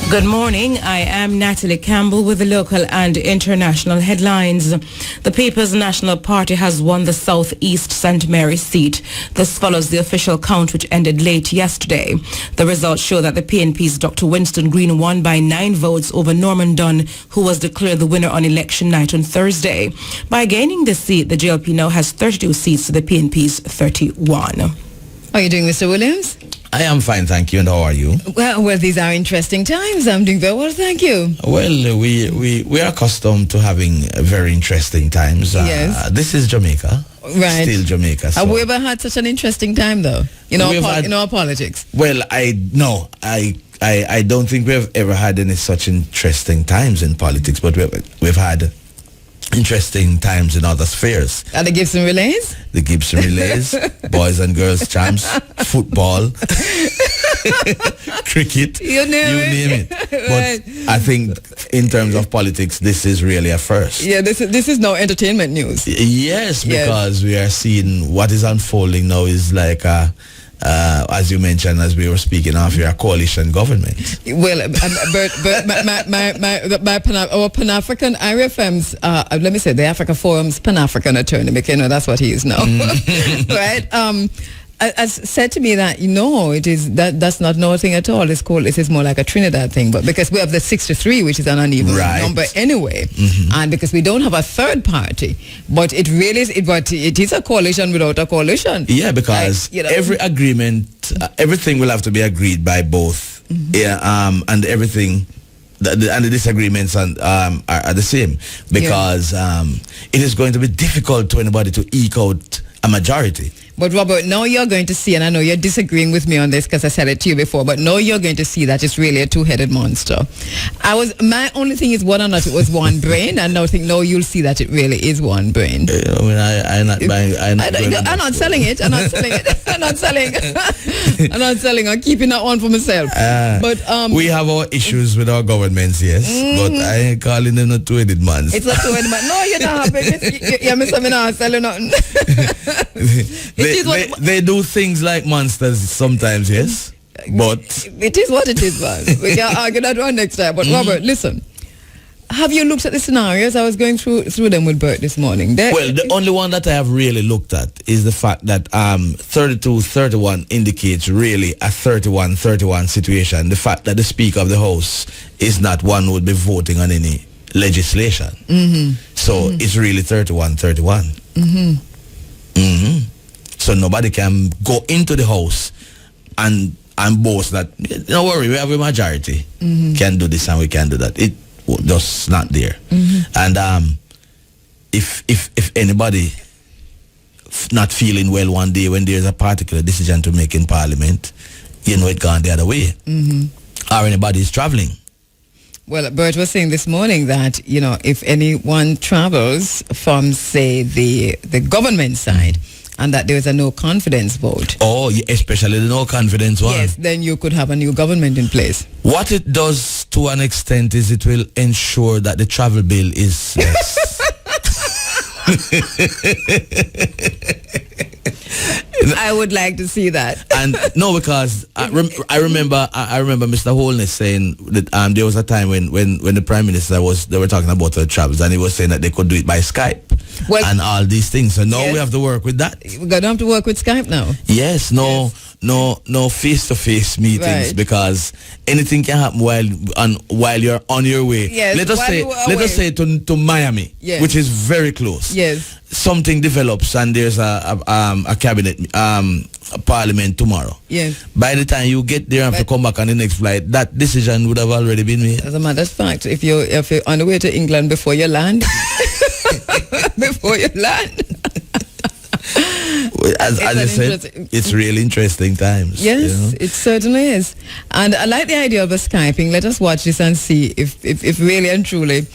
Good morning. I am Natalie Campbell with the local and international headlines. The People's National Party has won the Southeast St. Mary's seat. This follows the official count which ended late yesterday. The results show that the PNP's Dr. Winston Green won by 9 votes over Norman Dunn, who was declared the winner on election night on Thursday. By gaining this seat, the JLP now has 32 seats to the PNP's 31. How are you doing, Mr. Williams? I am fine, thank you. And how are you? Well, these are interesting times. I'm doing very well, thank you. Well, we are accustomed to having very interesting times. Yes. This is Jamaica. Right. Still Jamaica. So. Have we ever had such an interesting time, though? In our politics? Well, I don't think we've ever had any such interesting times in politics, but we've had interesting times in other spheres. Are the Gibson Relays? The Gibson Relays, boys and girls champs, football, cricket, you name it. But I think in terms of politics, this is really a first. Yeah, this is now entertainment news. Yes, because we are seeing what is unfolding now is like as you mentioned, as we were speaking of your coalition government. Well, our Pan-African IRFM's, let me say, the Africa Forum's Pan-African attorney, because that's what he is now, right? Has said to me that that's not no thing at all. This is more like a Trinidad thing, but because we have the 63, which is an uneven number anyway, and because we don't have a third party, but it really is. But it is a coalition without a coalition. Yeah, because every agreement, everything will have to be agreed by both. Yeah, and everything and the disagreements are the same, because it is going to be difficult to anybody to eke out a majority. But Robert, now you're going to see, and I know you're disagreeing with me on this because I said it to you before, but now you're going to see that it's really a two-headed monster. My only thing is whether or not it was one brain, and now you'll see that it really is one brain. I mean, I'm not buying. I'm not selling it. I'm not selling it. I'm not selling. I'm not selling. I'm keeping that one for myself. But we have our issues with our governments, yes, but I ain't calling them a two-headed monster. It's a two-headed monster. No, you're not. You're not selling nothing. They do things like monsters sometimes, yes, but it is what it is, man. We can argue that one next time. But Robert, listen, have you looked at the scenarios? I was going through them with Bert this morning. Well, the only one that I have really looked at is the fact that 32-31 indicates really a 31-31 situation. The fact that the Speaker of the House is not one who would be voting on any legislation. So it's really 31-31. So nobody can go into the House and boast that, don't worry, we have a majority. Can do this and we can do that. It just not there. And if anybody not feeling well one day when there's a particular decision to make in Parliament, it gone the other way. Or anybody is traveling. Well, Bert was saying this morning that, if anyone travels from, say, the government side, and that there is a no confidence vote. Oh, especially the no confidence one. Yes, then you could have a new government in place. What it does to an extent is it will ensure that the travel bill is less. I would like to see that. And no, because I remember Mr. Holness saying that there was a time when the Prime Minister they were talking about the travels, and he was saying that they could do it by Skype and all these things. So now we have to work with that. We're going to have to work with Skype now. Yes, no face-to-face meetings, because anything can happen while you're on your way. Yes, let us say to Miami, which is very close. Yes. Something develops and there's a cabinet, a parliament tomorrow. Yes. By the time you get there and have to come back on the next flight, that decision would have already been made. As a matter of fact, if you're on the way to England before you land, as I said, it's really interesting times. Yes, it certainly is. And I like the idea of a Skyping. Let us watch this and see if really and truly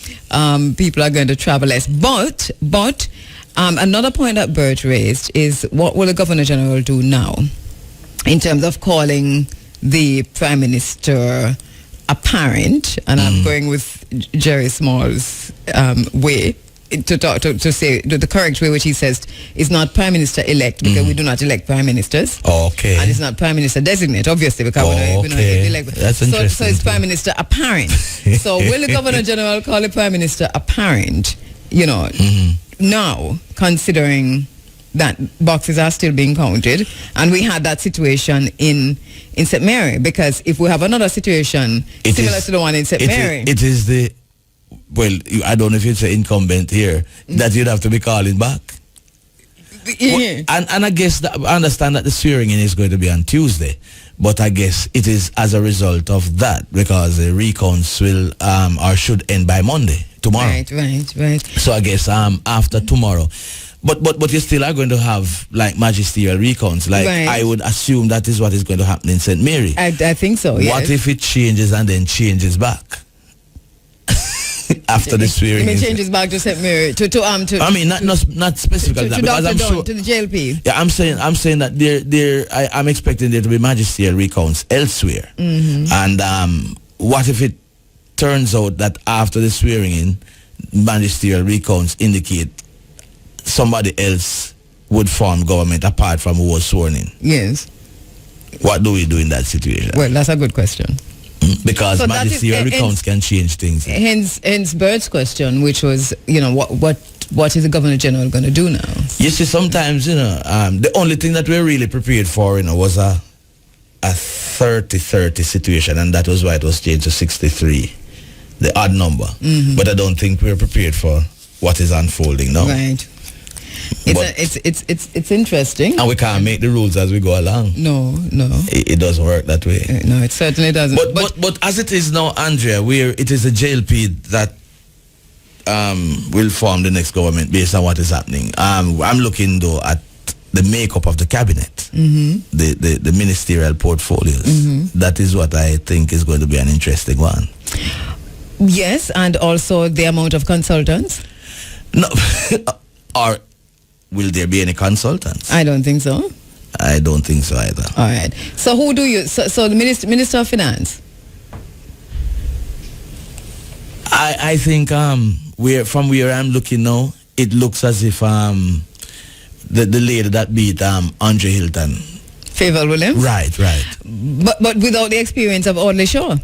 people are going to travel less. But another point that Bert raised is, what will the Governor General do now in terms of calling the Prime Minister a parent? And I'm going with Jerry Small's way to say the correct way, which he says is not Prime Minister elect, because we do not elect Prime Ministers. Okay. And it's not Prime Minister designate, obviously, because we don't elect. That's interesting. So it's Prime Minister apparent. So will the Governor General call the Prime Minister apparent? Now, considering that boxes are still being counted, and we had that situation in St. Mary, because if we have another situation similar to the one in St. Mary, it is the. Well, I don't know if it's an incumbent here that you'd have to be calling back. And I guess I understand that the swearing-in is going to be on Tuesday, but I guess it is as a result of that, because the recounts will or should end by Monday, tomorrow. Right. So I guess after tomorrow. But you still are going to have like magisterial recounts. Like I would assume that is what is going to happen in St. Mary. I think so, yes. What if it changes and then changes back? After the swearing, it changes back to St. Mary I mean, not specifically that, because I'm sure to the JLP. Yeah, I'm saying that I'm expecting there to be magisterial recounts elsewhere. And what if it turns out that after the swearing in, magisterial recounts indicate somebody else would form government apart from who was sworn in? Yes. What do we do in that situation? Well, that's a good question. Because magisterial recounts can change things. Hence Bert's question, which was, what is the Governor General going to do now? You see, sometimes, the only thing that we're really prepared for, was a 30-30 situation, and that was why it was changed to 63, the odd number. But I don't think we're prepared for what is unfolding now. Right. It's interesting. And we can't make the rules as we go along. No. It doesn't work that way. No, it certainly doesn't. But as it is now, Andrea, where it is a JLP that will form the next government based on what is happening. I'm looking though at the makeup of the cabinet, the ministerial portfolios. That is what I think is going to be an interesting one. Yes, and also the amount of consultants. No, or will there be any consultants? I don't think so. I don't think so either. All right. So who do you? So the Minister of Finance. I think from where I'm looking now, it looks as if the lady that beat Andre Hilton. Favour Williams? Right. But without the experience of Audley Shaw.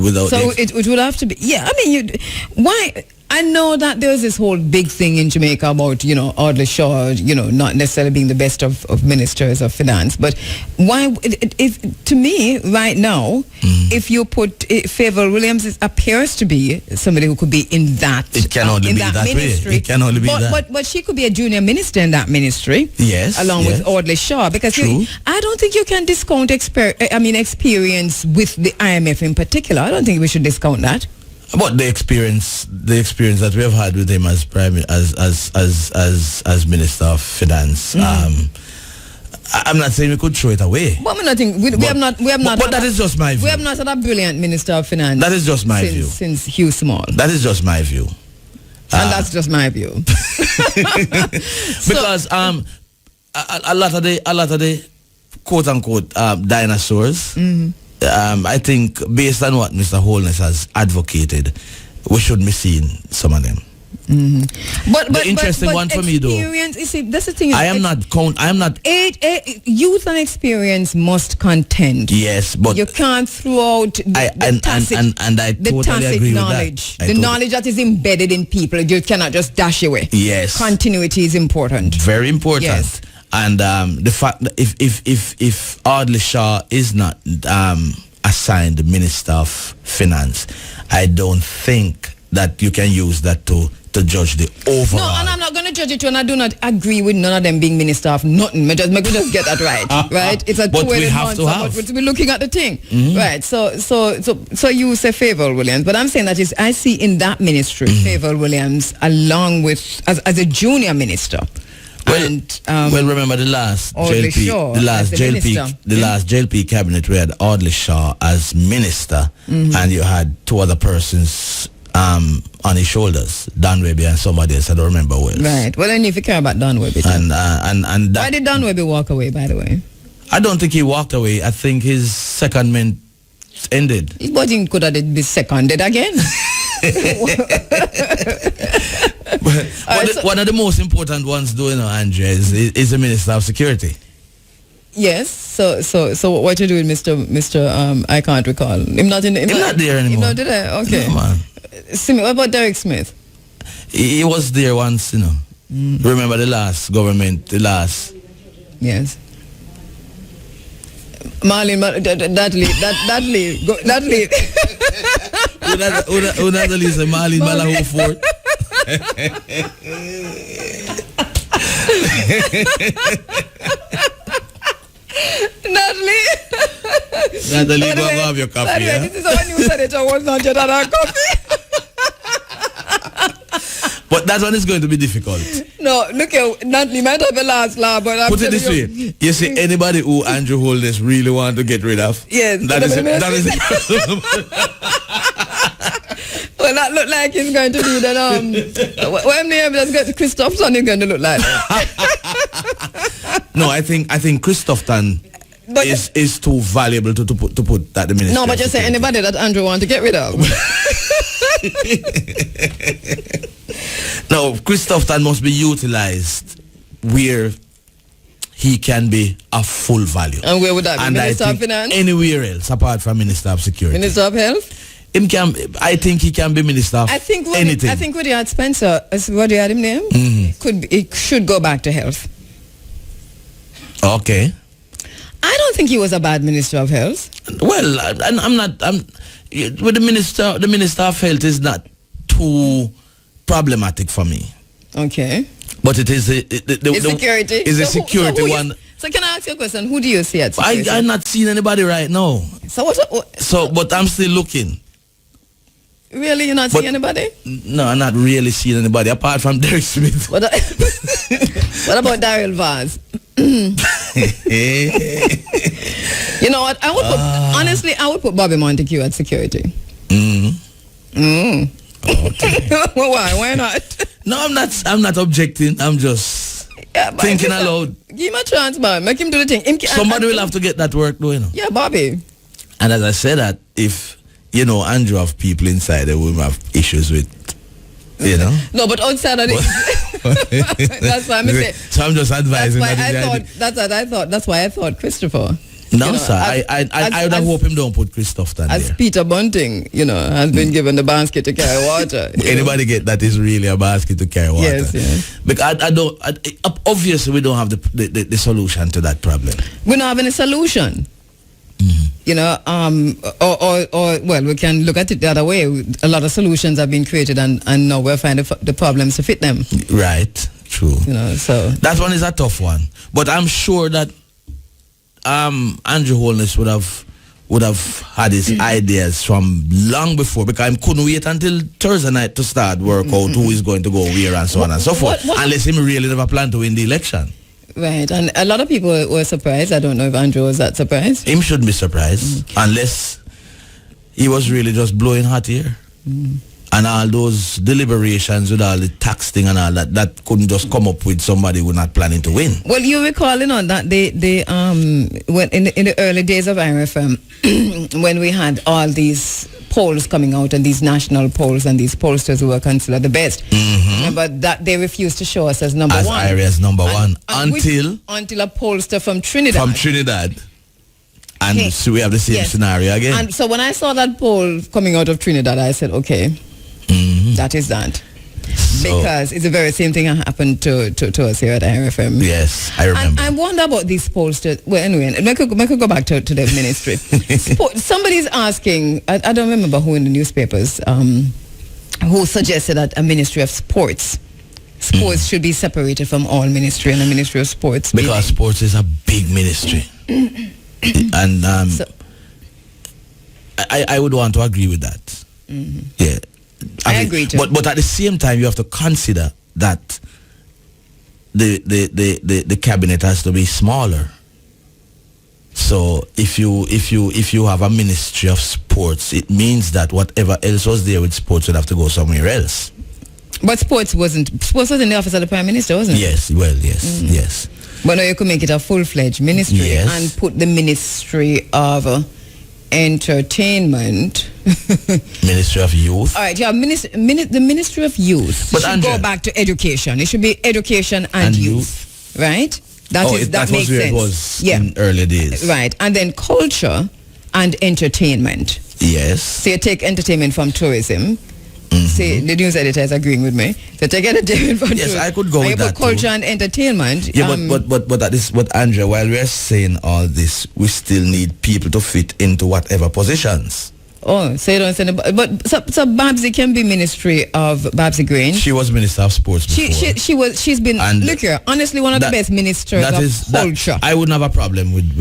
It would have to be. Yeah, I mean, why? I know that there's this whole big thing in Jamaica about, Audley Shaw, not necessarily being the best of ministers of finance. But why, to me, right now, if you put Favour Williams, it appears to be somebody who could be in that It can only be that ministry. way. It can only be that. But she could be a junior minister in that ministry. Yes. Along with Audley Shaw. Because I don't think you can discount experience with the IMF in particular. I don't think we should discount that. But the experience that we have had with him as as Minister of Finance, I'm not saying we could throw it away. But we have not. But that is just my view. We have not had a brilliant Minister of Finance. That is just my view. Since Hugh Small. That is just my view. And that's just my view. Because a lot of the quote unquote dinosaurs. I think based on what Mr. Holness has advocated, we should be seeing some of them. But the interesting one for me though, you see, that's the thing. I am not. Youth and experience must contend. Yes, but you can't throw out the tacit knowledge, the knowledge that is embedded in people. You cannot just dash away. Yes, continuity is important. Very important. Yes. And the fact that if Audley Shaw is not assigned the Minister of Finance, I don't think that you can use that to judge the overall. No, and I'm not going to judge it, and I do not agree with none of them being Minister of nothing. Make we just get that right, right? It's a two-way monster, but we're looking at the thing, right? So you say Favour Williams, but I'm saying that I see in that ministry Favour Williams along with as a junior minister. Well, remember the last JLP cabinet, we had Audley Shaw as minister, and you had two other persons on his shoulders, Don Webby and somebody else. I don't remember who else. Right. Well, then if you care about Don Webby, and why did Don Webby walk away? By the way, I don't think he walked away. I think his secondment ended. But he could have been seconded again. One of the most important ones, though, Andrea, is the Minister of Security. Yes. So what you do with Mr. I can't recall. Him not there anymore. Him not there. Okay. No, man. What about Derek Smith? He was there once, Remember the last government, Yes. Marlene, that lead. Unada Lisa, Marlene Malahu Fort. Natalie, go have your coffee. This is when you said it, I was not just at our coffee. But that one is going to be difficult. No, look here, Natalie might have a last laugh, but put it this way. You see, anybody who Andrew Holness really want to get rid of, yes, that is it. Well, that look like it's going to be that when Christopherson is going to look like. No, I think Christopherson is too valuable to put that the minister. No, but just say anybody that Andrew want to get rid of. No, Christopherson must be utilized where he can be of full value. And where would that be? And Minister of Finance? Anywhere else apart from Minister of Security. Minister of Health? I think he can be Minister of anything. I think what you had Spencer, what you had him name? It should go back to Health. Okay. I don't think he was a bad Minister of Health. Well, with the Minister of Health is not too problematic for me. Okay. But it is the security. Is a security one. So can I ask you a question? Who do you see at security? I'm not seeing anybody right now. So what? So, but I'm still looking. Really, you're not seeing anybody? No, I'm not really seeing anybody apart from Derek Smith. What about Daryl Vaz? You know what? I would put, honestly, I would put Bobby Montague at security. Okay. Why not? No, I'm not objecting. I'm just thinking aloud. Give him a chance, man. Make him do the thing. Somebody will have to get that work doing. Yeah, Bobby. And as I said that, if Andrew have people inside that will have issues with, No, but outside of it, that's why I'm saying. So I'm just advising. That's why I thought Christopher. No, sir. I would have hoped him don't put Christoph down as there. Peter Bunting, has been given the basket to carry water. Anybody get that is really a basket to carry water. Yes. Because obviously we don't have the solution to that problem. We don't have any solution. Well, we can look at it the other way. A lot of solutions have been created, and now we're finding the problems to fit them. Right. True. So that one is a tough one, but I'm sure that Andrew Holness would have had his ideas from long before, because I couldn't wait until Thursday night to start work out who is going to go where and so on and so forth, unless him really never planned to win the election. Right, and a lot of people were surprised. I don't know if Andrew was that surprised. Him should be surprised, unless he was really just blowing hot air. And all those deliberations with all the tax thing and all that couldn't just come up with somebody who not planning to win. Well, you recall, that when in the early days of IRFM, when we had all these polls coming out and these national polls and these pollsters who were considered the best, remember that they refused to show us as number one. As number one until a pollster from Trinidad. And so we have the same scenario again. And so when I saw that poll coming out of Trinidad, I said, okay, that is that. Because it's the very same thing that happened to us here at IRFM. Yes, I remember. I wonder about these pollsters. Well, anyway, I could go back to the ministry. Somebody's asking, I don't remember who in the newspapers, who suggested that a ministry of sports should be separated from all ministry and a ministry of sports. Because sports is a big ministry. And I would want to agree with that. Yeah, I agree too. But at the same time, you have to consider that the cabinet has to be smaller. So if you have a ministry of sports, it means that whatever else was there with sports would have to go somewhere else. But sports was in the office of the Prime Minister, wasn't it? Yes, well, yes. But now you could make it a full-fledged ministry and put the Ministry of Entertainment. Ministry of Youth. All right, yeah, the Ministry of Youth. But should go back to education. It should be education and youth, right? That makes sense. It was in early days. Right, and then culture and entertainment. Yes. So you take entertainment from tourism. See, the news editor is agreeing with me. So take entertainment from tourism. Yes, I could go with that culture and entertainment. Yeah, but that is what, Andrea, while we are saying all this, we still need people to fit into whatever positions. Oh, so you don't say but so Babsy can be Ministry of Babsy Grange. She was Minister of Sports before. She's been look here, honestly one of the best ministers of culture. I wouldn't have a problem with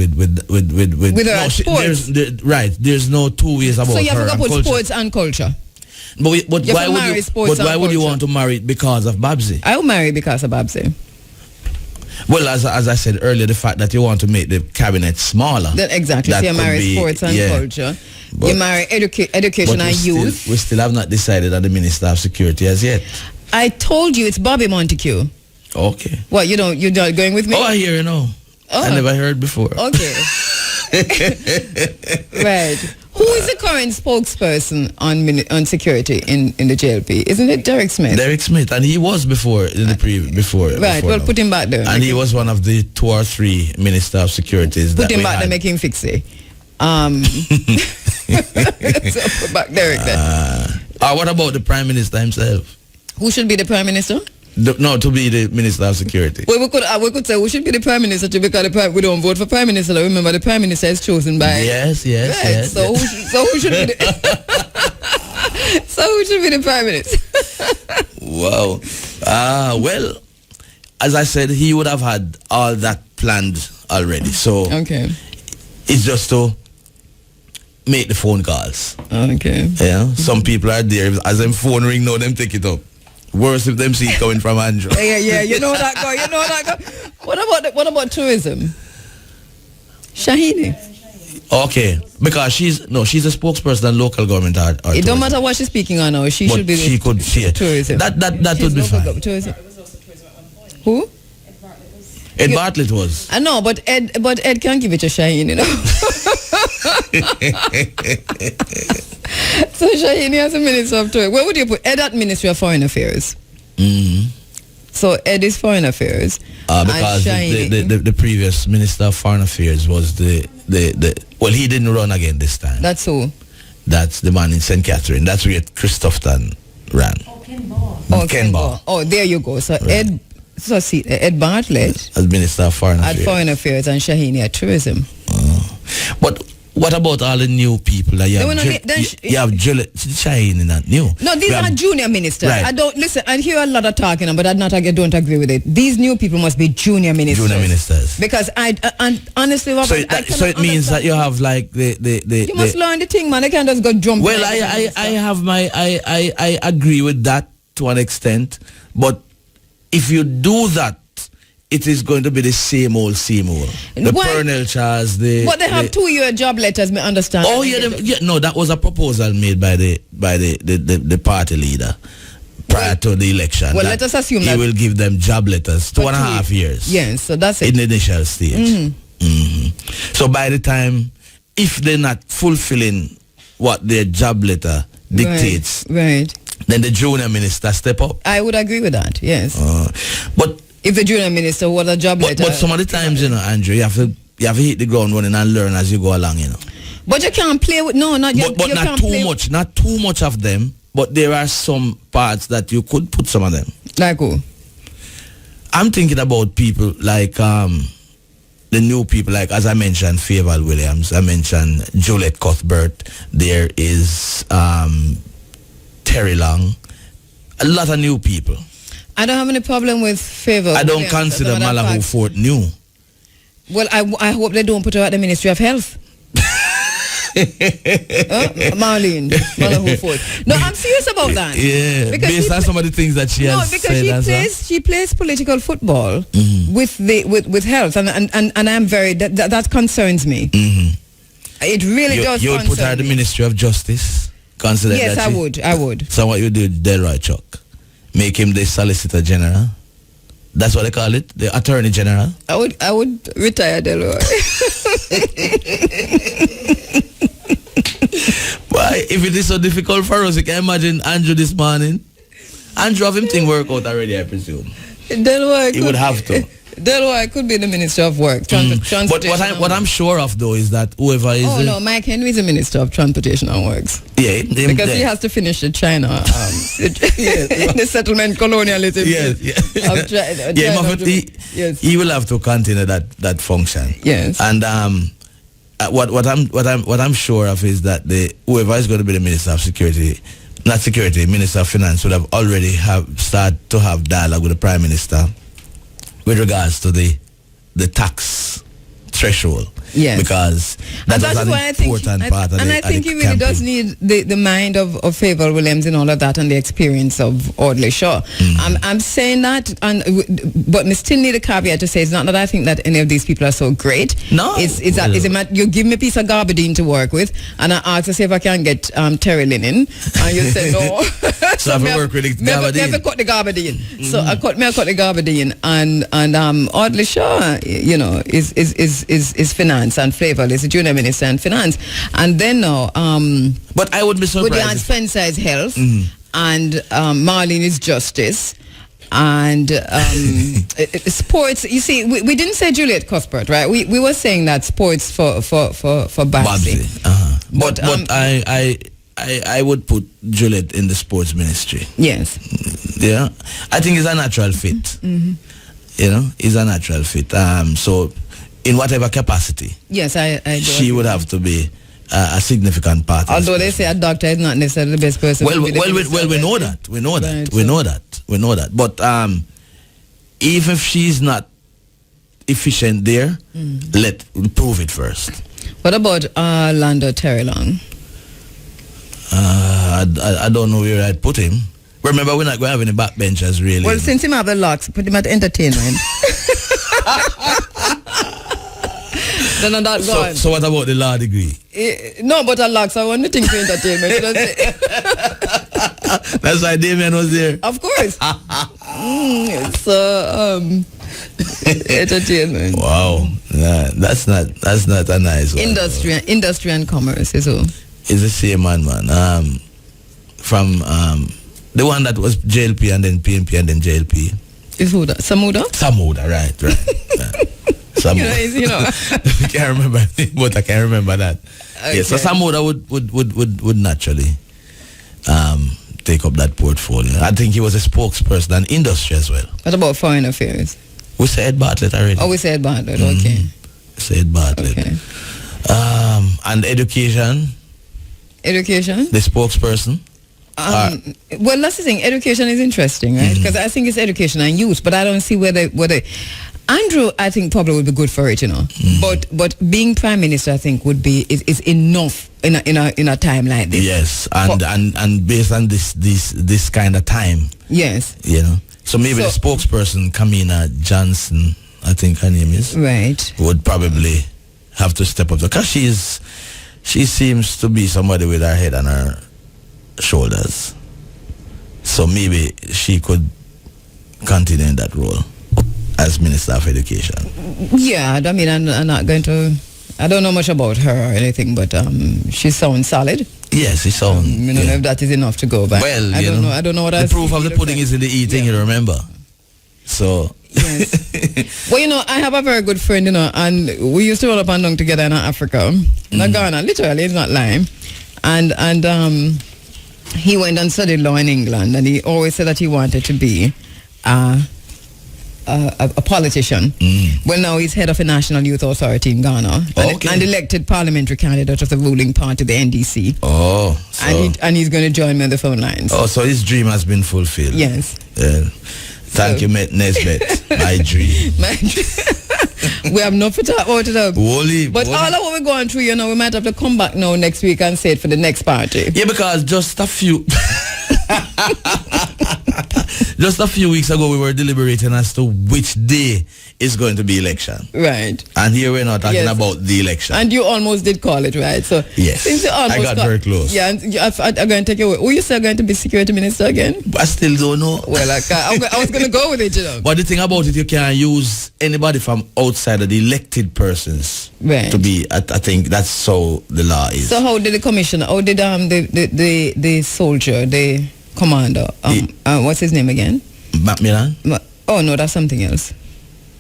her sports. There's no two ways about her. So you have to put culture. Sports and culture. But why would you want to marry because of Babsy? I will marry because of Babsy. Well, as I said earlier, the fact that you want to make the cabinet smaller. Exactly. So you marry sports and culture. But you marry education and youth. We still have not decided on the Minister of Security as yet. I told you it's Bobby Montague. Okay. What, you're not going with me? Oh, I hear you now. Oh. I never heard before. Okay. Right. Who is the current spokesperson on security in the JLP? Isn't it Derek Smith? Derek Smith, and he was before in the before. Right. Well, put him back there. And he was one of the 2 or 3 Minister of Securities. Put him back there, make him fix it. So put back Derek there. What about the Prime Minister himself? Who should be the Prime Minister? To be the Minister of Security. Well, we could say who should be the Prime Minister too, because we don't vote for Prime Minister. Remember, the Prime Minister is chosen by. Yes. So who should be the? So who should be the Prime Minister? Wow. Well, as I said, he would have had all that planned already. So it's just to make the phone calls. Okay. Yeah. Some people are there. As them phone ring now, them take it up. Worse if them see it coming from Andrew. Yeah. You know that guy. What about tourism? Shahini. Okay, because she's a spokesperson and local government. It don't matter what she's speaking on now. She should be. She could see it. Tourism. That would be fine. Tourism. Who? Ed Bartlett was. I know, but Ed can't give it to Shaheen, you know. So Shaheen has a Minister of Tourism. Where would you put Ed at Ministry of Foreign Affairs? Mm-hmm. So Ed is Foreign Affairs. Because the previous Minister of Foreign Affairs was the well, he didn't run again this time. That's who? That's the man in St. Catherine. That's where Christopherton ran. Ken Ball. Oh, there you go. So right. Ed Bartlett as Minister of Foreign Affairs. At Foreign Affairs and Shahini at Tourism. But what about all the new people that you have? You have Shahini not new. No, these are junior ministers. Right. I don't listen. I hear a lot of talking, but I don't agree with it. These new people must be junior ministers. Junior ministers. Because and honestly, Robert, so it means that you have like the you must learn the thing, man. They can't just go jump. Well, I agree with that to an extent, but if you do that, it is going to be the same old. The Purnell Charles, but they have 2-year job letters, me understand. Oh no, that was a proposal made by the party leader prior to the election. Well, let us assume he will give them job letters 2.5 years. Yes, so that's it. In the initial stage. Mm-hmm. Mm-hmm. So by the time, if they're not fulfilling what their job letter dictates, right. Then the junior minister step up. I would agree with that. Yes. But if the junior minister was a job letter, but some of the times, Andrew, you have to hit the ground running and learn as you go along, But you can't play with but not too much. Not too much of them. But there are some parts that you could put some of them. Like who? I'm thinking about people like the new people, like as I mentioned, Favour Williams. I mentioned Juliet Cuthbert. There is Terry Long. A lot of new people. I don't have any problem with Favour. I don't consider Malahoo Fort new. Well, I hope they don't put her at the Ministry of Health. Marlene Malahoo Fort. No, I'm serious about that. Yeah, because based on some of the things that she has said. No, because she plays political football with health, and I'm very that concerns me. Mm-hmm. It really does. You would put her at the Ministry of Justice. Consider yes, that I would. So what you do, Delroy Chuck, make him the Solicitor General. That's what they call it, the Attorney General. I would retire Delroy. Why? If it is so difficult for us, you can imagine Andrew this morning. Andrew have him thing work out already, I presume. Delroy he would have to. Delroy could be the Minister of Work, Transportation. But what I'm sure of though is that whoever is. Oh no, Mike Henry is the Minister of Transportation and Works. Yeah, because he has to finish the China, the settlement colonialism. Yes, he will have to continue that function. Yes, and what I'm sure of is that whoever is going to be the Minister of Minister of Finance would have already started to have dialogue with the Prime Minister with regards to the tax threshold. Yes. Because that's an important part of it. And I think he really does need the mind of Favour Williams and all of that, and the experience of Audley Shaw. I'm saying that, but I still need a caveat to say it's not that I think that any of these people are so great. No. Is that you give me a piece of garbadine to work with, and I ask to see if I can get terry linen, and you say no. So I have to work with the garbadine. Never cut the garbadine. So I cut the garbadine, and Audley Shaw, is finance and Favour is the junior minister and finance, and then now but I would be surprised with Spencer is health, and Marlene is justice, and sports. You see, we didn't say Juliet Cuthbert, right? We were saying that sports for Babsy. But I would put Juliet in the sports ministry. Yes. Yeah, I think it's a natural fit. It's a natural fit. So in whatever capacity, yes, I she would have to be a significant part. Although they say a doctor is not necessarily the best person. Well, we know that. We know that. Right, we know that. But even if she's not efficient there, let prove it first. What about Lando Terry Long? I don't know where I'd put him. Remember, we're not going to have any backbenchers, really. Well, since him have the locks, put him at entertainment. Then I'm not going. So what about the law degree? No, but a locks, I want to think for entertainment. That's why Damien was there. Of course. Entertainment. Wow. Yeah, that's not a nice one. Industry and commerce is who? It's the same man. From the one that was JLP and then PNP and then JLP. Is who that? Samuda? Samuda, right. Samuda. You know. I can't remember, but I can remember that. Okay. Yeah, so Samuda would naturally take up that portfolio. I think he was a spokesperson and industry as well. What about foreign affairs? We said Bartlett already. Oh, we said Bartlett, okay. We said Bartlett. Okay. And education? The spokesperson? Well, that's the thing. Education is interesting, right? Because I think it's education and youth, but I don't see whether Andrew, I think probably would be good for it, you know. But being prime minister, I think is enough in a time like this. Yes, and based on this kind of time. Yes. You know. So maybe the spokesperson, Kamina Johnson, I think her name is. Right. Would probably have to step up because she seems to be somebody with her head on her shoulders. So maybe she could continue in that role as Minister of Education. Yeah, I mean, I'm not going to... I don't know much about her or anything, but she sounds solid. Yes, she sounds... I don't know if that is enough to go by. Well, I don't know what the proof of the pudding is in the eating, you remember. So... Yes. Well, you know, I have a very good friend, you know, and we used to roll up and down together in Africa. In Ghana, literally, it's not lying. And he went and studied law in England, and he always said that he wanted to be a politician. Well, now he's head of a national youth authority in Ghana, and elected parliamentary candidate of the ruling party, the NDC. Oh, so and he's going to join me on the phone lines. Oh, so his dream has been fulfilled. Yes. Thank you, Nesbeth. My dream. We have not put out it up. But all of what we're going through, you know, we might have to come back now next week and say it for the next party. Yeah, because just a few weeks ago we were deliberating as to which day is going to be election. Right. And here we're not talking about the election. And you almost did call it, right? So yes, since you almost I got very close. Yeah, and I'm going to take away. Who you say going to be security minister again? I still don't know. Well, I was going to go with it, you know. But the thing about it, you can't use anybody from outside of the elected persons to be. I think that's how the law is. So how did the commissioner? How did the soldier, the commander? What's his name again? Macmillan? Oh no, that's something else.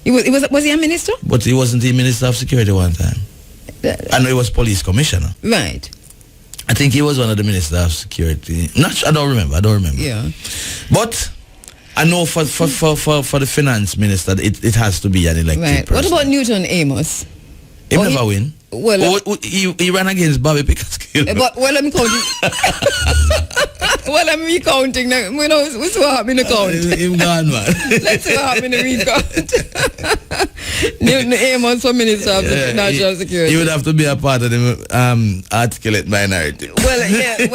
Was he a minister? But he wasn't the Minister of Security one time. I know he was police commissioner. Right. I think he was one of the Minister of Security. I don't remember. Yeah. But I know for the finance minister, it has to be an elected person. What about Newton Amos? He never win. Well, he ran against Bobby Pickersgill. Well, I'm counting. Well, I'm recounting now. You know, what's what happened in the count? Him gone, man. Let's see what happened in the recount. Newton Amos for Minister of National Security. He would have to be a part of the articulate minority. Well, yeah.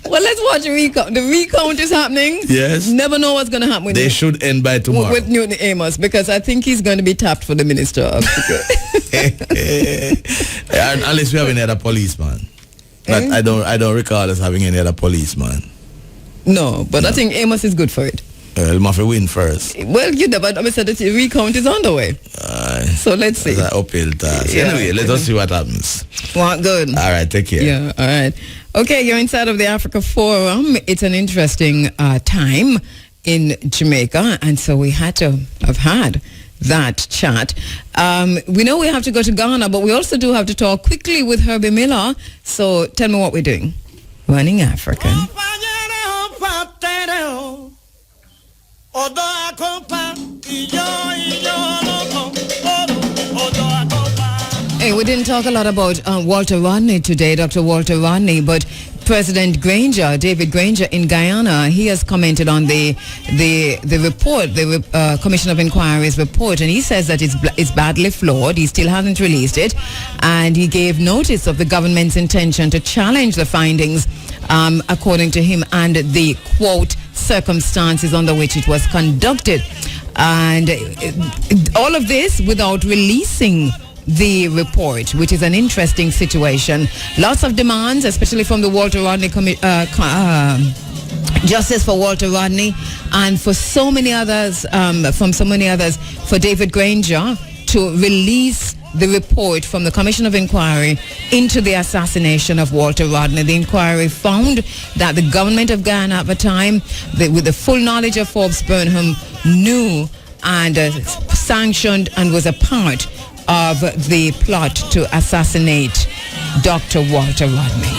Well, let's watch the recount. The recount is happening. Yes. Never know what's going to happen with They should end by tomorrow. With Newton Amos, because I think he's going to be tapped for the Minister of Security. Unless we have any other policeman. But I don't recall us having any other policeman. No, but I think Amos is good for it. Well, must win first. Well, you know, but I said that the recount is on the way. So let's see. That's an uphill task. Anyway, let us see what happens. Well, good. All right, take care. Yeah, all right. Okay, you're inside of the Africa Forum. It's an interesting time in Jamaica, and so we had to have had that chat. We know we have to go to Ghana, but we also do have to talk quickly with Herbie Miller. So tell me what we're doing. Running Africa. Hey, we didn't talk a lot about Walter Rodney today, Dr. Walter Rodney, but President Granger, David Granger in Guyana, he has commented on the report, the Commission of Inquiry's report, and he says that it's badly flawed. He still hasn't released it, and he gave notice of the government's intention to challenge the findings, according to him, and the, quote, circumstances under which it was conducted. And all of this without releasing the report, which is an interesting situation. Lots of demands, especially from the Walter Rodney Justice for Walter Rodney, and for so many others, for David Granger to release the report from the Commission of Inquiry into the assassination of Walter Rodney. The inquiry found that the government of Guyana at the time, with the full knowledge of Forbes Burnham, knew and sanctioned and was a part of the plot to assassinate Dr. Walter Rodney.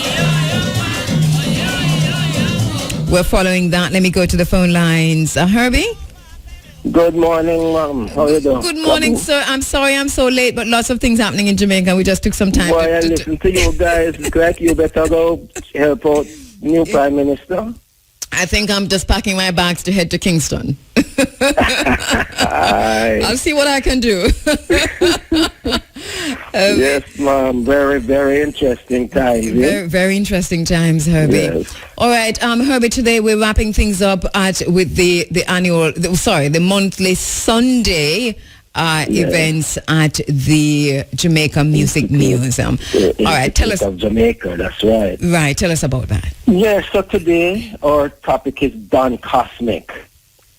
We're following that. Let me go to the phone lines. Herbie? Good morning, Mom. How you doing? Good morning, sir. I'm sorry I'm so late, but lots of things happening in Jamaica. We just took some time. Boy, I listen to you guys. It's like you better go help out new Prime Minister. I think I'm just packing my bags to head to Kingston. I'll see what I can do. Yes, Mom. Very, very interesting times. Very, very interesting times, Herbie. Yes. All right, Herbie, today we're wrapping things up with the monthly Sunday events at the Jamaica Music Museum. All right, tell us. Of Jamaica, that's right. Right, tell us about that. Yes, so today our topic is Don Cosmic,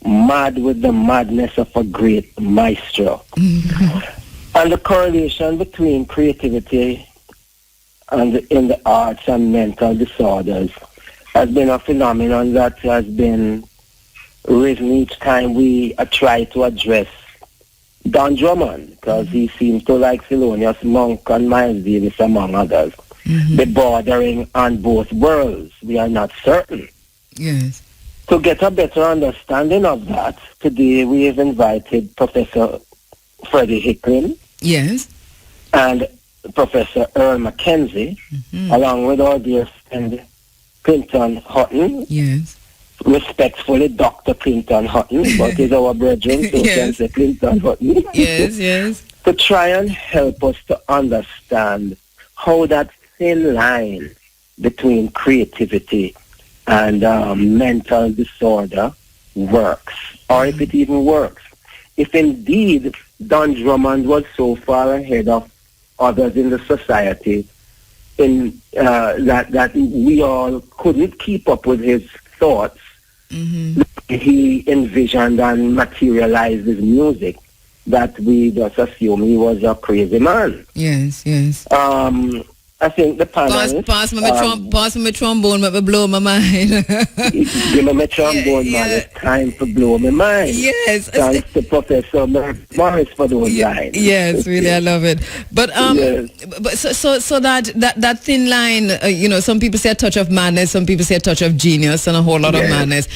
mad with the madness of a great maestro. Mm-hmm. And the correlation between creativity and in the arts and mental disorders has been a phenomenon that has been risen each time we try to address Don Drummond, because he seems to like Thelonious Monk and Miles Davis, among others. Mm-hmm. They're bordering on both worlds. We are not certain. Yes. To get a better understanding of that, today we have invited Professor Freddie Hicklin. Yes. And Professor Earl Mackenzie, along with our dear friend Clinton Hutton. Yes. Respectfully, Dr. Clinton Hutton, but he's our brethren, so can say Clinton Hutton. Yes, yes. To try and help us to understand how that thin line between creativity and mental disorder works, or if it even works. If indeed Don Drummond was so far ahead of others in the society in that we all couldn't keep up with his thoughts, he envisioned and materialized his music, that we just assume he was a crazy man. Yes, yes. I think the panelists... Pass me my trombone, but blow my mind. Give me my trombone, man. It's time to blow my mind. Yes. Thanks to Professor Morris for those lines. Yes, really, I love it. But but so that thin line, some people say a touch of madness, some people say a touch of genius, and a whole lot of madness.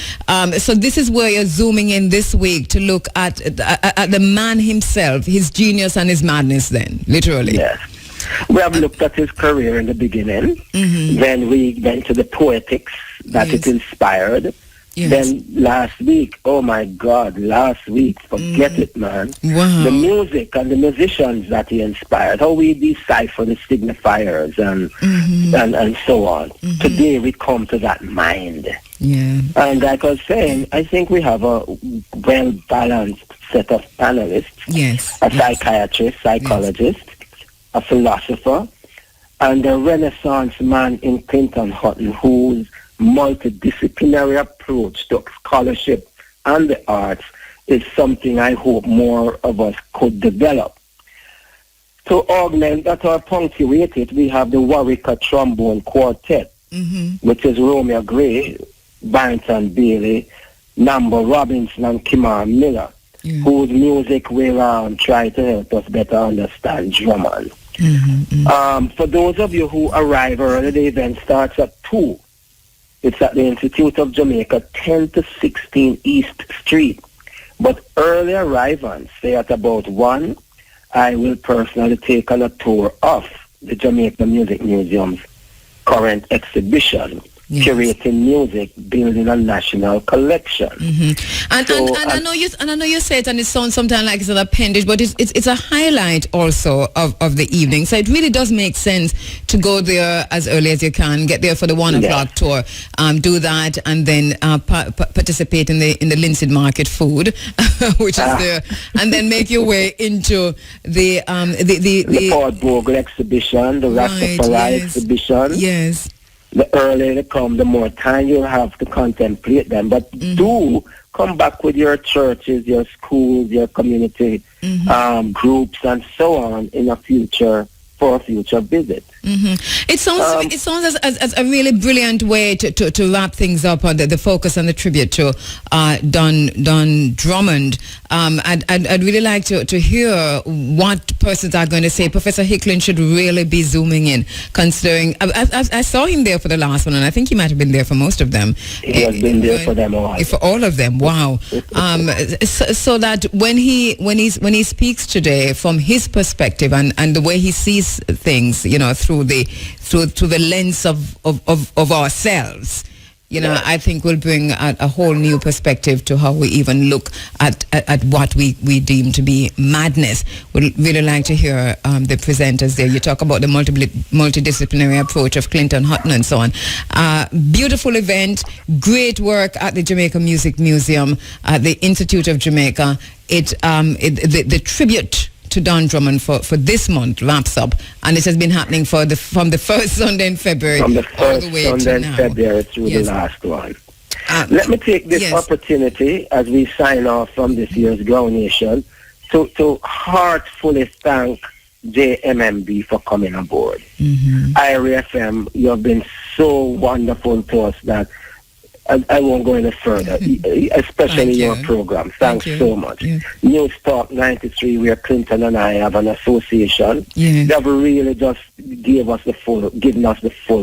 So this is where you're zooming in this week to look at the man himself, his genius and his madness. Then, literally. Yes. We have looked at his career in the beginning. Then we went to the poetics that it inspired. Yes. Then last week, forget it, man. Wow. The music and the musicians that he inspired, how we decipher the signifiers and so on. Today we come to that mind. Yeah. And like I was saying, I think we have a well-balanced set of panelists. Yes. A psychiatrist, psychologist, a philosopher, and a Renaissance man in Clinton Hutton, whose multidisciplinary approach to scholarship and the arts is something I hope more of us could develop. To augment that or punctuate it, we have the Warwicker Trombone Quartet, which is Romeo Gray, Barrington Bailey, Nambo Robinson, and Kimar Miller, whose music will try to help us better understand Drummond. For those of you who arrive early, the event starts at 2. It's at the Institute of Jamaica, 10 to 16 East Street. But early arrivals, say at about 1, I will personally take on a tour of the Jamaica Music Museum's current exhibition, curating music, building a national collection. And I know you say it, and it sounds sometimes like it's an appendage, but it's a highlight also of the evening. So it really does make sense to go there as early as you can, get there for the 1 o'clock tour, do that, and then participate in the Linseed Market food, which is there, and then make your way into the Port Bogle exhibition, the Rastafari exhibition. Yes. The earlier they come, the more time you have to contemplate them. But do come back with your churches, your schools, your community groups, and so on for a future visit. It sounds as a really brilliant way to wrap things up on the focus on the tribute to Don Drummond. I'd really like to hear what persons are going to say. Professor Hicklin should really be zooming in, considering I saw him there for the last one, and I think he might have been there for most of them. He has been there for them all. For all of them, wow. So that when he speaks today from his perspective and the way he sees things, through the lens of ourselves, I think will bring a whole new perspective to how we even look at what we deem to be madness. We'd really like to hear the presenters there. You talk about the multidisciplinary approach of Clinton Hutton and so on. Beautiful event, great work at the Jamaica Music Museum, at the Institute of Jamaica. The tribute to Don Drummond for this month wraps up, and it has been happening from the first Sunday in February from the first all the way Sunday in now. February through the last one. Let me take this opportunity as we sign off from this year's Ground Nation to heartfully thank JMMB for coming aboard. IRA FM, you have been so wonderful to us that I won't go any further, especially your program. Thanks so much. News Talk 93, where Clinton and I have an association. They have really just given us the full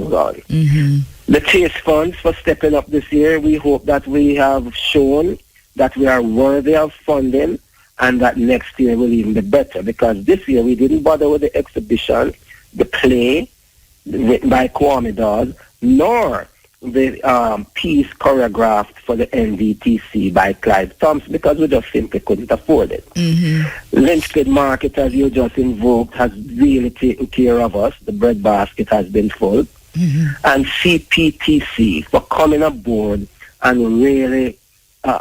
run. The Chase Funds for stepping up this year. We hope that we have shown that we are worthy of funding, and that next year will even be better, because this year we didn't bother with the exhibition, the play written by Kwame Dawes, nor the piece choreographed for the NVTC by Clive Thompson, because we just simply couldn't afford it. Linseed Market, as you just invoked, has really taken care of us. The bread basket has been full. And CPTC for coming aboard and really,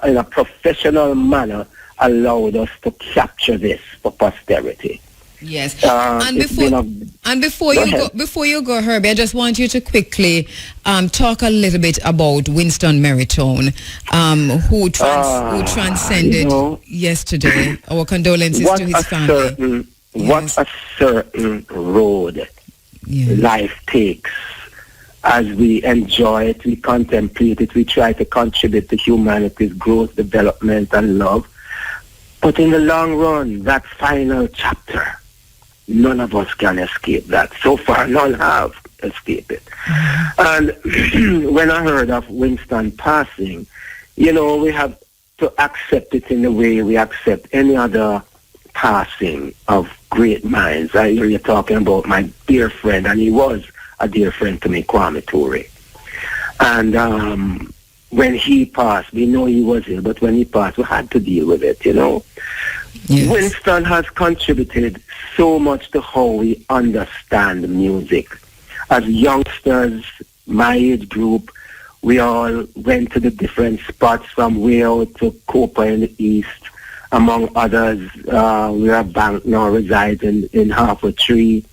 in a professional manner, allowed us to capture this for posterity. Yes, and before you go, Herbie, I just want you to quickly talk a little bit about Winston Meritone, who transcended yesterday. Our condolences to his family. What a certain road life takes. As we enjoy it, we contemplate it, we try to contribute to humanity's growth, development, and love. But in the long run, that final chapter, none of us can escape that. So far, none have escaped it. And when I heard of Winston passing, we have to accept it in the way we accept any other passing of great minds. I hear you talking about my dear friend, and he was a dear friend to me, Kwame Ture. And when he passed, we know he was ill, but when he passed, we had to deal with it, Yes. Winston has contributed so much to how we understand music. As youngsters, my age group, we all went to the different spots from way out to Copa in the East. Among others, where Bank now resides in Halfway Tree,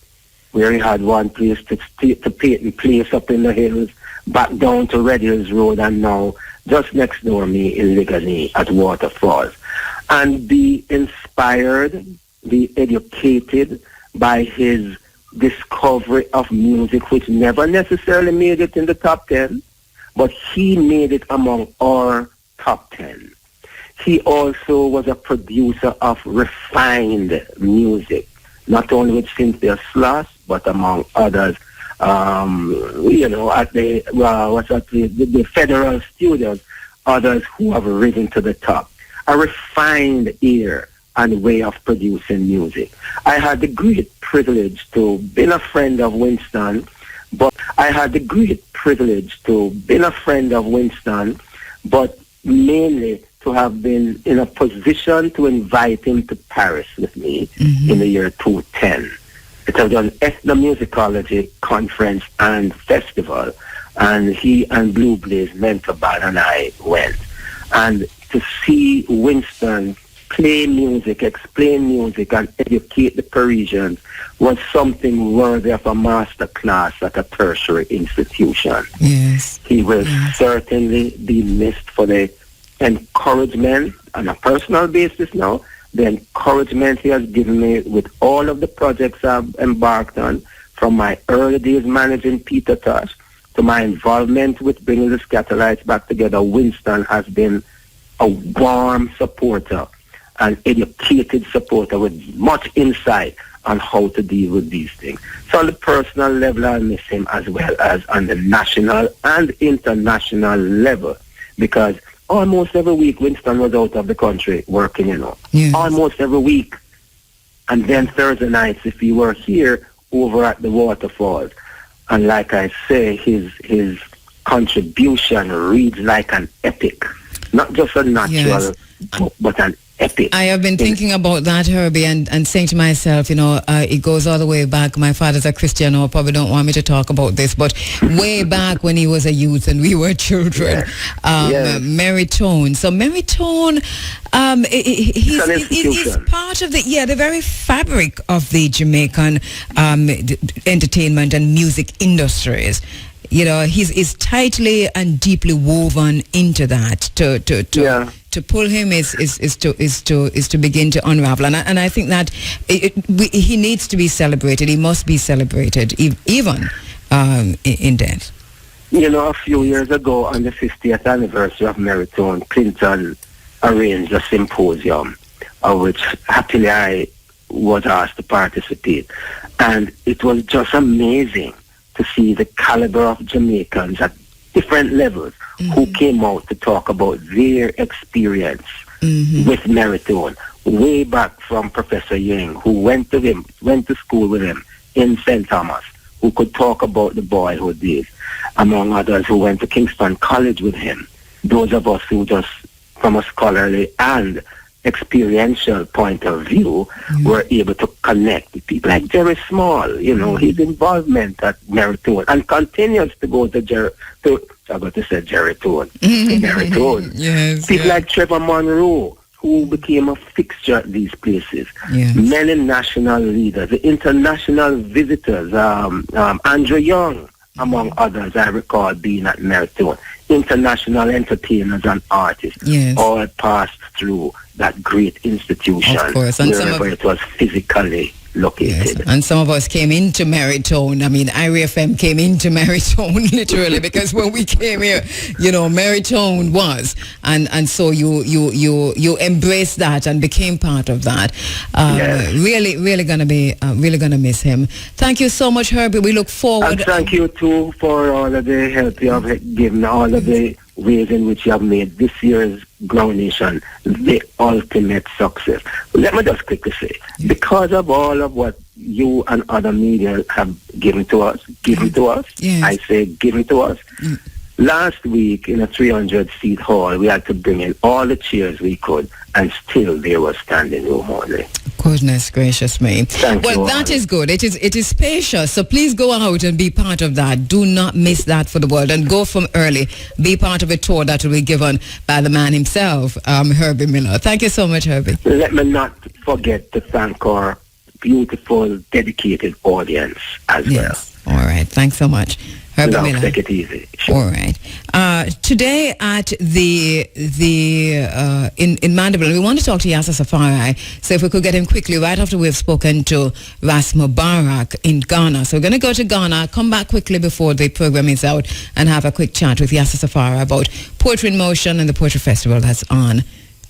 where he had one place to Peyton Place up in the hills, back down to Red Hills Road, and now just next door me in Ligani at Waterfalls. And be inspired, be educated by his discovery of music, which never necessarily made it in the top 10, but he made it among our top 10. He also was a producer of refined music, not only with Cynthia Sloss, but among others, at the Federal Studios, others who have risen to the top. A refined ear and way of producing music. I had the great privilege to be a friend of Winston, but mainly to have been in a position to invite him to Paris with me in the year 2010. It was an ethnomusicology conference and festival, and he and Blue Blaze Mentor Band and I went. And to see Winston play music, explain music, and educate the Parisians was something worthy of a master class at a tertiary institution. Yes. He will certainly be missed for the encouragement on a personal basis now, the encouragement he has given me with all of the projects I've embarked on, from my early days managing Peter Tosh to my involvement with bringing the Scatterlights back together. Winston has been a warm supporter, an educated supporter with much insight on how to deal with these things. So on the personal level, I miss him, as well as on the national and international level, because almost every week Winston was out of the country working, Yes. Almost every week. And then Thursday nights, if he were here over at the waterfalls. And like I say, his contribution reads like an epic. Not just a natural, but an epic. I have been thinking about that, Herbie, and saying to myself, it goes all the way back. My father's a Christian, or probably don't want me to talk about this, but way back when he was a youth and we were children, Meritone. So Meritone, he's part of the very fabric of the Jamaican entertainment and music industries. He's tightly and deeply woven into that. To pull him is to begin to unravel, and I think that he needs to be celebrated. He must be celebrated, even in death. A few years ago, on the 50th anniversary of Meritone, Clinton arranged a symposium, of which happily I was asked to participate, and it was just amazing to see the caliber of Jamaicans at different levels who came out to talk about their experience with Meritone, way back from Professor Yang, who went to school with him in St. Thomas, who could talk about the boyhood days, among others who went to Kingston College with him. Those of us who just, from a scholarly and experiential point of view, were able to connect with people like Jerry Small, his involvement at Meritone, and continues to go to Meritone. Yes, people like Trevor Monroe, who became a fixture at these places. Yes. Many national leaders, the international visitors, Andrew Young, among others, I recall being at Meritone. International entertainers and artists all passed through that great institution, of course, and wherever it was physically located. Yes. And some of us came into Meritone. I mean, IRFM came into Meritone literally, because when we came here, Meritone was, and so you embraced that and became part of that. Really gonna miss him. Thank you so much, Herbie. We look forward. And thank you too for all of the help you have given, all of the ways in which you have made this year's Ground Nation the ultimate success. Let me just quickly say, because of all of what you and other media have given to us, I say given to us, last week in a 300-seat hall, we had to bring in all the chairs we could, and still there was standing room only. Goodness gracious me. Well, that is good. It is spacious. So please go out and be part of that. Do not miss that for the world. And go from early. Be part of a tour that will be given by the man himself, Herbie Miller. Thank you so much, Herbie. Let me not forget to thank our beautiful, dedicated audience as well. All right. Thanks so much. Herbie Miller. Take it easy. Sure. All right. Today at in Mandeville, we want to talk to Yasser Safari. So if we could get him quickly, right after we've spoken to Ras Mubarak in Ghana. So we're going to go to Ghana, come back quickly before the program is out, and have a quick chat with Yasser Safari about Poetry in Motion and the Poetry Festival that's on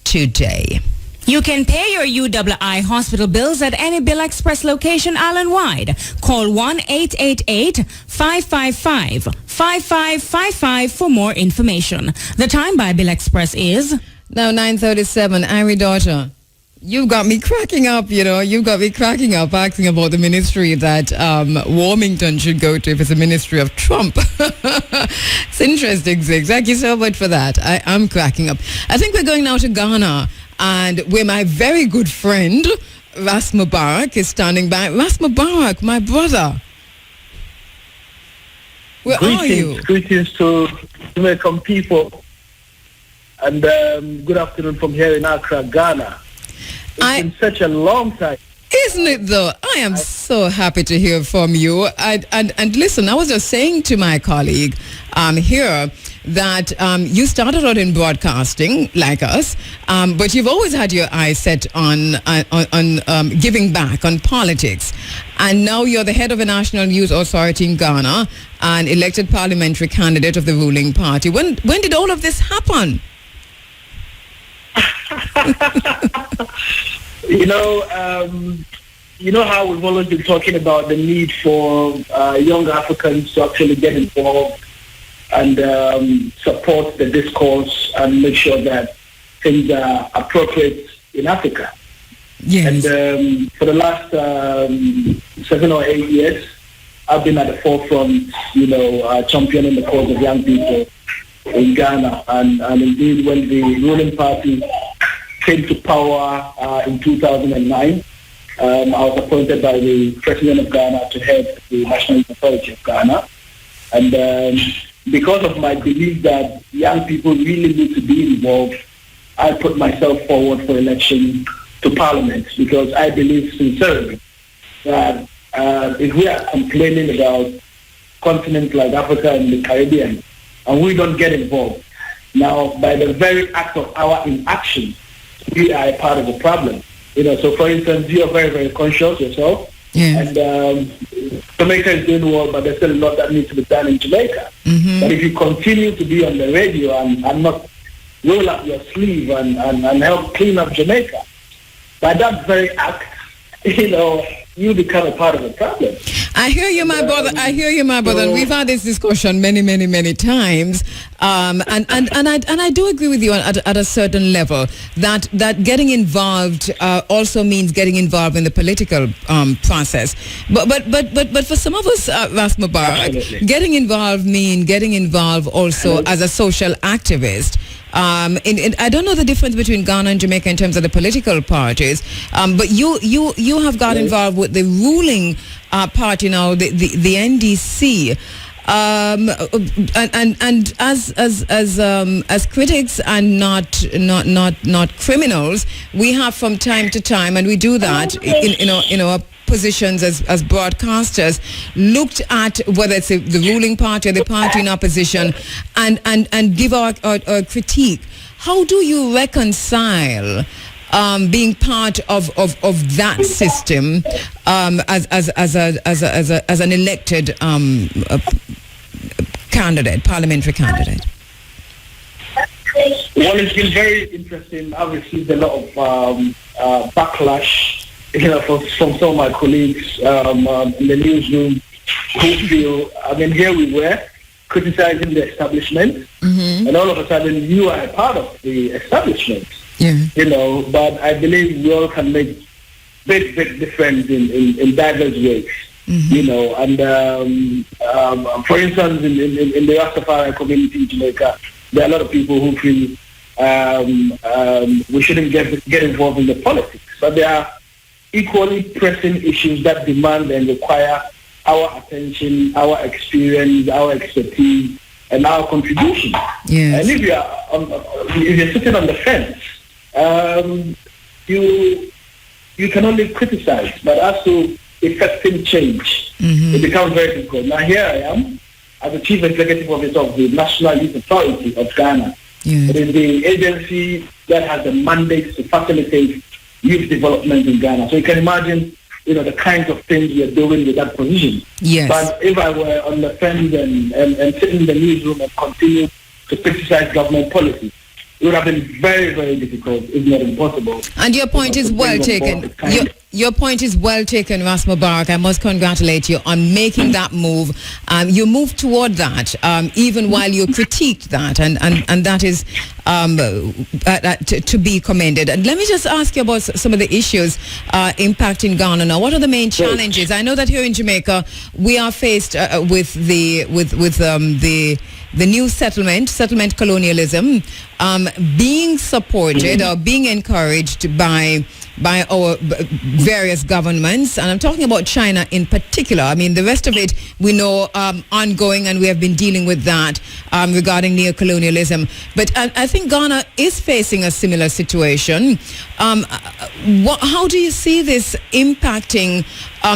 today. You can pay your UWI hospital bills at any Bill Express location island-wide. Call 1-888-555-5555 for more information. The time by Bill Express is... Now 9:37. Irie daughter, You've got me cracking up, You've got me cracking up asking about the ministry that Warmington should go to if it's a ministry of Trump. It's interesting, Zig. Thank you so much for that. I am cracking up. I think we're going now to Ghana, and where my very good friend, Ras Mubarak, is standing by. Ras Mubarak, my brother. Where are you? Greetings to Jamaican people. And good afternoon from here in Accra, Ghana. It's been such a long time. Isn't it though? I am so happy to hear from you. And listen, I was just saying to my colleague here that you started out in broadcasting like us, but you've always had your eyes set on giving back, on politics. And now you're the head of a national youth authority in Ghana, an elected parliamentary candidate of the ruling party. When did all of this happen? You know how we've always been talking about the need for young Africans to actually get involved and support the discourse and make sure that things are appropriate in Africa. Yes. And for the last 7 or 8 years, I've been at the forefront, championing the cause of young people in Ghana. And indeed, when the ruling party came to power in 2009, I was appointed by the President of Ghana to head the National Youth Authority of Ghana. And because of my belief that young people really need to be involved, I put myself forward for election to Parliament, because I believe sincerely that if we are complaining about continents like Africa and the Caribbean, and we don't get involved, now by the very act of our inaction, we are a part of the problem. So for instance, you are very, very conscious yourself. Yeah. And Jamaica is doing well, but there's still a lot that needs to be done in Jamaica. Mm-hmm. But if you continue to be on the radio and not roll up your sleeve and help clean up Jamaica, by that very act, you become a part of the problem. I hear you, my brother. And we've had this discussion many, many, many times. And I do agree with you at a certain level that getting involved also means getting involved in the political process. But for some of us, Ras Mubarak, getting involved also as a social activist. I don't know the difference between Ghana and Jamaica in terms of the political parties, but you have got involved with the ruling party now, the NDC, and as critics and not criminals, we have from time to time, and we do that in our positions as broadcasters, looked at whether it's the ruling party or the party in opposition, and give our critique. How do you reconcile being part of that system as an elected candidate, parliamentary candidate? Well, it's been very interesting. I've received a lot of backlash, from some of my colleagues in the newsroom who feel, here we were criticizing the establishment, and all of a sudden you are a part of the establishment. Yeah. But I believe we all can make big difference in diverse ways. And for instance, in the Rastafari community in Jamaica, there are a lot of people who feel we shouldn't get involved in the politics, but there are equally pressing issues that demand and require our attention, our experience, our expertise, and our contribution. Yes. And if you're sitting on the fence, you can only criticize, but as to effecting change, it becomes very difficult. Now here I am as the Chief Executive Officer of the National Youth Authority of Ghana. Yes. It is the agency that has the mandate to facilitate youth development in Ghana. So you can imagine, the kinds of things we are doing with that position. Yes. But if I were on the fence and sit in the newsroom and continue to criticize government policy, it would have been very, very difficult, if not impossible. And your point is well taken. Your point is well taken, Ras Mubarak. I must congratulate you on making that move. You moved toward that, even while you critiqued that, and that is to be commended. And let me just ask you about some of the issues impacting Ghana now. What are the main challenges? I know that here in Jamaica we are faced with the new settlement colonialism being supported or being encouraged by our various governments, and I'm talking about China in particular. I mean, the rest of it we know ongoing, and we have been dealing with that regarding neocolonialism. But I think Ghana is facing a similar situation. How do you see this impacting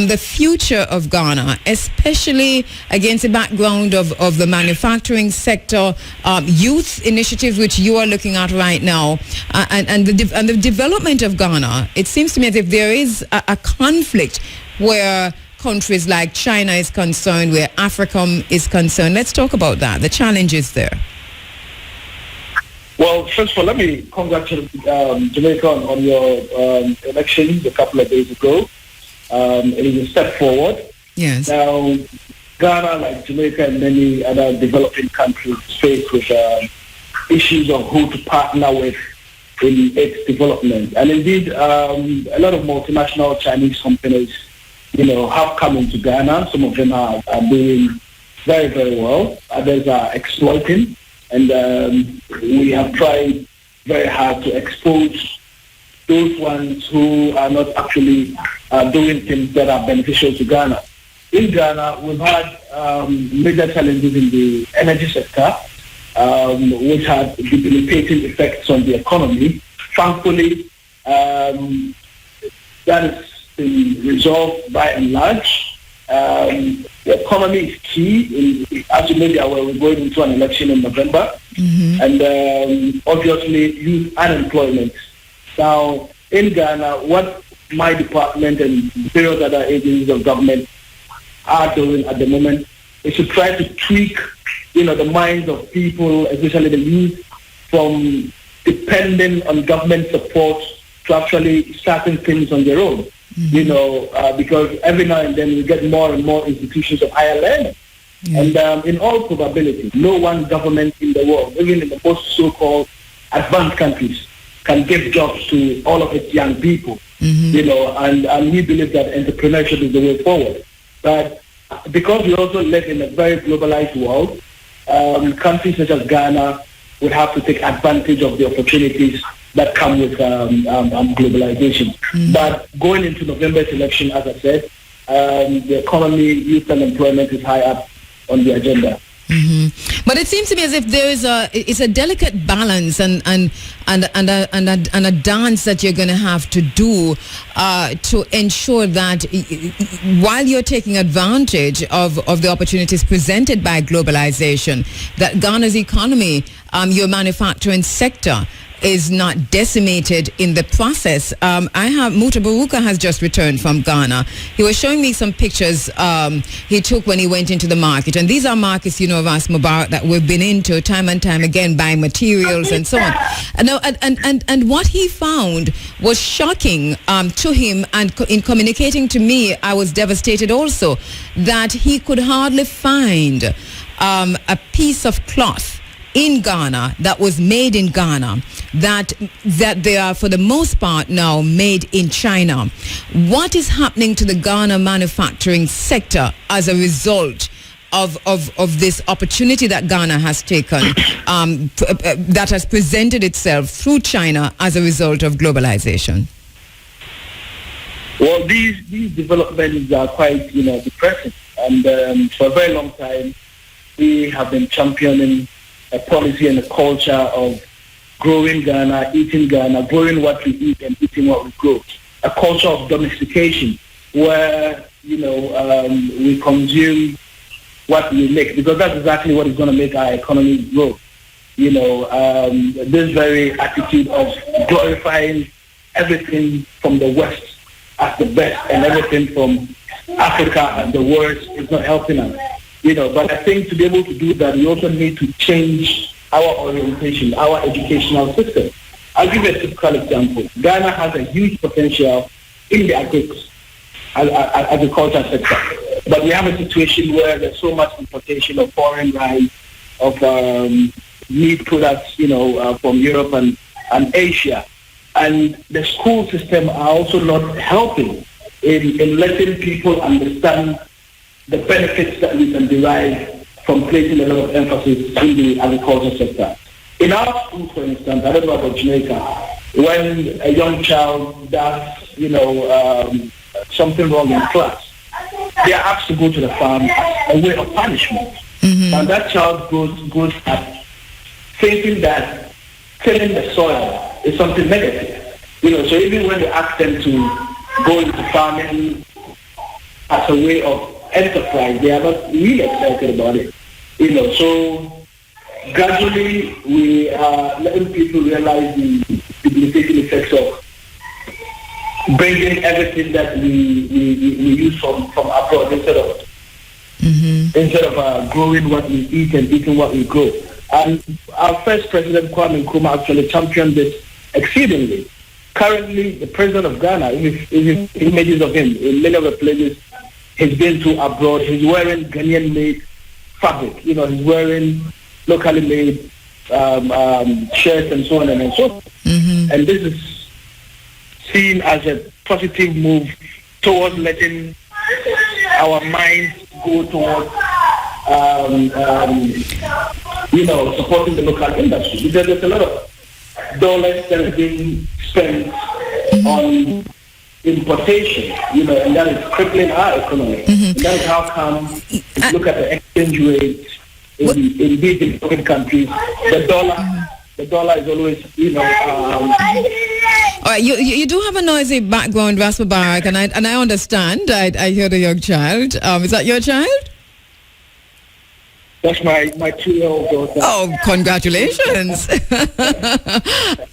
the future of Ghana, especially against the background of the manufacturing sector, youth initiatives which you are looking at right now, and the development of Ghana? It seems to me as if there is a conflict where countries like China is concerned, where AFRICOM is concerned. Let's talk about that, the challenges there. Well, first of all, let me congratulate Jamaica on your elections a couple of days ago. It is a step forward. Yes. Now, Ghana, like Jamaica and many other developing countries, faced with issues of who to partner with in its development. And indeed, a lot of multinational Chinese companies, have come into Ghana. Some of them are doing very, very well. Others are exploiting. And we have tried very hard to expose those ones who are not actually doing things that are beneficial to Ghana. In Ghana, we've had major challenges in the energy sector, which had debilitating effects on the economy. Thankfully, that has been resolved by and large. The economy is key. As you may be aware, we're going into an election in November, and obviously youth unemployment. Now, in Ghana, what my department and various other agencies of government are doing at the moment is to try to tweak, the minds of people, especially the youth, from depending on government support to actually starting things on their own. Because every now and then we get more and more institutions of higher learning. And in all probability, no one government in the world, even in the most so-called advanced countries, can give jobs to all of its young people. And we believe that entrepreneurship is the way forward. But because we also live in a very globalized world, countries such as Ghana would have to take advantage of the opportunities that come with globalization. But going into November's election, as I said, the economy, youth unemployment is high up on the agenda. But it seems to me as if there is it's a delicate balance and a dance that you're going to have to do to ensure that while you're taking advantage of the opportunities presented by globalization, that Ghana's economy, your manufacturing sector, is not decimated in the process. Muta Baruka has just returned from Ghana. He was showing me some pictures he took when he went into the market. And these are markets, Ras Mubarak, that we've been into time and time again, buying materials and so on. And what he found was shocking to him, and in communicating to me, I was devastated also, that he could hardly find a piece of cloth in Ghana that was made in Ghana, that they are for the most part now made in China. What is happening to the Ghana manufacturing sector as a result of this opportunity that Ghana has taken, that has presented itself through China as a result of globalization? Well, these developments are quite, depressing. And for a very long time, we have been championing a policy and a culture of growing Ghana, eating Ghana, growing what we eat and eating what we grow. A culture of domestication where, we consume what we make, because that's exactly what is going to make our economy grow. This very attitude of glorifying everything from the West as the best and everything from Africa as the worst is not helping us. But I think to be able to do that, we also need to change our orientation, our educational system. I'll give you a typical example. Ghana has a huge potential in the agriculture sector. But we have a situation where there's so much importation of foreign rice, of meat products, from Europe and Asia. And the school system are also not helping in letting people understand the benefits that we can derive from placing a lot of emphasis in the agriculture sector. In our school, for instance, I don't know about Jamaica, when a young child does, something wrong in class, they are asked to go to the farm as a way of punishment. Mm-hmm. And that child goes up thinking that tilling the soil is something negative. So even when they ask them to go into farming as a way of enterprise, they are not really excited about it. So gradually we are letting people realize the debilitating effects of bringing everything that we use from abroad instead of growing what we eat and eating what we grow. And our first president, Kwame Nkrumah, actually championed this exceedingly. Currently, the president of Ghana, images of him in many of the places he's been to abroad, he's wearing Ghanaian-made fabric. He's wearing locally made shirts and so on and so forth. Mm-hmm. And this is seen as a positive move towards letting our minds go towards, supporting the local industry. Because there's a lot of dollars that are being spent on importation, and that is crippling our economy. Mm-hmm. And that is how come, if you look at the exchange rate in these developing countries, the dollar is always, All right, you do have a noisy background, Ras Mubarak, and I understand. I hear the young child. Is that your child? That's my 2-year-old daughter. Oh, congratulations.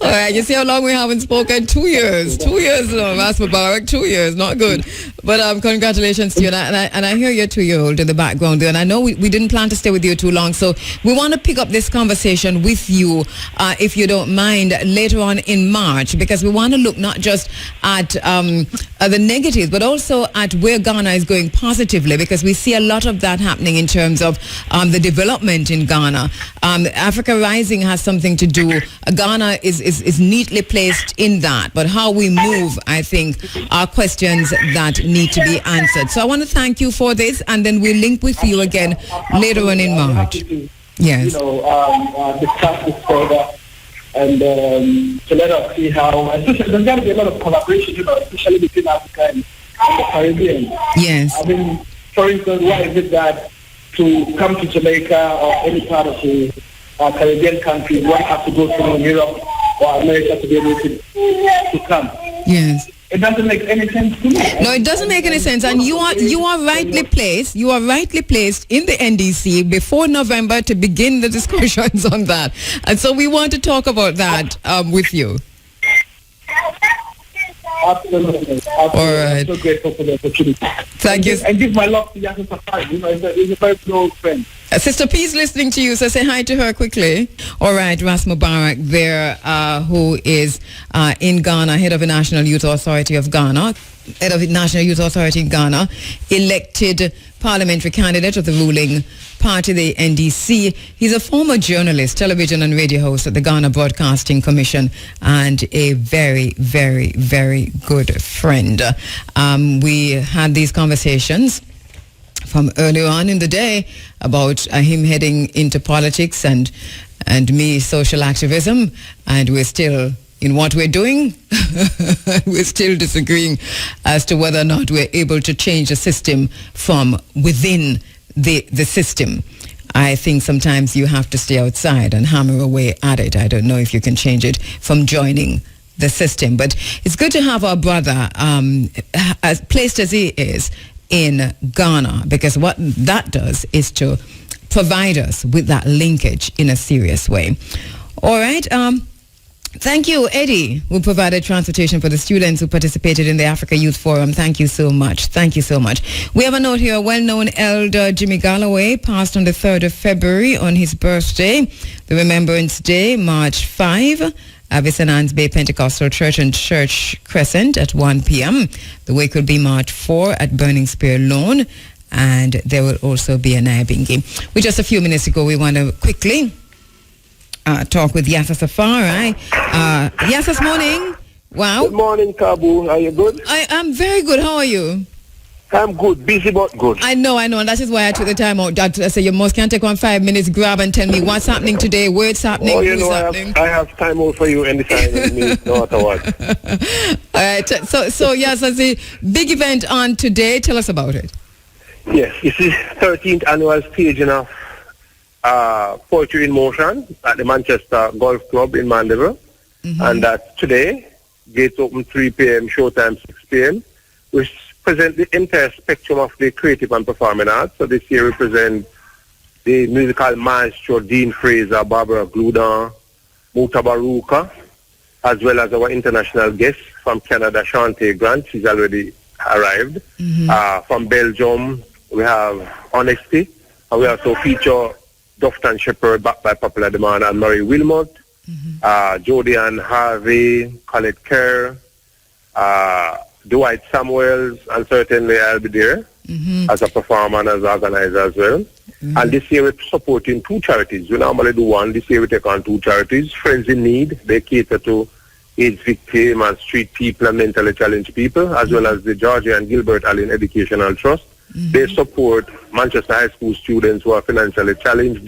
All right, you see how long we haven't spoken? 2 years. 2 years, Ras Mubarak, 2 years, not good. But congratulations to you. And I hear your 2-year-old in the background there. And I know we didn't plan to stay with you too long. So we want to pick up this conversation with you, if you don't mind, later on in March, because we want to look not just at the negatives, but also at where Ghana is going positively, because we see a lot of that happening in terms of the development in Ghana. Africa Rising has something to do. Ghana is neatly placed in that. But how we move, I think, are questions that need to be answered. So I want to thank you for this, and then we'll link with you again later on in March. Yes. Discuss this further and to let us see how, especially there's got to be a lot of collaboration, especially between Africa and the Caribbean. Yes. I mean, for instance, why is it that to come to Jamaica or any part of the Caribbean country, one has to go through Europe or America to be able to come? Yes. It doesn't make any sense to me. No, it doesn't make any sense. And you are rightly placed. You are rightly placed in the NDC before November to begin the discussions on that. And so we want to talk about that with you. Absolutely. All right. I'm so grateful for the opportunity. Thank you. And give my love to Yasser Safari. He's a very close friend. Sister P is listening to you, so say hi to her quickly. All right, Ras Mubarak there, who is in Ghana, head of the National Youth Authority of Ghana, head of the National Youth Authority in Ghana, elected parliamentary candidate of the ruling party, the NDC. He's a former journalist, television and radio host at the Ghana Broadcasting Commission, and a very, very, very good friend. We had these conversations from earlier on in the day about him heading into politics and me social activism, and we're still in what we're doing. We're still disagreeing as to whether or not we're able to change the system from within the system. I think sometimes you have to stay outside and hammer away at it. I don't know if you can change it from joining the system, but it's good to have our brother as placed as he is in Ghana, because what that does is to provide us with that linkage in a serious way. All right. Thank you, Eddie, who provided transportation for the students who participated in the Africa Youth Forum. Thank you so much. Thank you so much. We have a note here. Well-known elder Jimmy Galloway passed on the 3rd of February on his birthday, the Remembrance Day, March 5. St. Bay Pentecostal Church and Church Crescent at 1 p.m. The wake will be March 4 at Burning Spear Lawn, and there will also be a Naibingi. With just a few minutes ago, we want to quickly talk with Yasa Safari. Yasa, morning. Wow. Good morning, Kabu. Are you good? I'm very good. How are you? I'm good. Busy but good. I know. And that is why I took the time out. I said, you must can take 5 minutes, grab and tell me what's happening today, where it's happening, who's happening. I have time out for you anytime, no matter what. All right. So yes, that's a big event on today. Tell us about it. Yes, this is 13th annual staging of Poetry in Motion at the Manchester Golf Club in Mandeville. And that's today. Gates open 3 p.m., showtime 6 p.m. We present the entire spectrum of the creative and performing arts. So this year we present the musical maestro Dean Fraser, Barbara Gludon, Muta Baruka, as well as our international guest from Canada, Shante Grant. She's already arrived. From Belgium, we have Honesty. And we also feature Dufton Shepherd, backed by popular demand, and Murray Wilmot. Jody and Harvey, Colette Kerr, Dwight Samuels, and certainly I'll be there as a performer and as an organizer as well. And this year we're supporting 2 charities. We normally do one. This year we take on 2 charities. Friends in Need, they cater to AIDS victim and street people and mentally challenged people, as well as the Georgia and Gilbert Allen Educational Trust. They support Manchester High School students who are financially challenged,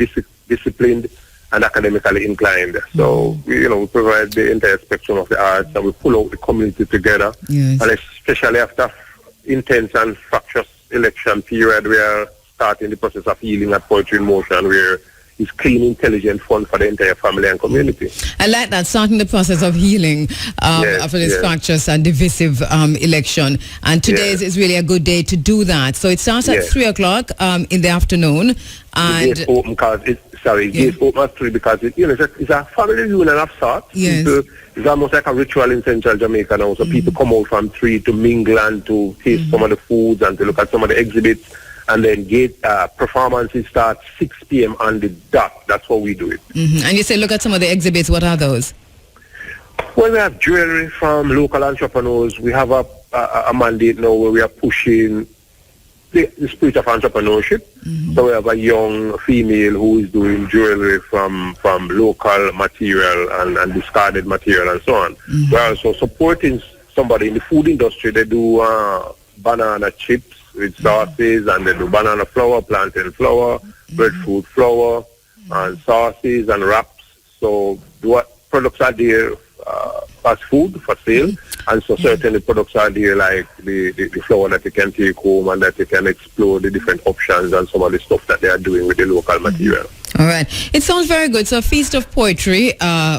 disciplined, and academically inclined. So, we provide the entire spectrum of the arts, and we pull out the community together. And especially after intense and fractious election period, we are starting the process of healing at Poetry in Motion, where it's clean, intelligent fun for the entire family and community. I like that, starting the process of healing after this fractious and divisive election. And today is really a good day to do that. So it starts at 3 o'clock in the afternoon. And the gates open because gates open at 3 because it's a family reunion of sorts. It's almost like a ritual in central Jamaica now. So people come out from 3 to mingle and to taste some of the foods and to look at some of the exhibits. And then performances start 6 p.m. on the dot. That's how we do it. And you say look at some of the exhibits. What are those? Well, we have jewelry from local entrepreneurs. We have a mandate now where we are pushing the spirit of entrepreneurship. So we have a young female who is doing jewelry from local material and discarded material and so on. We're also supporting somebody in the food industry. They do banana chips with sauces, and they do banana flour, plantain flour, breadfruit flour, and sauces and wraps. So what products are there as food for sale, and so certainly products are there like the flour that you can take home and that you can explore the different options and some of the stuff that they are doing with the local material. All right. It sounds very good. So Feast of Poetry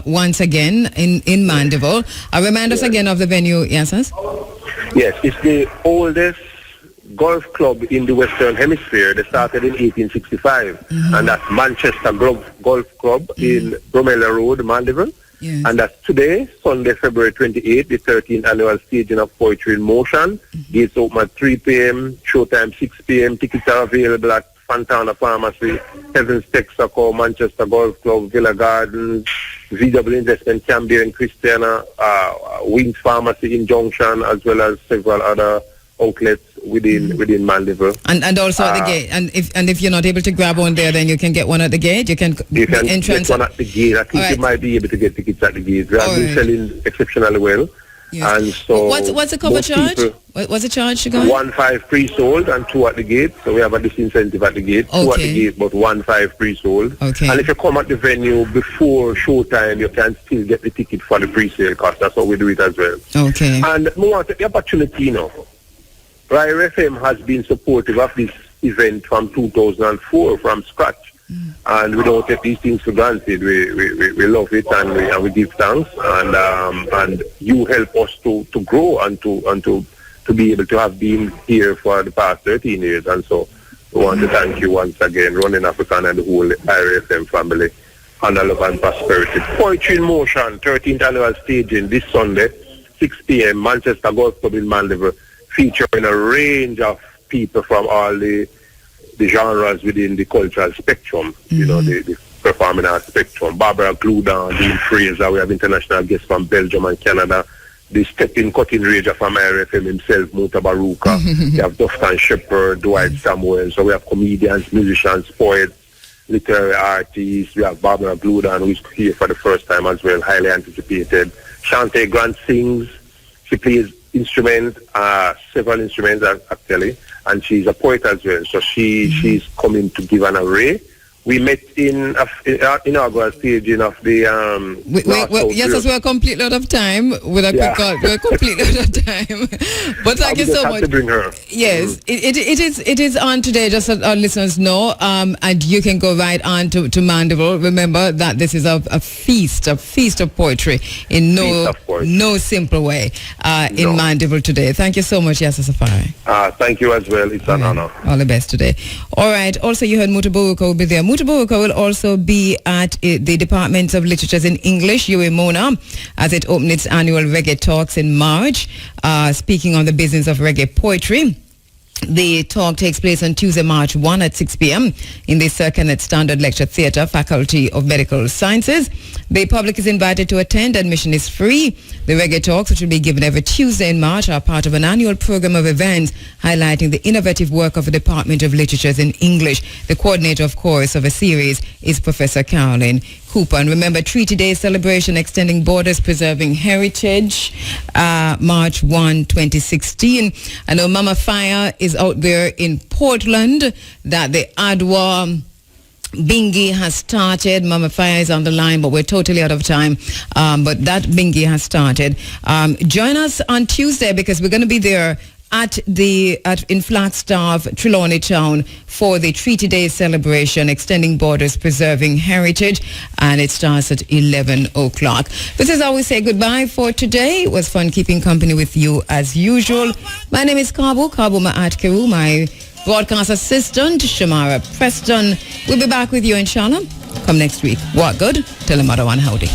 once again in Mandeville. Remind us again of the venue, yes? Yes, it's the oldest golf club in the Western Hemisphere. They started in 1865, and that's Manchester Golf Club in Bromella Road, Mandeville. And that's today, Sunday, February 28th, the 13th annual staging of Poetry in Motion. Gates open at 3 p.m., showtime 6 p.m. Tickets are available at Fontana Pharmacy, Heaven's Texaco, Manchester Golf Club, Villa Gardens, VW Investment, Cambia and Christiana, Wings Pharmacy in Junction, as well as several other outlets within Mandeville. And also at the gate. And if you're not able to grab one there, then you can get one at the gate. You can get one at the gate. I think you might be able to get tickets at the gate. We have been selling exceptionally well. Yes. And so what's the cover charge? What's the charge to go? 1.5 pre-sold and 2 at the gate. So we have a disincentive at the gate. 2 at the gate, but 1.5 pre-sold. Okay. And if you come at the venue before showtime, you can still get the ticket for the pre-sale cost. That's how we do it as well. Okay. And we want the opportunity now. Rye FM has been supportive of this event from 2004 from scratch. And we don't take these things for granted. We love it and we give thanks. And you help us to grow and to be able to have been here for the past 13 years. And so we want to thank you once again, Running African and the whole RFM family. Honor, love and prosperity. Poetry in Motion, 13th annual staging this Sunday, 6 p.m. Manchester Golf Club in Mandeville, featuring a range of people from all the genres within the cultural spectrum. You know, the performing our spectrum. Barbara Gludan, Dean Fraser, we have international guests from Belgium and Canada. The stepping cutting rager from RFM himself, Muta Baruka. We have Dufton Shepherd, Dwight Samuel. So we have comedians, musicians, poets, literary artists. We have Barbara Gludan, who is here for the first time as well, highly anticipated. Shante Grant sings. She plays instruments, several instruments actually, and she's a poet as well. So she's coming to give an array. We met in inaugural staging of the yes, as we're completely out of time. With a quick call, we're completely out of time. But thank you so much. To bring her. Yes, it is on today. Just so our listeners know, and you can go right on to Mandeville. Remember that this is a feast of poetry in no simple way in Mandeville today. Thank you so much, Yasa Safari. Thank you as well. It's an honor. All the best today. All right. Also, you heard Mutaburuka will be there. Mutaburuka will also be at the Department of Literatures in English, UEMONA, as it opens its annual Reggae Talks in March, speaking on the business of reggae poetry. The talk takes place on Tuesday, March 1 at 6 p.m. in the Sir Kenneth Standard Lecture Theatre, Faculty of Medical Sciences. The public is invited to attend. Admission is free. The Reggae Talks, which will be given every Tuesday in March, are part of an annual program of events highlighting the innovative work of the Department of Literatures in English. The coordinator, of course, of a series is Professor Caroline Cooper. And remember, Treaty Day celebration, extending borders, preserving heritage, March 1, 2016. I know Mama Fire is out there in Portland, that the Adwa Bingi has started. Mama Fire is on the line, but we're totally out of time. But that Bingi has started. Join us on Tuesday, because we're going to be there in Flagstaff, Trelawney Town, for the Treaty Day celebration, extending borders, preserving heritage, and it starts at 11 o'clock. This is how we say goodbye for today. It was fun keeping company with you as usual. My name is Kabu Ma'at-Keru, my broadcast assistant, Shamara Preston. We'll be back with you, inshallah, come next week. What good? Tell them other one howdy.